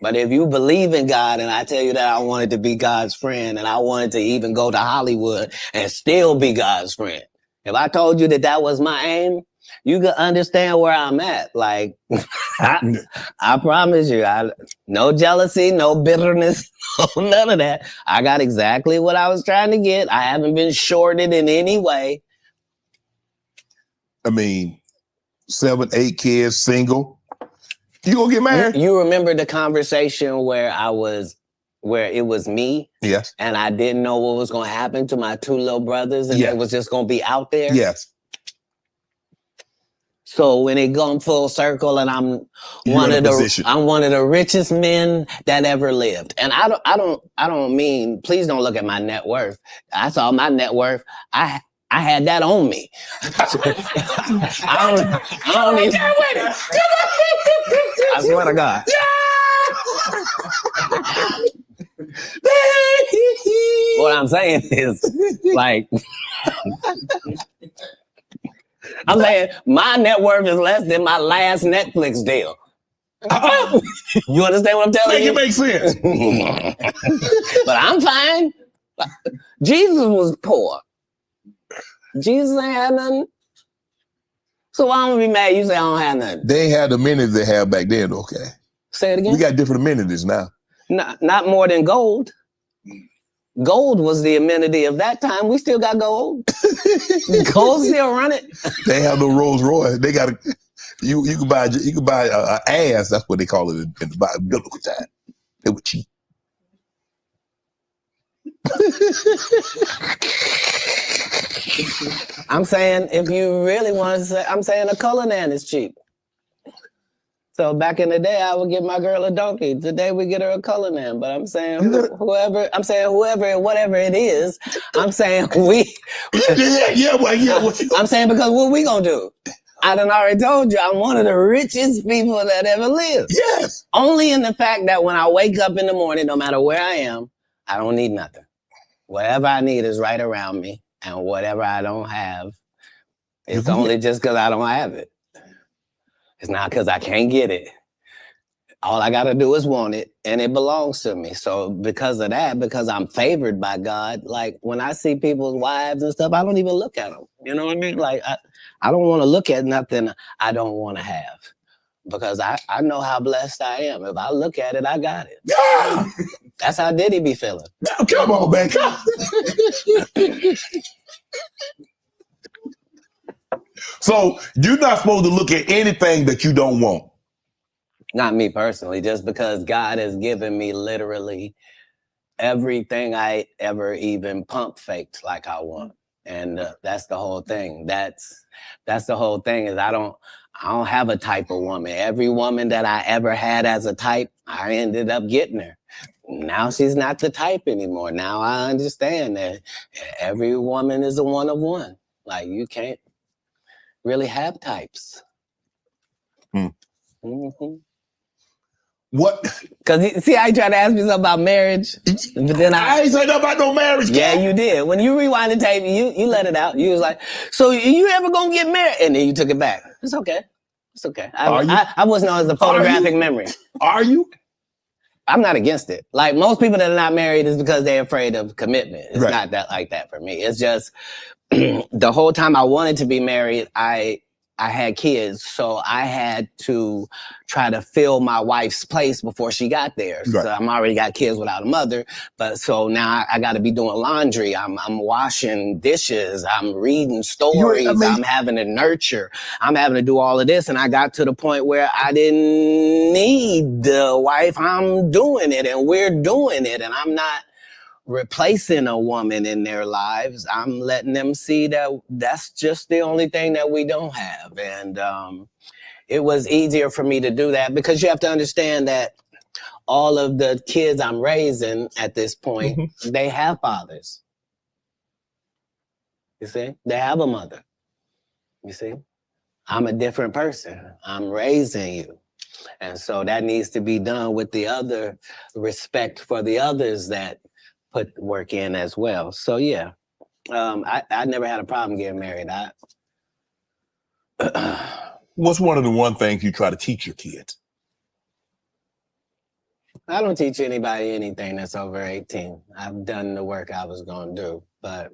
But if you believe in God and I tell you that I wanted to be God's friend and I wanted to even go to Hollywood and still be God's friend, if I told you that that was my aim, you could understand where I'm at. Like, I promise you, no jealousy, no bitterness, none of that. I got exactly what I was trying to get. I haven't been shorted in any way. I mean, 7, 8 kids, single. You gonna get married? You remember the conversation where it was me? Yes. And I didn't know what was gonna happen to my 2 little brothers and it was just gonna be out there? Yes. So when it gone full circle and I'm one of the richest men that ever lived. And I don't mean, please don't look at my net worth. I saw my net worth. I had that on me. I don't even. I swear to God. What I'm saying is, like, I'm saying my net worth is less than my last Netflix deal. You understand what I'm telling you? It makes sense. But I'm fine. Jesus was poor. Jesus ain't had nothing. So why don't we be mad you say I don't have nothing? They ain't had the amenities they had back then, okay? Say it again? We got different amenities now. Not more than gold. Gold was the amenity of that time. We still got gold. Gold still running. They have no Rolls Royce. They got you can buy an ass. That's what they call it in the biblical time. They were cheap. I'm saying if you really want to say, I'm saying a Cullinan is cheap. So back in the day, I would get my girl a donkey. Today we get her a Cullinan. But I'm saying whoever, whatever it is, I'm saying we. I'm saying because what we gonna do? I done already told you I'm one of the richest people that ever lived. Yes. Only in the fact that when I wake up in the morning, no matter where I am, I don't need nothing. Whatever I need is right around me. And whatever I don't have, it's only just because I don't have it. It's not because I can't get it. All I got to do is want it, and it belongs to me. So because of that, because I'm favored by God, like when I see people's wives and stuff, I don't even look at them. You know what I mean? Like I don't want to look at nothing I don't want to have. Because I know how blessed I am. If I look at it, I got it. Yeah. That's how Diddy be feeling. Now, come on, man. Come. So you're not supposed to look at anything that you don't want. Not me personally, just because God has given me literally everything I ever even pump faked like I want. And that's the whole thing. That's the whole thing is I don't have a type of woman. Every woman that I ever had as a type, I ended up getting her. Now she's not the type anymore. Now I understand that every woman is a one of one. Like you can't really have types. Mm-hmm. What? Because see how you tried to ask me something about marriage? But then I ain't say nothing about no marriage. Yeah, you did. When you rewind the tape, you let it out. You was like, so you ever gonna get married? And then you took it back. It's okay. It's okay. I was known as a photographic memory. Are you? I'm not against it. Like most people that are not married is because they're afraid of commitment. It's not that like that for me. It's just the whole time I wanted to be married, I I had kids, so I had to try to fill my wife's place before she got there. Right. So I'm already got kids without a mother, but so now I got to be doing laundry. I'm washing dishes. I'm reading stories. I'm having to nurture. I'm having to do all of this, and I got to the point where I didn't need the wife. I'm doing it, and we're doing it, and I'm not replacing a woman in their lives. I'm letting them see that that's just the only thing that we don't have. And it was easier for me to do that because you have to understand that all of the kids I'm raising at this point, they have fathers. You see, they have a mother. You see, I'm a different person. I'm raising you. And so that needs to be done with the other respect for the others that put work in as well. So yeah, I never had a problem getting married. What's one of the one things you try to teach your kids? I don't teach anybody anything that's over 18. I've done the work I was going to do. But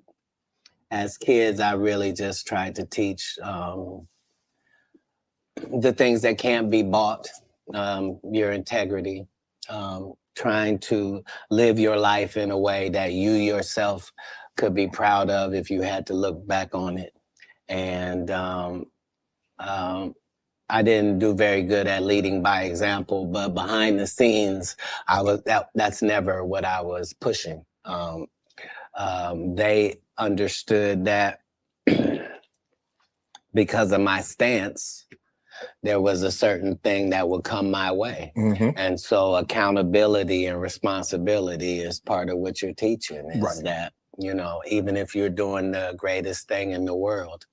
as kids, I really just tried to teach the things that can't be bought, your integrity, trying to live your life in a way that you yourself could be proud of if you had to look back on it. And I didn't do very good at leading by example, but behind the scenes, that's never what I was pushing. They understood that because of my stance, there was a certain thing that would come my way. And so accountability and responsibility is part of what you're teaching is that, you know, even if you're doing the greatest thing in the world,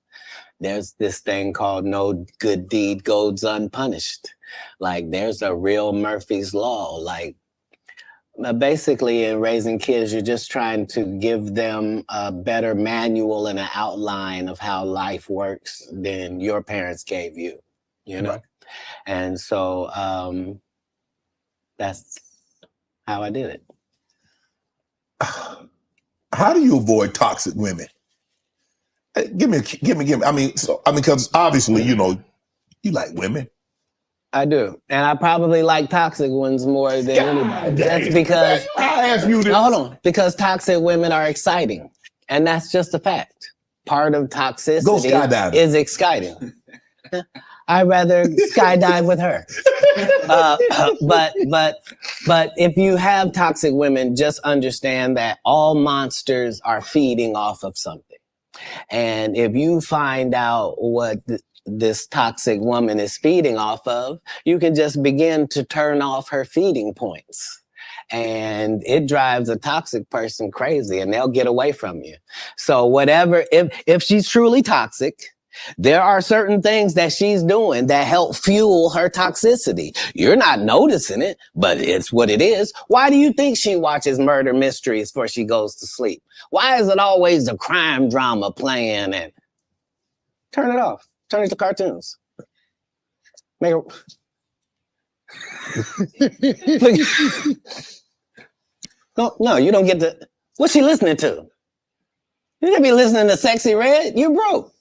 there's this thing called no good deed goes unpunished. Like there's a real Murphy's Law. Like basically in raising kids, you're just trying to give them a better manual and an outline of how life works than your parents gave you, you know? And so that's how I did it. How do you avoid toxic women? Give me. I mean, because obviously, you know, you like women. I do. And I probably like toxic ones more than anybody. That's because, I asked you this. Hold on, because toxic women are exciting. And that's just a fact. Part of toxicity is exciting. I'd rather skydive with her. But if you have toxic women, just understand that all monsters are feeding off of something. And if you find out what this toxic woman is feeding off of, you can just begin to turn off her feeding points. And it drives a toxic person crazy and they'll get away from you. So whatever, if she's truly toxic, there are certain things that she's doing that help fuel her toxicity. You're not noticing it, but it's what it is. Why do you think she watches murder mysteries before she goes to sleep? Why is it always the crime drama playing? And turn it off. Turn it to cartoons. Make it. No, you don't get to. What's she listening to? You can't be listening to Sexy Red. You're broke.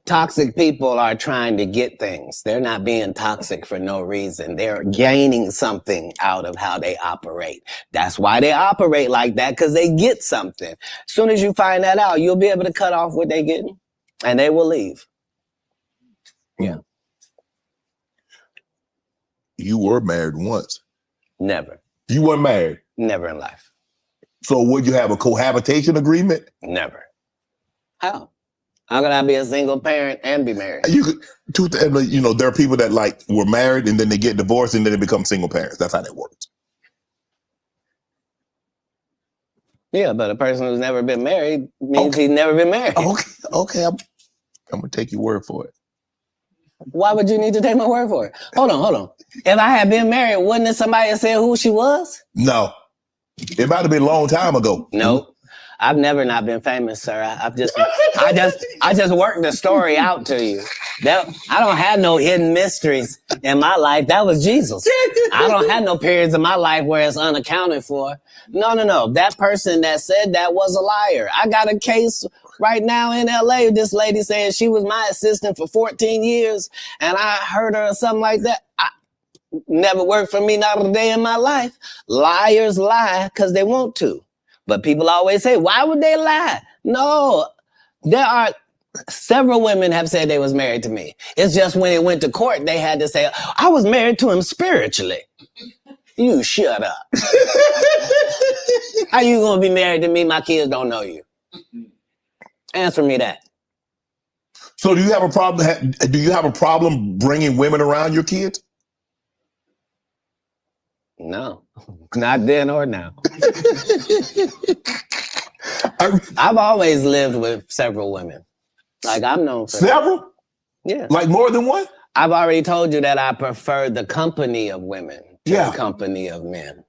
Toxic people are trying to get things. They're not being toxic for no reason. They're gaining something out of how they operate. That's why they operate like that, because they get something. As soon as you find that out, you'll be able to cut off what they're getting, and they will leave. Yeah. You were married once. Never. You weren't married? Never in life. So would you have a cohabitation agreement? Never. How? How could I be a single parent and be married? You could, you know, there are people that like were married and then they get divorced and then they become single parents. That's how that works. Yeah, but a person who's never been married means he's never been married. Okay. I'm gonna take your word for it. Why would you need to take my word for it? Hold on. If I had been married, wouldn't somebody have said who she was? No. It might have been a long time ago. Nope. I've never not been famous, sir. I just worked the story out to you. I don't have no hidden mysteries in my life. That was Jesus. I don't have no periods in my life where it's unaccounted for. No. That person that said that was a liar. I got a case right now in LA. This lady saying she was my assistant for 14 years and I heard her or something like that. Never worked for me, not a day in my life. Liars lie because they want to. But people always say, why would they lie? No, there are several women have said they was married to me. It's just when it went to court, they had to say, I was married to him spiritually. You shut up. How you gonna be married to me? My kids don't know you. Answer me that. So do you have a problem? Do you have a problem bringing women around your kids? No, not then or now. I've always lived with several women. Like I'm known for several? That. Yeah. Like more than one? I've already told you that I prefer the company of women to the company of men.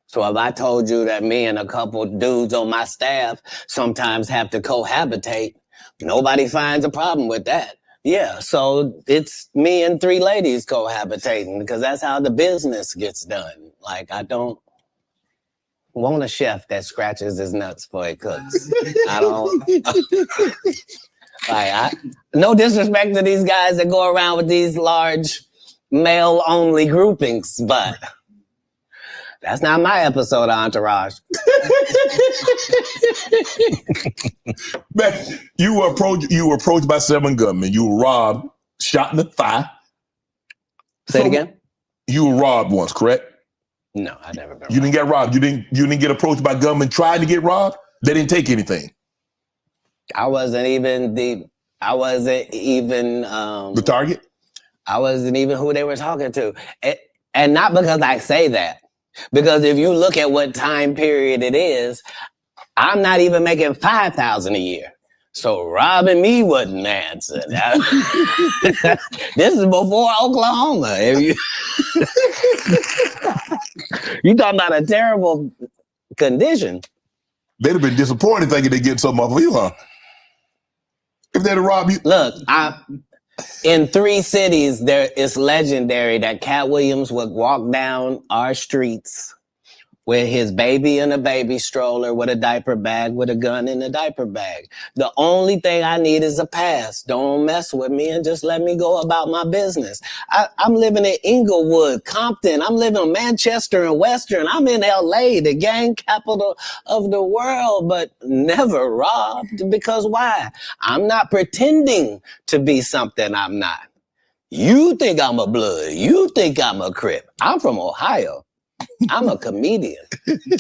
So if I told you that me and a couple dudes on my staff sometimes have to cohabitate, nobody finds a problem with that. Yeah, so it's me and 3 ladies cohabitating because that's how the business gets done. Like, I don't want a chef that scratches his nuts before he cooks. I don't. No disrespect to these guys that go around with these large male-only groupings, but that's not my episode of Entourage. Man, you were approached by 7 gunmen. You were robbed, shot in the thigh. Say it again? You were robbed once, correct? No, I never been robbed. You didn't get robbed. You didn't get approached by gunmen trying to get robbed? They didn't take anything. I wasn't even the target? I wasn't even who they were talking to. And not because I say that. Because if you look at what time period it is, I'm not even making $5,000 a year. So robbing me wasn't the answer. This is before Oklahoma. You talking about a terrible condition. They'd have been disappointed thinking they'd get something off of you, huh? If they'd have robbed you. Look, in 3 cities, it's legendary that Cat Williams would walk down our streets with his baby in a baby stroller, with a diaper bag, with a gun in a diaper bag. The only thing I need is a pass. Don't mess with me and just let me go about my business. I'm living in Inglewood, Compton. I'm living in Manchester and Western. I'm in LA, the gang capital of the world, but never robbed. Because why? I'm not pretending to be something I'm not. You think I'm a Blood. You think I'm a Crip. I'm from Ohio. I'm a comedian.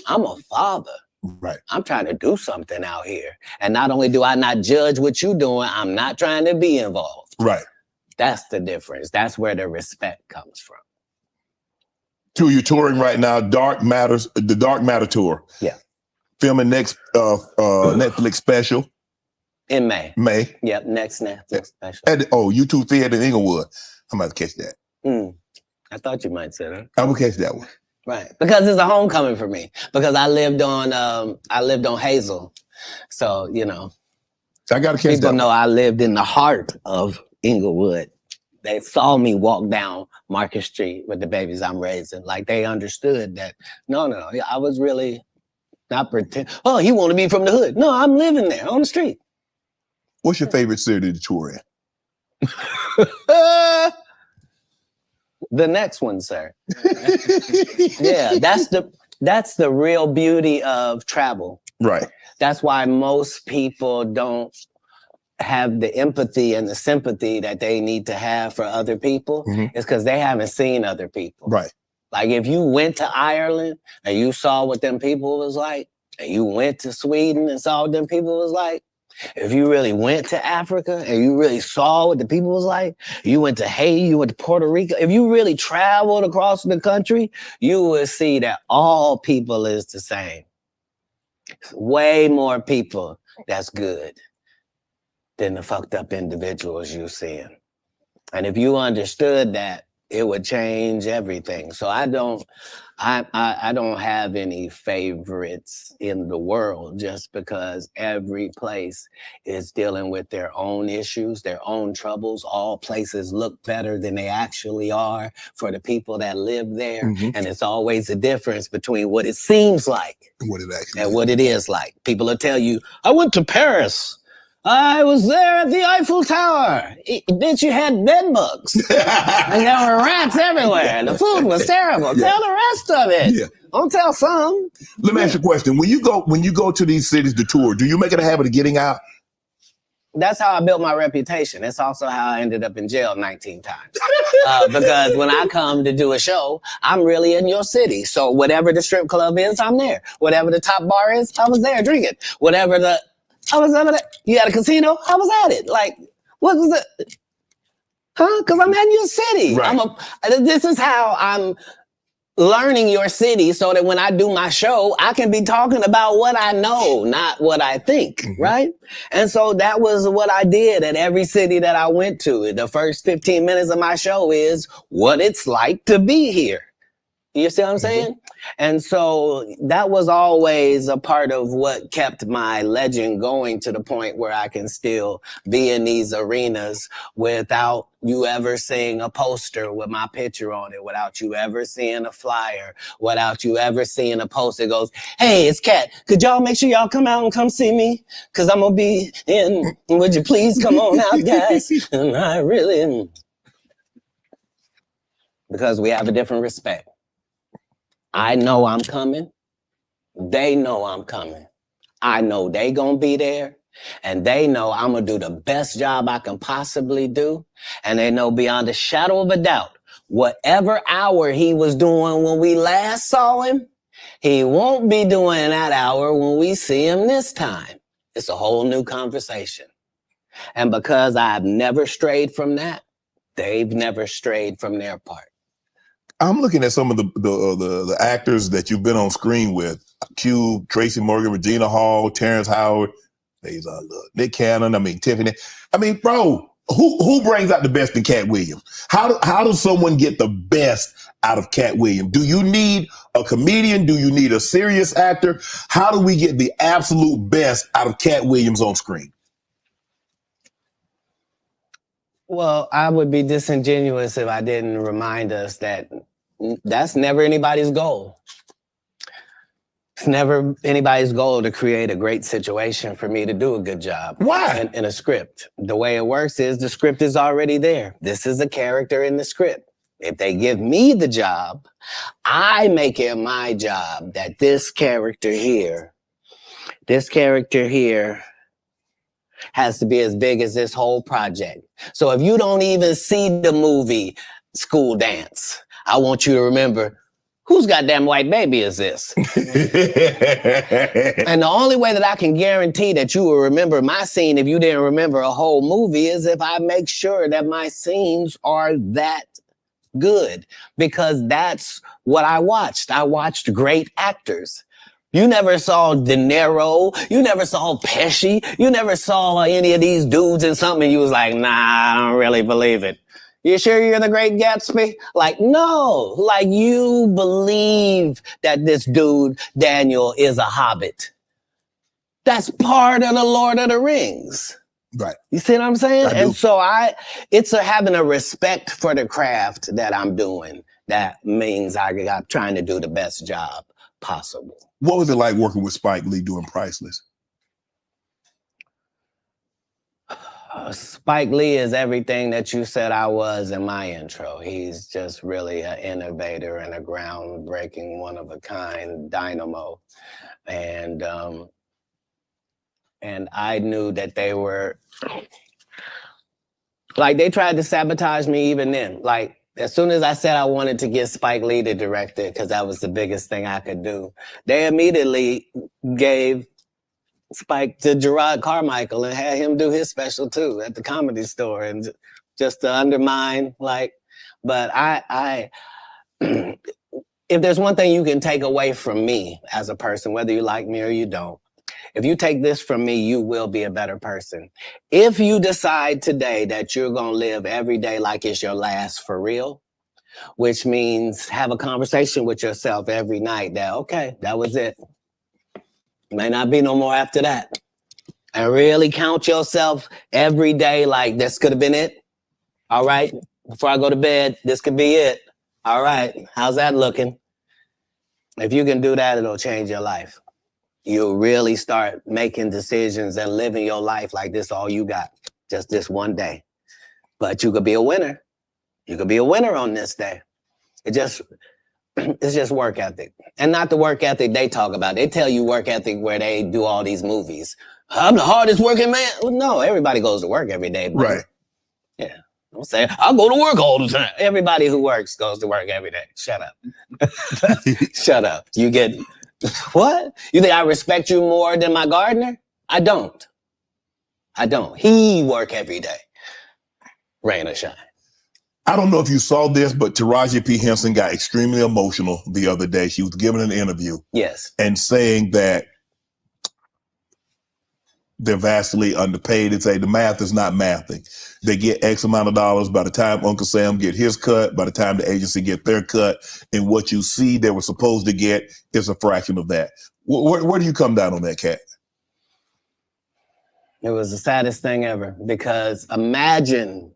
I'm a father. Right. I'm trying to do something out here. And not only do I not judge what you're doing, I'm not trying to be involved. Right. That's the difference. That's where the respect comes from. You're touring right now, the Dark Matter tour. Yeah. Filming next Netflix special. In May. May. Yep, next Netflix special. At U2 Theater in Inglewood. I'm about to catch that. I thought you might say that. I will catch that one. Right, because it's a homecoming for me. Because I lived on Hazel, so I gotta catch people that know I lived in the heart of Inglewood. They saw me walk down Market Street with the babies I'm raising. Like they understood that. No, I was really not pretend. Oh, he want to be from the hood. No, I'm living there on the street. What's your favorite city to tour in? The next one, sir. Yeah, that's the real beauty of travel. Right. That's why most people don't have the empathy and the sympathy that they need to have for other people. It's because they haven't seen other people. Right. Like if you went to Ireland and you saw what them people was like, and you went to Sweden and saw what them people was like, if you really went to Africa and you really saw what the people was like, you went to Haiti, you went to Puerto Rico, if you really traveled across the country, you would see that all people is the same. Way more people that's good than the fucked up individuals you're seeing. And if you understood that, it would change everything. So I don't have any favorites in the world, just because every place is dealing with their own issues, their own troubles. All places look better than they actually are for the people that live there. Mhm. And it's always a difference between what it seems like What it actually and is. what it is like. People will tell you, I went to Paris. I was there at the Eiffel Tower. Bitch, you had bed bugs. And there were rats everywhere. The food was terrible. Yeah. Tell the rest of it. Yeah. Don't tell some. Let me ask you a question. When you go to these cities to tour, do you make it a habit of getting out? That's how I built my reputation. That's also how I ended up in jail 19 times. Because when I come to do a show, I'm really in your city. So whatever the strip club is, I'm there. Whatever the top bar is, I was there drinking. I was over there. You had a casino? I was at it. Like, what was it? Huh? Because I'm in your city. Right. This is how I'm learning your city, so that when I do my show, I can be talking about what I know, not what I think, Mhm. right? And so that was what I did at every city that I went to. The first 15 minutes of my show is what it's like to be here. You see what I'm saying? And so that was always a part of what kept my legend going, to the point where I can still be in these arenas without you ever seeing a poster with my picture on it, without you ever seeing a flyer, without you ever seeing a post that goes, hey, it's Katt. Could y'all make sure y'all come out and come see me? Because I'm going to be in. Would you please come on out, guys? And I really am. Because we have a different respect. I know I'm coming. They know I'm coming. I know they gonna be there. And they know I'm gonna do the best job I can possibly do. And they know beyond a shadow of a doubt, whatever hour he was doing when we last saw him, he won't be doing that hour when we see him this time. It's a whole new conversation. And because I've never strayed from that, they've never strayed from their part. I'm looking at some of the actors that you've been on screen with: Cube, Tracy Morgan, Regina Hall, Terrence Howard, Nick Cannon. Tiffany. Bro, who brings out the best in Katt Williams? How does someone get the best out of Katt Williams? Do you need a comedian? Do you need a serious actor? How do we get the absolute best out of Katt Williams on screen? Well, I would be disingenuous if I didn't remind us that that's never anybody's goal. It's never anybody's goal to create a great situation for me to do a good job. Why? In a script. The way it works is the script is already there. This is a character in the script. If they give me the job, I make it my job that this character here has to be as big as this whole project. So if you don't even see the movie School Dance, I want you to remember, whose goddamn white baby is this? And the only way that I can guarantee that you will remember my scene, if you didn't remember a whole movie, is if I make sure that my scenes are that good, because that's what I watched. I watched great actors. You never saw De Niro. You never saw Pesci. You never saw any of these dudes in something and you was like, nah, I don't really believe it. You sure you're the Great Gatsby? Like, no. Like, you believe that this dude, Daniel, is a hobbit. That's part of the Lord of the Rings. Right. You see what I'm saying? I do. And so it's having a respect for the craft that I'm doing. That means I'm trying to do the best job possible. What was it like working with Spike Lee doing Priceless? Spike Lee is everything that you said I was in my intro. He's just really an innovator and a groundbreaking, one-of-a-kind dynamo. And I knew that they were, like, they tried to sabotage me even then. Like, as soon as I said I wanted to get Spike Lee to direct it, because that was the biggest thing I could do, they immediately gave Spike to Gerard Carmichael and had him do his special too at the Comedy Store, and just to undermine, like, but I if there's one thing you can take away from me as a person, whether you like me or you don't, if you take this from me, you will be a better person. If you decide today that you're going to live every day like it's your last for real, which means have a conversation with yourself every night that, okay, that was it. May not be no more after that. And really count yourself every day like this could have been it. All right, before I go to bed, this could be it. All right, how's that looking? If you can do that, it'll change your life. You'll really start making decisions and living your life like this all you got, just this one day. But you could be a winner. You could be a winner on this day. It's just work ethic. And not the work ethic they talk about. They tell you work ethic where they do all these movies. I'm the hardest working man. Well, no, everybody goes to work every day. Buddy. Right. Yeah. Don't say, I go to work all the time. Everybody who works goes to work every day. Shut up. Shut up. You get, what? You think I respect you more than my gardener? I don't. He work every day. Rain or shine. I don't know if you saw this, but Taraji P. Henson got extremely emotional the other day. She was giving an interview. Yes. And saying that they're vastly underpaid and say the math is not mathing. They get X amount of dollars by the time Uncle Sam get his cut, by the time the agency get their cut, and what you see they were supposed to get is a fraction of that. Where do you come down on that, Kat? It was the saddest thing ever because imagine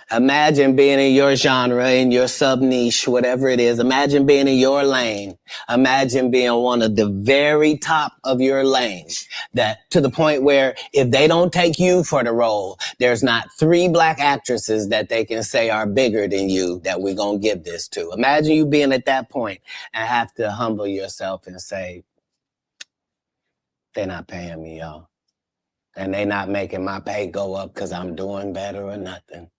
being in your genre, in your sub niche, whatever it is. Imagine being in your lane. Imagine being one of the very top of your lane, that to the point where if they don't take you for the role, there's not 3 black actresses that they can say are bigger than you that we're going to give this to. Imagine you being at that point and have to humble yourself and say, they're not paying me, y'all. And they not making my pay go up because I'm doing better or nothing.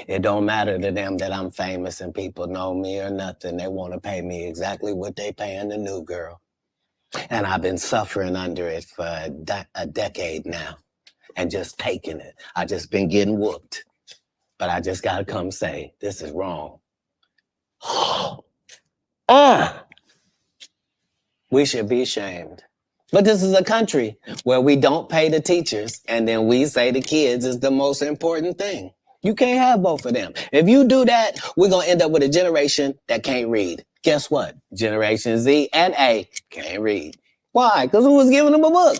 It don't matter to them that I'm famous and people know me or nothing. They want to pay me exactly what they paying the new girl. And I've been suffering under it for a decade now and just taking it. I just been getting whooped. But I just got to come say, this is wrong. We should be ashamed. But this is a country where we don't pay the teachers and then we say the kids is the most important thing. You can't have both of them. If you do that, we're going to end up with a generation that can't read. Guess what? Generation Z and A can't read. Why? Because who was giving them a book?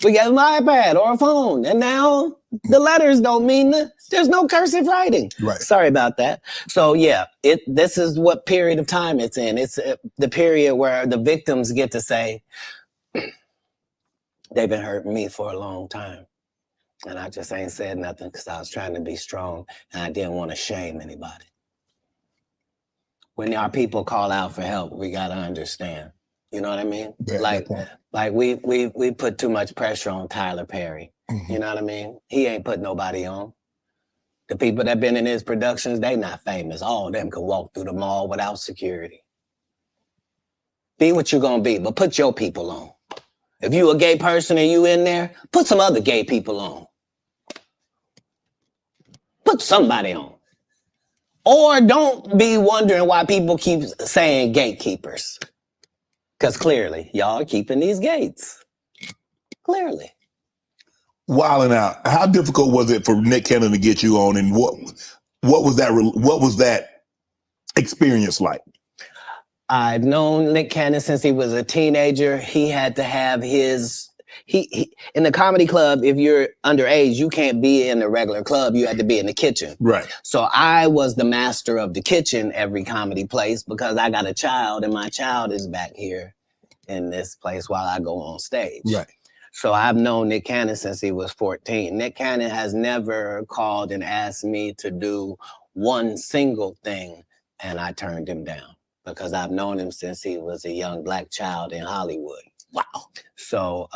We gave them an iPad or a phone. And now the letters don't mean there's no cursive writing. Right. Sorry about that. So yeah, this is what period of time it's in. It's the period where the victims get to say, they've been hurting me for a long time. And I just ain't said nothing because I was trying to be strong and I didn't want to shame anybody. When our people call out for help, we got to understand. You know what I mean? Yeah, like we put too much pressure on Tyler Perry. Mm-hmm. You know what I mean? He ain't put nobody on. The people that been in his productions, they not famous. All of them can walk through the mall without security. Be what you're going to be, but put your people on. If you a gay person and you in there, put some other gay people on. Put somebody on. Or don't be wondering why people keep saying gatekeepers. Because clearly, y'all are keeping these gates. Clearly. Wilding out. How difficult was it for Nick Cannon to get you on, and what was that experience like? I've known Nick Cannon since he was a teenager. He had to have his... He in the comedy club, if you're underage, you can't be in the regular club. You had to be in the kitchen. Right. So I was the master of the kitchen every comedy place because I got a child and my child is back here in this place while I go on stage. Right. So I've known Nick Cannon since he was 14. Nick Cannon has never called and asked me to do one single thing and I turned him down because I've known him since he was a young black child in Hollywood. Wow. So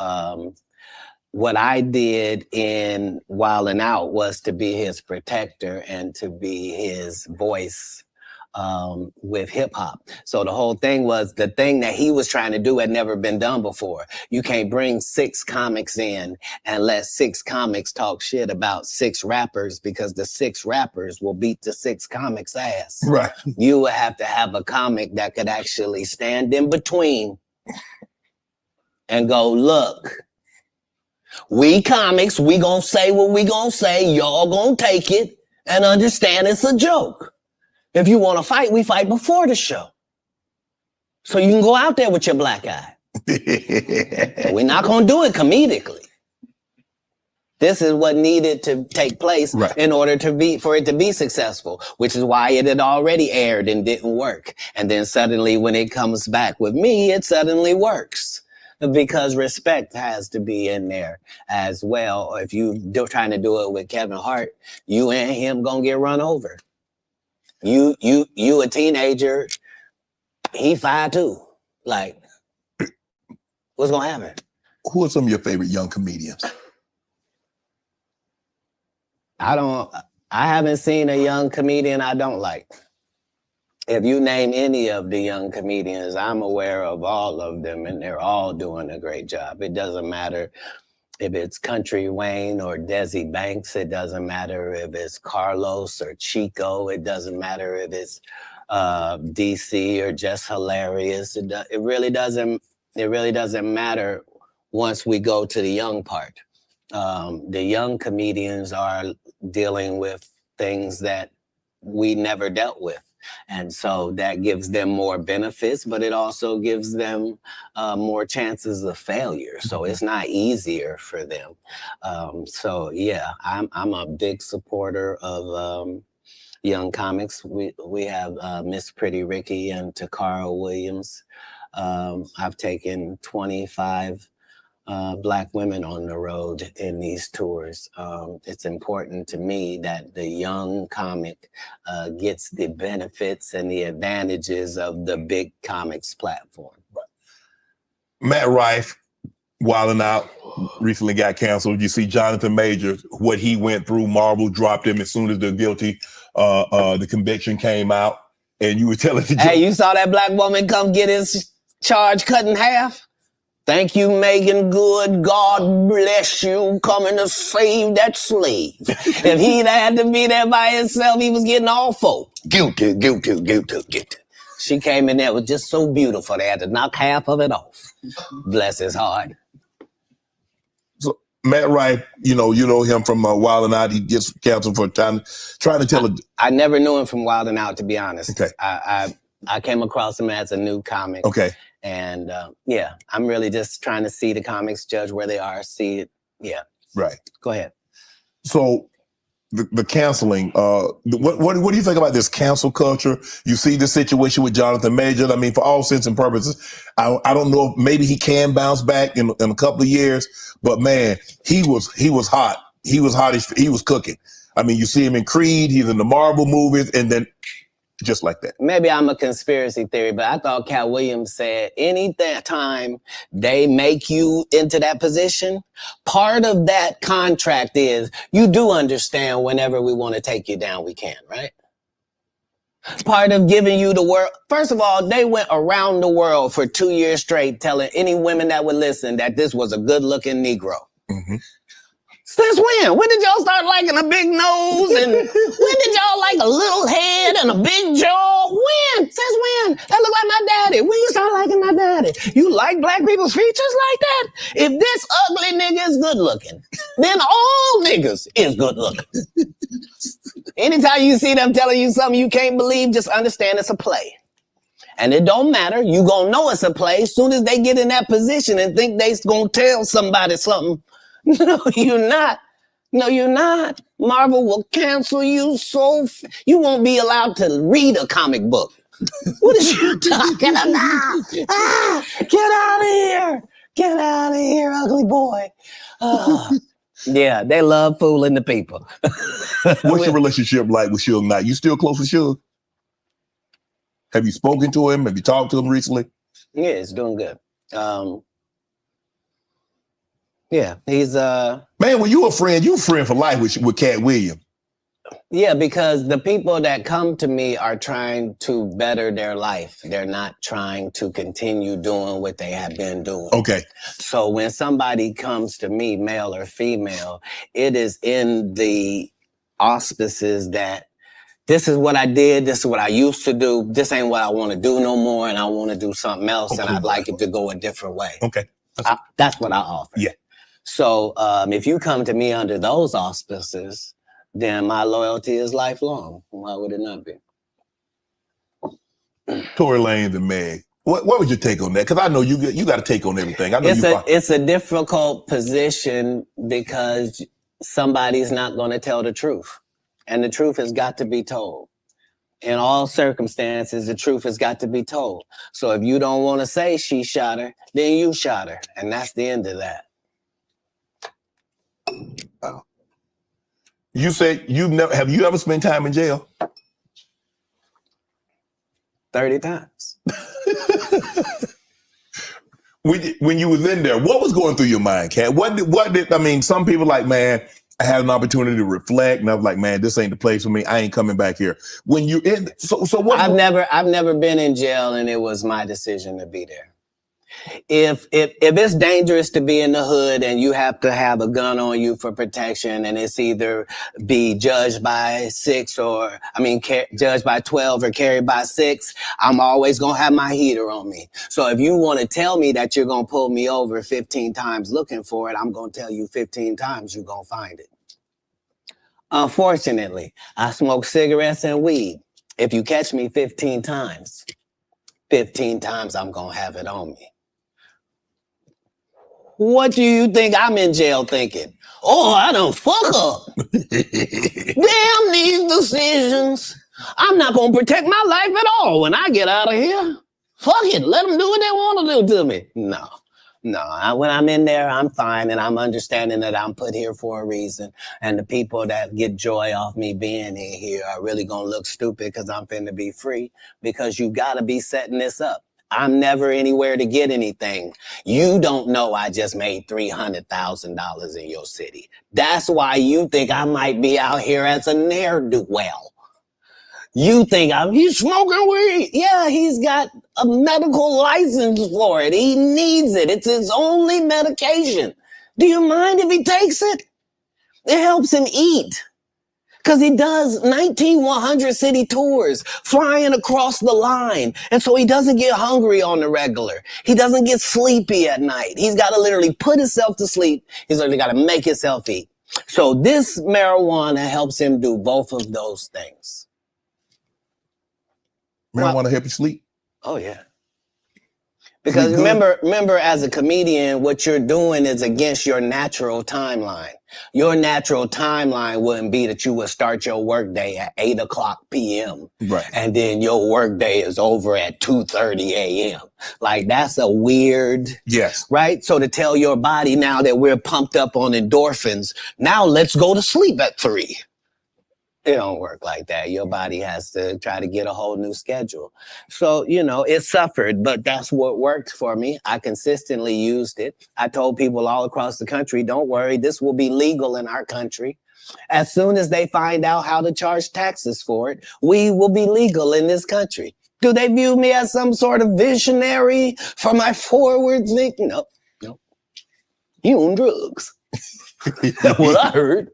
what I did in Wildin' Out was to be his protector and to be his voice with hip hop. So the whole thing was the thing that he was trying to do had never been done before. You can't bring 6 comics in and let 6 comics talk shit about 6 rappers because the 6 rappers will beat the 6 comics' ass. Right. You would have to have a comic that could actually stand in between and go, look, we comics, we gonna say what we gonna say, y'all gonna take it and understand it's a joke. If you want to fight, we fight before the show. So you can go out there with your black eye. We're not going to do it comedically. This is what needed to take place in order for it to be successful, which is why it had already aired and didn't work. And then suddenly when it comes back with me, it suddenly works. Because respect has to be in there as well. If you trying to do it with Kevin Hart, you and him gonna get run over. You a teenager, he 5'2". Like, what's gonna happen? Who are some of your favorite young comedians? I haven't seen a young comedian I don't like. If you name any of the young comedians, I'm aware of all of them, and they're all doing a great job. It doesn't matter if it's Country Wayne or Desi Banks. It doesn't matter if it's Carlos or Chico. It doesn't matter if it's DC or Just Hilarious. It really doesn't matter once we go to the young part. The young comedians are dealing with things that we never dealt with. And so that gives them more benefits, but it also gives them more chances of failure. So it's not easier for them. So yeah, I'm a big supporter of young comics. We have Miss Pretty Ricky and Takara Williams. I've taken 25 Black women on the road in these tours. It's important to me that the young comic gets the benefits and the advantages of the big comics platform. Matt Rife, Wildin' Out, recently got canceled. You see Jonathan Majors, what he went through. Marvel dropped him as soon as the conviction came out. And you were telling the Hey, you saw that black woman come get his charge cut in half? Thank you, Megan Good. God bless you coming to save that slave. If he'd had to be there by himself, he was getting all four. Guilty. She came in there, was just so beautiful. They had to knock half of it off. Bless his heart. So Matt Rife, you know him from Wildin' Out. He gets canceled for trying to tell I never knew him from Wildin' Out, to be honest. Okay. I came across him as a new comic. Okay. And yeah, I'm really just trying to see the comics, judge where they are, see it. Yeah. Right. Go ahead. So the canceling, what do you think about this cancel culture? You see the situation with Jonathan Majors. I mean, for all intents and purposes, I don't know if maybe he can bounce back in a couple of years, but man, he was hot. He was hot. He was cooking. I mean, you see him in Creed, he's in the Marvel movies, and then just like that. Maybe I'm a conspiracy theory, but I thought Cat Williams said any time they make you into that position, part of that contract is you do understand whenever we want to take you down, we can, right? Part of giving you the world. First of all, they went around the world for 2 years straight telling any women that would listen that this was a good-looking Negro. Mm-hmm. Since when? When did y'all start liking a big nose? And when did y'all like a little head and a big jaw? When? Since when? That look like my daddy. When you start liking my daddy? You like black people's features like that? If this ugly nigga is good looking, then all niggas is good looking. Anytime you see them telling you something you can't believe, just understand it's a play. And it don't matter. You gonna know it's a play as soon as they get in that position and think they gonna tell somebody something. No, you're not. No, you're not. Marvel will cancel you you won't be allowed to read a comic book. What is you talking about? Get out of here. Get out of here, ugly boy. Yeah, they love fooling the people. What's your relationship like with Suge Knight? You still close with Suge? Have you spoken to him? Have you talked to him recently? Yeah, it's doing good. Yeah, he's man, when you a friend for life with Cat Williams. Yeah, because the people that come to me are trying to better their life. They're not trying to continue doing what they have been doing. Okay. So when somebody comes to me, male or female, it is in the auspices that this is what I did, this is what I used to do, this ain't what I want to do no more, and I want to do something else, and I'd like it to go a different way. Okay. That's what I offer. Yeah. So if you come to me under those auspices, then my loyalty is lifelong. Why would it not be? Tory Lanez and Meg. What was your take on that? Because I know you got a take on everything. I know it's a difficult position because somebody's not going to tell the truth, and the truth has got to be told. In all circumstances, the truth has got to be told. So if you don't want to say she shot her, then you shot her, and that's the end of that. Oh. You said have you ever spent time in jail? 30 times. When you was in there, what was going through your mind, Kat? What did I mean? Some people like, man, I had an opportunity to reflect, and I was like, man, this ain't the place for me. I ain't coming back here. When you in, so what? I've never been in jail, and it was my decision to be there. If it's dangerous to be in the hood and you have to have a gun on you for protection, and it's either be judged by 12 or carried by 6, I'm always going to have my heater on me. So if you want to tell me that you're going to pull me over 15 times looking for it, I'm going to tell you 15 times you're going to find it. Unfortunately, I smoke cigarettes and weed. If you catch me 15 times, 15 times I'm going to have it on me. What do you think I'm in jail thinking? Oh, I done fuck up. Damn these decisions. I'm not going to protect my life at all when I get out of here. Fuck it. Let them do what they want to do to me. No. When I'm in there, I'm fine, and I'm understanding that I'm put here for a reason. And the people that get joy off me being in here are really going to look stupid because I'm finna be free, because you got to be setting this up. I'm never anywhere to get anything. You don't know I just made $300,000 in your city. That's why you think I might be out here as a ne'er-do-well. You think he's smoking weed? Yeah, he's got a medical license for it. He needs it. It's his only medication. Do you mind if he takes it? It helps him eat. Because he does 19 100 city tours, flying across the line. And so he doesn't get hungry on the regular. He doesn't get sleepy at night. He's got to literally put himself to sleep. He's literally got to make himself eat. So this marijuana helps him do both of those things. Marijuana help you sleep? Oh, yeah. Because remember, as a comedian, what you're doing is against your natural timeline. Your natural timeline wouldn't be that you would start your workday at 8:00 p.m. Right. And then your workday is over at 2:30 a.m. Like, that's a weird, yes, right? So to tell your body now that we're pumped up on endorphins, now let's go to sleep at 3. It don't work like that. Your body has to try to get a whole new schedule. So, it suffered, but that's what worked for me. I consistently used it. I told people all across the country, don't worry, this will be legal in our country. As soon as they find out how to charge taxes for it, we will be legal in this country. Do they view me as some sort of visionary for my forward thinking? No. You on drugs. That's what I heard.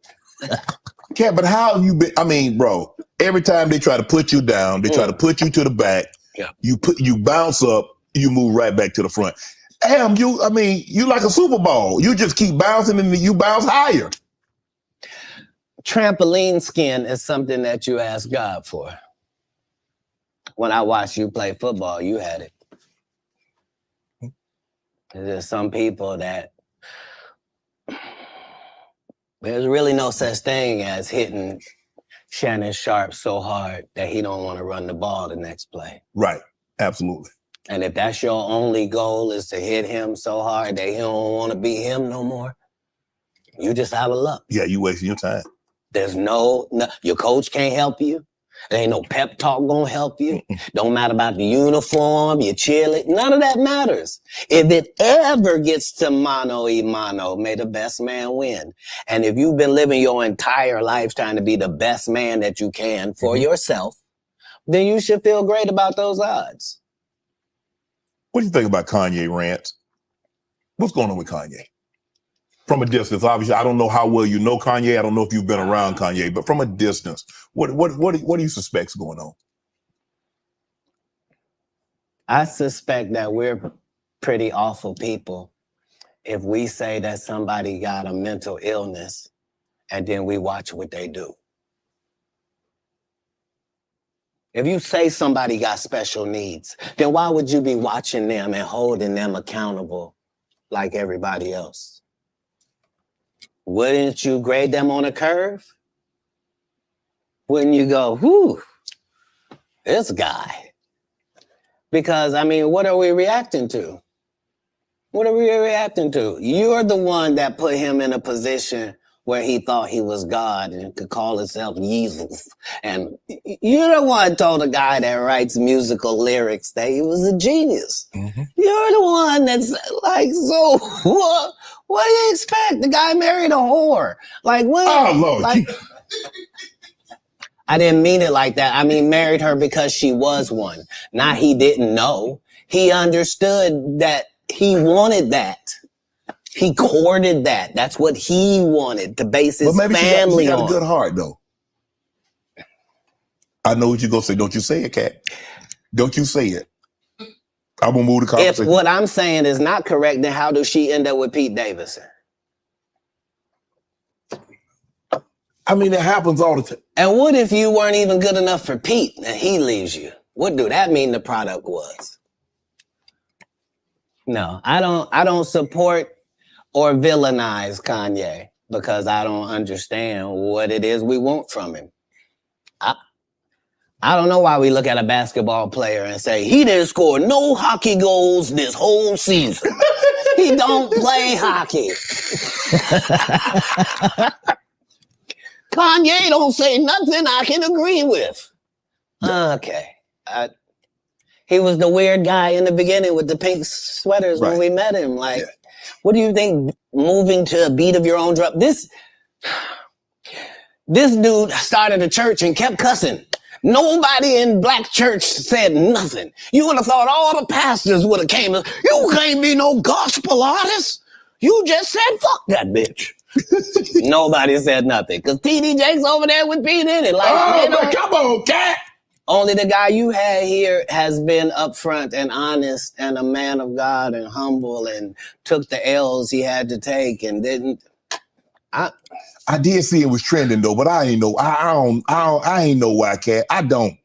Kat, but how have you been? I mean, bro, every time they try to put you down, they try to put you to the back. Yeah. You bounce up, you move right back to the front. Damn, you like a Super Bowl. You just keep bouncing and you bounce higher. Trampoline skin is something that you ask God for. When I watched you play football, you had it. There's some people that there's really no such thing as hitting Shannon Sharp so hard that he don't want to run the ball the next play. Right. Absolutely. And if that's your only goal, is to hit him so hard that he don't want to be him no more, you just out of luck. Yeah, you wasting your time. There's no, your coach can't help you. There ain't no pep talk gonna help you. Don't matter about the uniform, your cheerleader. None of that matters. If it ever gets to mano y mano, may the best man win. And if you've been living your entire life trying to be the best man that you can for yourself, then you should feel great about those odds. What do you think about Kanye rants? What's going on with Kanye? From a distance, obviously, I don't know how well you know Kanye. I don't know if you've been around Kanye, but from a distance, what do you suspect's going on? I suspect that we're pretty awful people if we say that somebody got a mental illness and then we watch what they do. If you say somebody got special needs, then why would you be watching them and holding them accountable like everybody else? Wouldn't you grade them on a curve? Wouldn't you go, whew, this guy? Because, I mean, what are we reacting to? What are we reacting to? You're the one that put him in a position where he thought he was God and could call himself Jesus. And you're the one told a guy that writes musical lyrics that he was a genius. Mm-hmm. You're the one that's like, so what do you expect? The guy married a whore. Like, what? Oh, Lord. Like, I didn't mean it like that. I mean, married her because she was one. Not he didn't know. He understood that he wanted that. He courted that. That's what he wanted to base his family on. She got a good heart, though. I know what you're going to say. Don't you say it, Kat. Don't you say it. I'm going to move the conversation. If what I'm saying is not correct, then how does she end up with Pete Davidson? I mean, it happens all the time. And what if you weren't even good enough for Pete and he leaves you? What do that mean the product was? No, I don't support or villainize Kanye because I don't understand what it is we want from him. I don't know why we look at a basketball player and say, he didn't score no hockey goals this whole season. He don't play hockey. Kanye don't say nothing I can agree with. Okay. He was the weird guy in the beginning with the pink sweaters when we met him. Like, what do you think moving to a beat of your own drum? This dude started a church and kept cussing. Nobody in black church said nothing. You would have thought all the pastors would have came. You can't be no gospel artist. You just said, fuck that bitch. Nobody said nothing. Because TD Jakes over there with Pete in it. Like, come on, Kat. Only the guy you had here has been upfront and honest and a man of God and humble and took the L's he had to take and didn't. I did see it was trending though, but I ain't know. I ain't know why, Kat. I don't.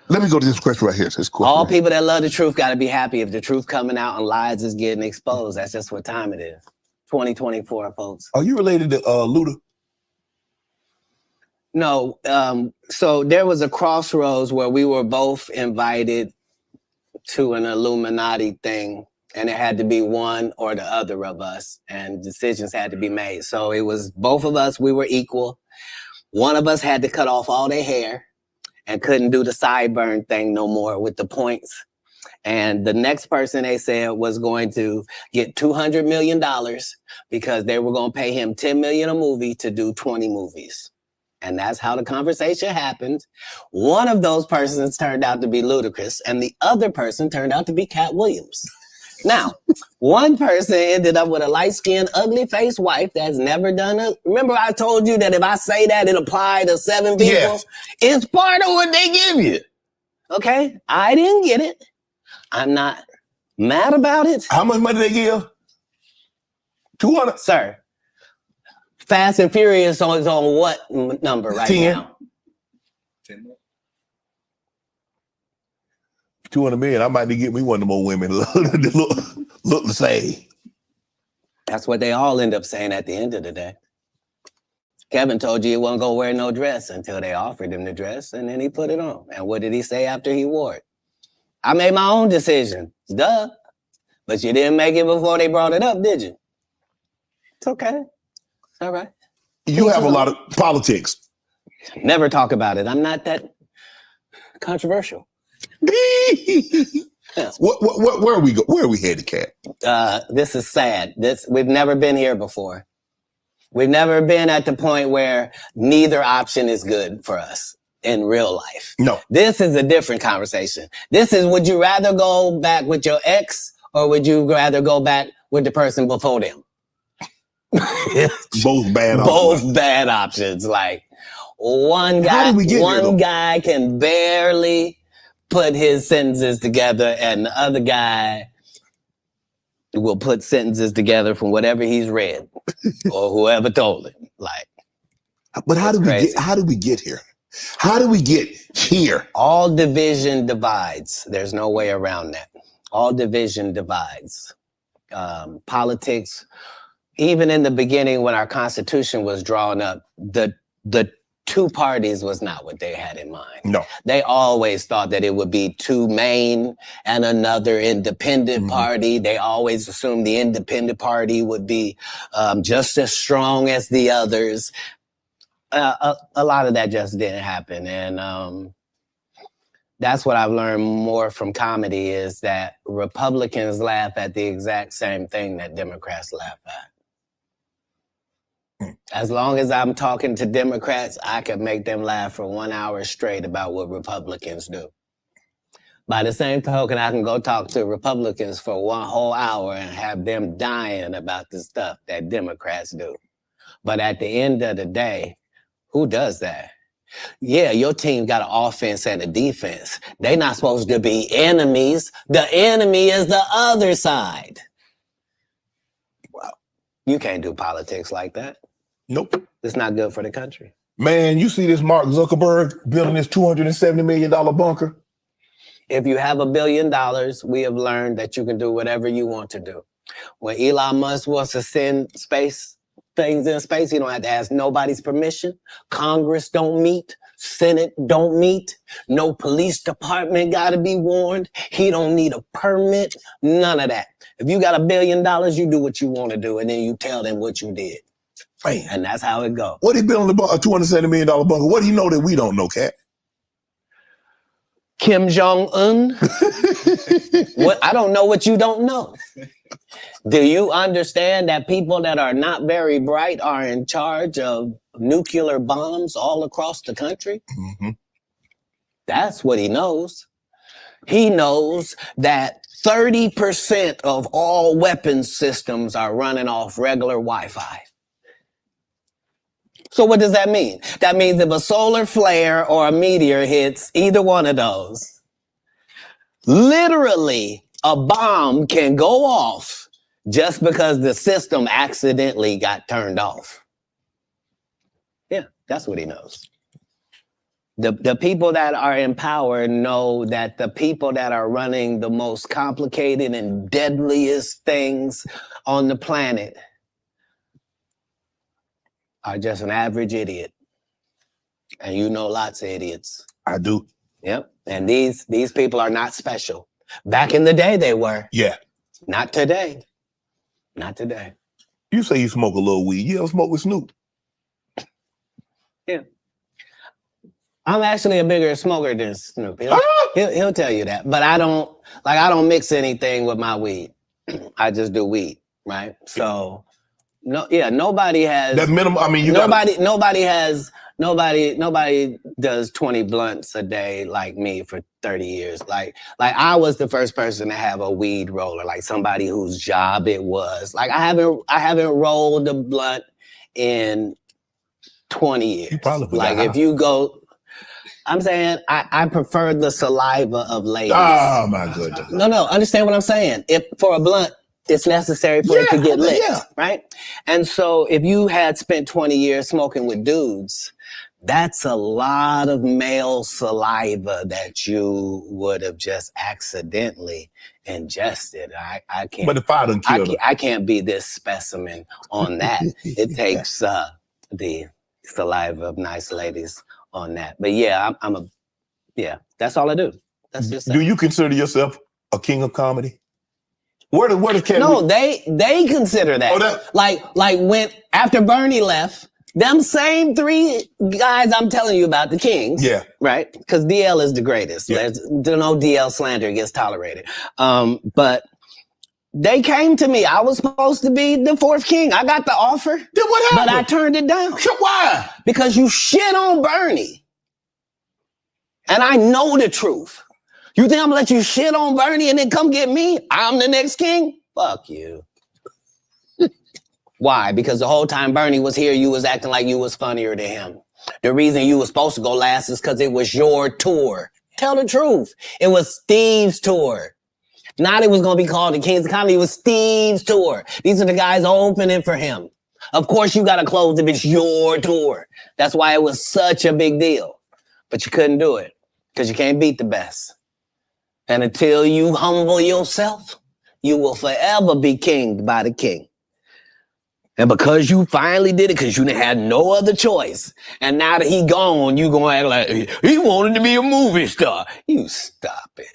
Let me go to this question right here. This question All people that love the truth got to be happy if the truth coming out and lies is getting exposed. That's just what time it is. 2024, folks. Are you related to Luda? No. So there was a crossroads where we were both invited to an Illuminati thing. And it had to be one or the other of us, and decisions had to be made. So it was both of us, we were equal. One of us had to cut off all their hair and couldn't do the sideburn thing no more with the points. And the next person they said was going to get $200 million because they were going to pay him $10 million a movie to do 20 movies. And that's how the conversation happened. One of those persons turned out to be Ludacris, and the other person turned out to be Katt Williams. Now, one person ended up with a light-skinned, ugly-faced wife that's never done it. Remember I told you that if I say that, it applied to 7 people? Yes. It's part of what they give you. Okay? I didn't get it. I'm not mad about it. How much money they give? 200? Sir, Fast and Furious is on what number right 10. now? 10. 200 million. I might need to get me one of them old women look the same. That's what they all end up saying at the end of the day. Kevin told you he wasn't going to wear no dress until they offered him the dress, and then he put it on. And what did he say after he wore it? I made my own decision. Duh. But you didn't make it before they brought it up, did you? It's okay. It's all right. You have a lot of politics. Never talk about it. I'm not that controversial. Where are we go? Where are we headed, Kat? This is sad. We've never been here before. We've never been at the point where neither option is good for us in real life. No. This is a different conversation. This is, would you rather go back with your ex or would you rather go back with the person before them? Both bad options. Both bad options. Like one guy can barely put his sentences together and the other guy will put sentences together from whatever he's read or whoever told him. Like, but how did we get here? How do we get here? All division divides. There's no way around that. All division divides. Politics, even in the beginning when our Constitution was drawn up, the two parties was not what they had in mind. No. They always thought that it would be two main and another independent party. They always assumed the independent party would be just as strong as the others. A lot of that just didn't happen. And that's what I've learned more from comedy is that Republicans laugh at the exact same thing that Democrats laugh at. As long as I'm talking to Democrats, I can make them laugh for 1 hour straight about what Republicans do. By the same token, I can go talk to Republicans for 1 whole hour and have them dying about the stuff that Democrats do. But at the end of the day, who does that? Yeah, your team got an offense and a defense. They're not supposed to be enemies. The enemy is the other side. Well, you can't do politics like that. Nope. It's not good for the country. Man, you see this Mark Zuckerberg building this $270 million bunker? If you have $1 billion, we have learned that you can do whatever you want to do. When Elon Musk wants to send things in space, he don't have to ask nobody's permission. Congress don't meet. Senate don't meet. No police department got to be warned. He don't need a permit. None of that. If you got $1 billion, you do what you want to do, and then you tell them what you did. Man. And that's how it goes. What he building a $270 million bunker? What do you know that we don't know, Cat? Kim Jong-un? What? I don't know what you don't know. Do you understand that people that are not very bright are in charge of nuclear bombs all across the country? Mm-hmm. That's what he knows. He knows that 30% of all weapons systems are running off regular Wi-Fi. So what does that mean? That means if a solar flare or a meteor hits either one of those, literally a bomb can go off just because the system accidentally got turned off. Yeah, that's what he knows. The people that are in power know that the people that are running the most complicated and deadliest things on the planet are just an average idiot. And you know lots of idiots. I do. Yep. And these people are not special. Back in the day they were. Yeah. Not today. Not today. You say you smoke a little weed. You ever smoke with Snoop? Yeah. I'm actually a bigger smoker than Snoop. He'll tell you that. But I don't mix anything with my weed. I just do weed, right? So nobody has that minimum. I mean, nobody does 20 blunts a day like me for 30 years. Like I was the first person to have a weed roller, like somebody whose job it was. Like I haven't rolled a blunt in 20 years. You probably like if you go, I'm saying I prefer the saliva of ladies. Oh my goodness. No, understand what I'm saying. If for a blunt, it's necessary for it to get lit, right? And so if you had spent 20 years smoking with dudes, that's a lot of male saliva that you would have just accidentally ingested. I can't. But if I done killed her. I can't be this specimen on that. It takes the saliva of nice ladies on that. But yeah, that's all I do. That's just Do you consider yourself a king of comedy? Where the No, they consider that. Oh, like when after Bernie left, them same 3 guys I'm telling you about, the kings. Yeah. Right? Because DL is the greatest. Yeah. There's no DL slander gets tolerated. But they came to me. I was supposed to be the 4th king. I got the offer. Then what happened? But I turned it down. Why? Because you shit on Bernie. And I know the truth. You think I'm gonna let you shit on Bernie and then come get me? I'm the next king? Fuck you. Why? Because the whole time Bernie was here, you was acting like you was funnier than him. The reason you was supposed to go last is because it was your tour. Tell the truth. It was Steve's tour. Not it was going to be called the Kings of Comedy. It was Steve's tour. These are the guys opening for him. Of course, you got to close if it's your tour. That's why it was such a big deal. but you couldn't do it because you can't beat the best. And until you humble yourself, you will forever be kinged by the king. And because you finally did it, because you had no other choice, and now that he gone, you gonna act like he wanted to be a movie star. You stop it.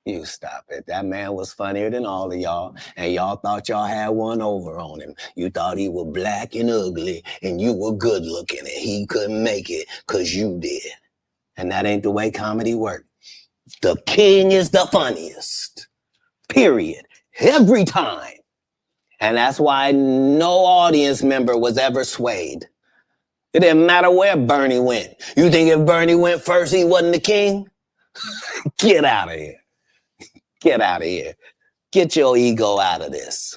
You stop it. That man was funnier than all of y'all, and y'all thought y'all had one over on him. You thought he was black and ugly, and you were good looking, and he couldn't make it because you did. And that ain't the way comedy works. The king is the funniest. Period. Every time. And that's why no audience member was ever swayed. It didn't matter where Bernie went. You think if Bernie went first, he wasn't the king? Get out of here. Get out of here. Get your ego out of this.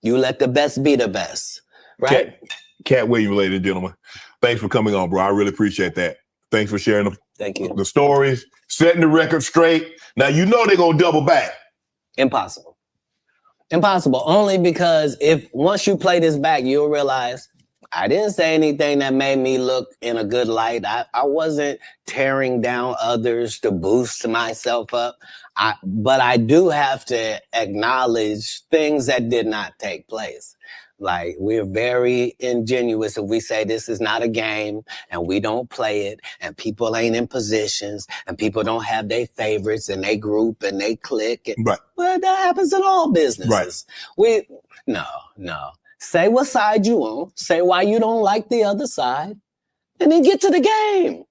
You let the best be the best, right? Katt Williams, ladies and gentlemen. Thanks for coming on, bro. I really appreciate that. Thanks for sharing Thank you. the stories, setting the record straight. Now, you know they're going to double back. Impossible. Impossible. Only because if once you play this back, you'll realize I didn't say anything that made me look in a good light. I wasn't tearing down others to boost myself up. But I do have to acknowledge things that did not take place. Like, we're very ingenuous if we say this is not a game and we don't play it and people ain't in positions and people don't have their favorites and they group and they click. And, Right. well, that happens in all businesses. Right. No. Say what side you on. Say why you don't like the other side. And then get to the game.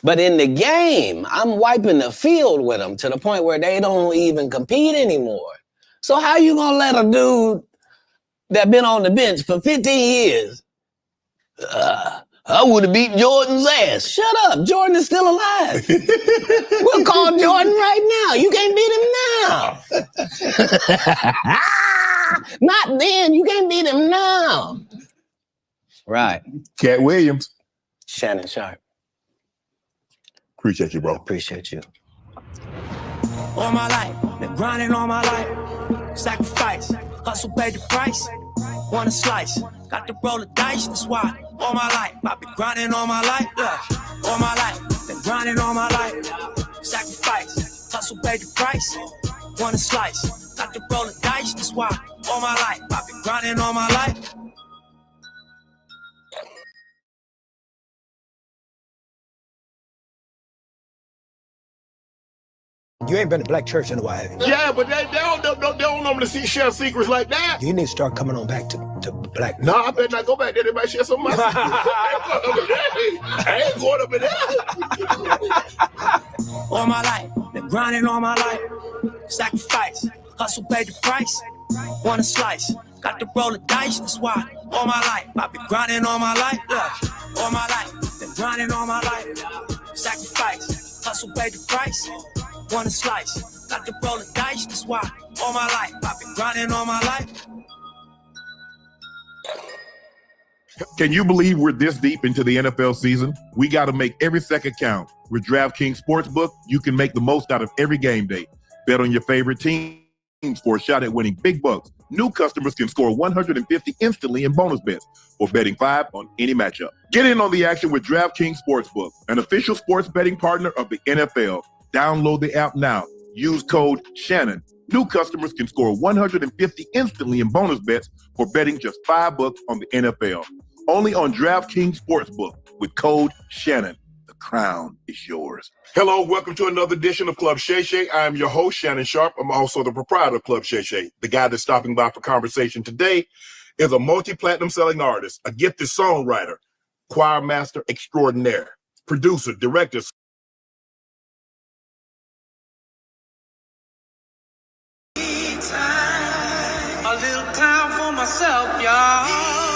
But in the game, I'm wiping the field with them to the point where they don't even compete anymore. So how you gonna let a dude that been on the bench for 15 years, I would have beat Jordan's ass. Shut up. Jordan is still alive. We'll call Jordan right now. You can't beat him now. Not then. You can't beat him now. Right. Katt Williams. Shannon Sharp. Appreciate you, bro. Appreciate you. All my life, been grinding all my life. Sacrifice, hustle, pay the price. Want a slice, got to roll the dice. That's why all my life, I've been grinding all my life. Yeah. All my life, been grinding all my life. Sacrifice, hustle, pay the price. Want a slice, got to roll the dice. That's why all my life, I've been grinding all my life. You ain't been to black church in a while, have you? Yeah, but they don't normally share secrets like that. You need to start coming on back to black. No, I better not go back there. They might share some of my secrets. I ain't going up in there. All my life, been grinding all my life. Sacrifice, hustle, pay the price. Want a slice, got to roll the dice. That's why all my life, I've been grinding all my life. Yeah. All my life, been grinding all my life. Sacrifice, hustle, pay the price. Want a slice, got to roll the dice. That's why all my life, I've been grinding all my life. Can you believe we're this deep into the NFL season? We got to make every second count. With DraftKings Sportsbook, you can make the most out of every game day. Bet on your favorite teams for a shot at winning big bucks. New customers can score $150 instantly in bonus bets for betting $5 on any matchup. Get in on the action with DraftKings Sportsbook, an official sports betting partner of the NFL. Download the app now. Use code Shannon. New customers can score $150 instantly in bonus bets for betting just $5 on the NFL. Only on DraftKings Sportsbook with code Shannon. The crown is yours. Hello, welcome to another edition of Club Shay Shay. I am your host, Shannon Sharp. I'm also the proprietor of Club Shay Shay. The guy that's stopping by for conversation today is a multi-platinum selling artist, a gifted songwriter, choir master extraordinaire, producer, director. A little time for myself, y'all.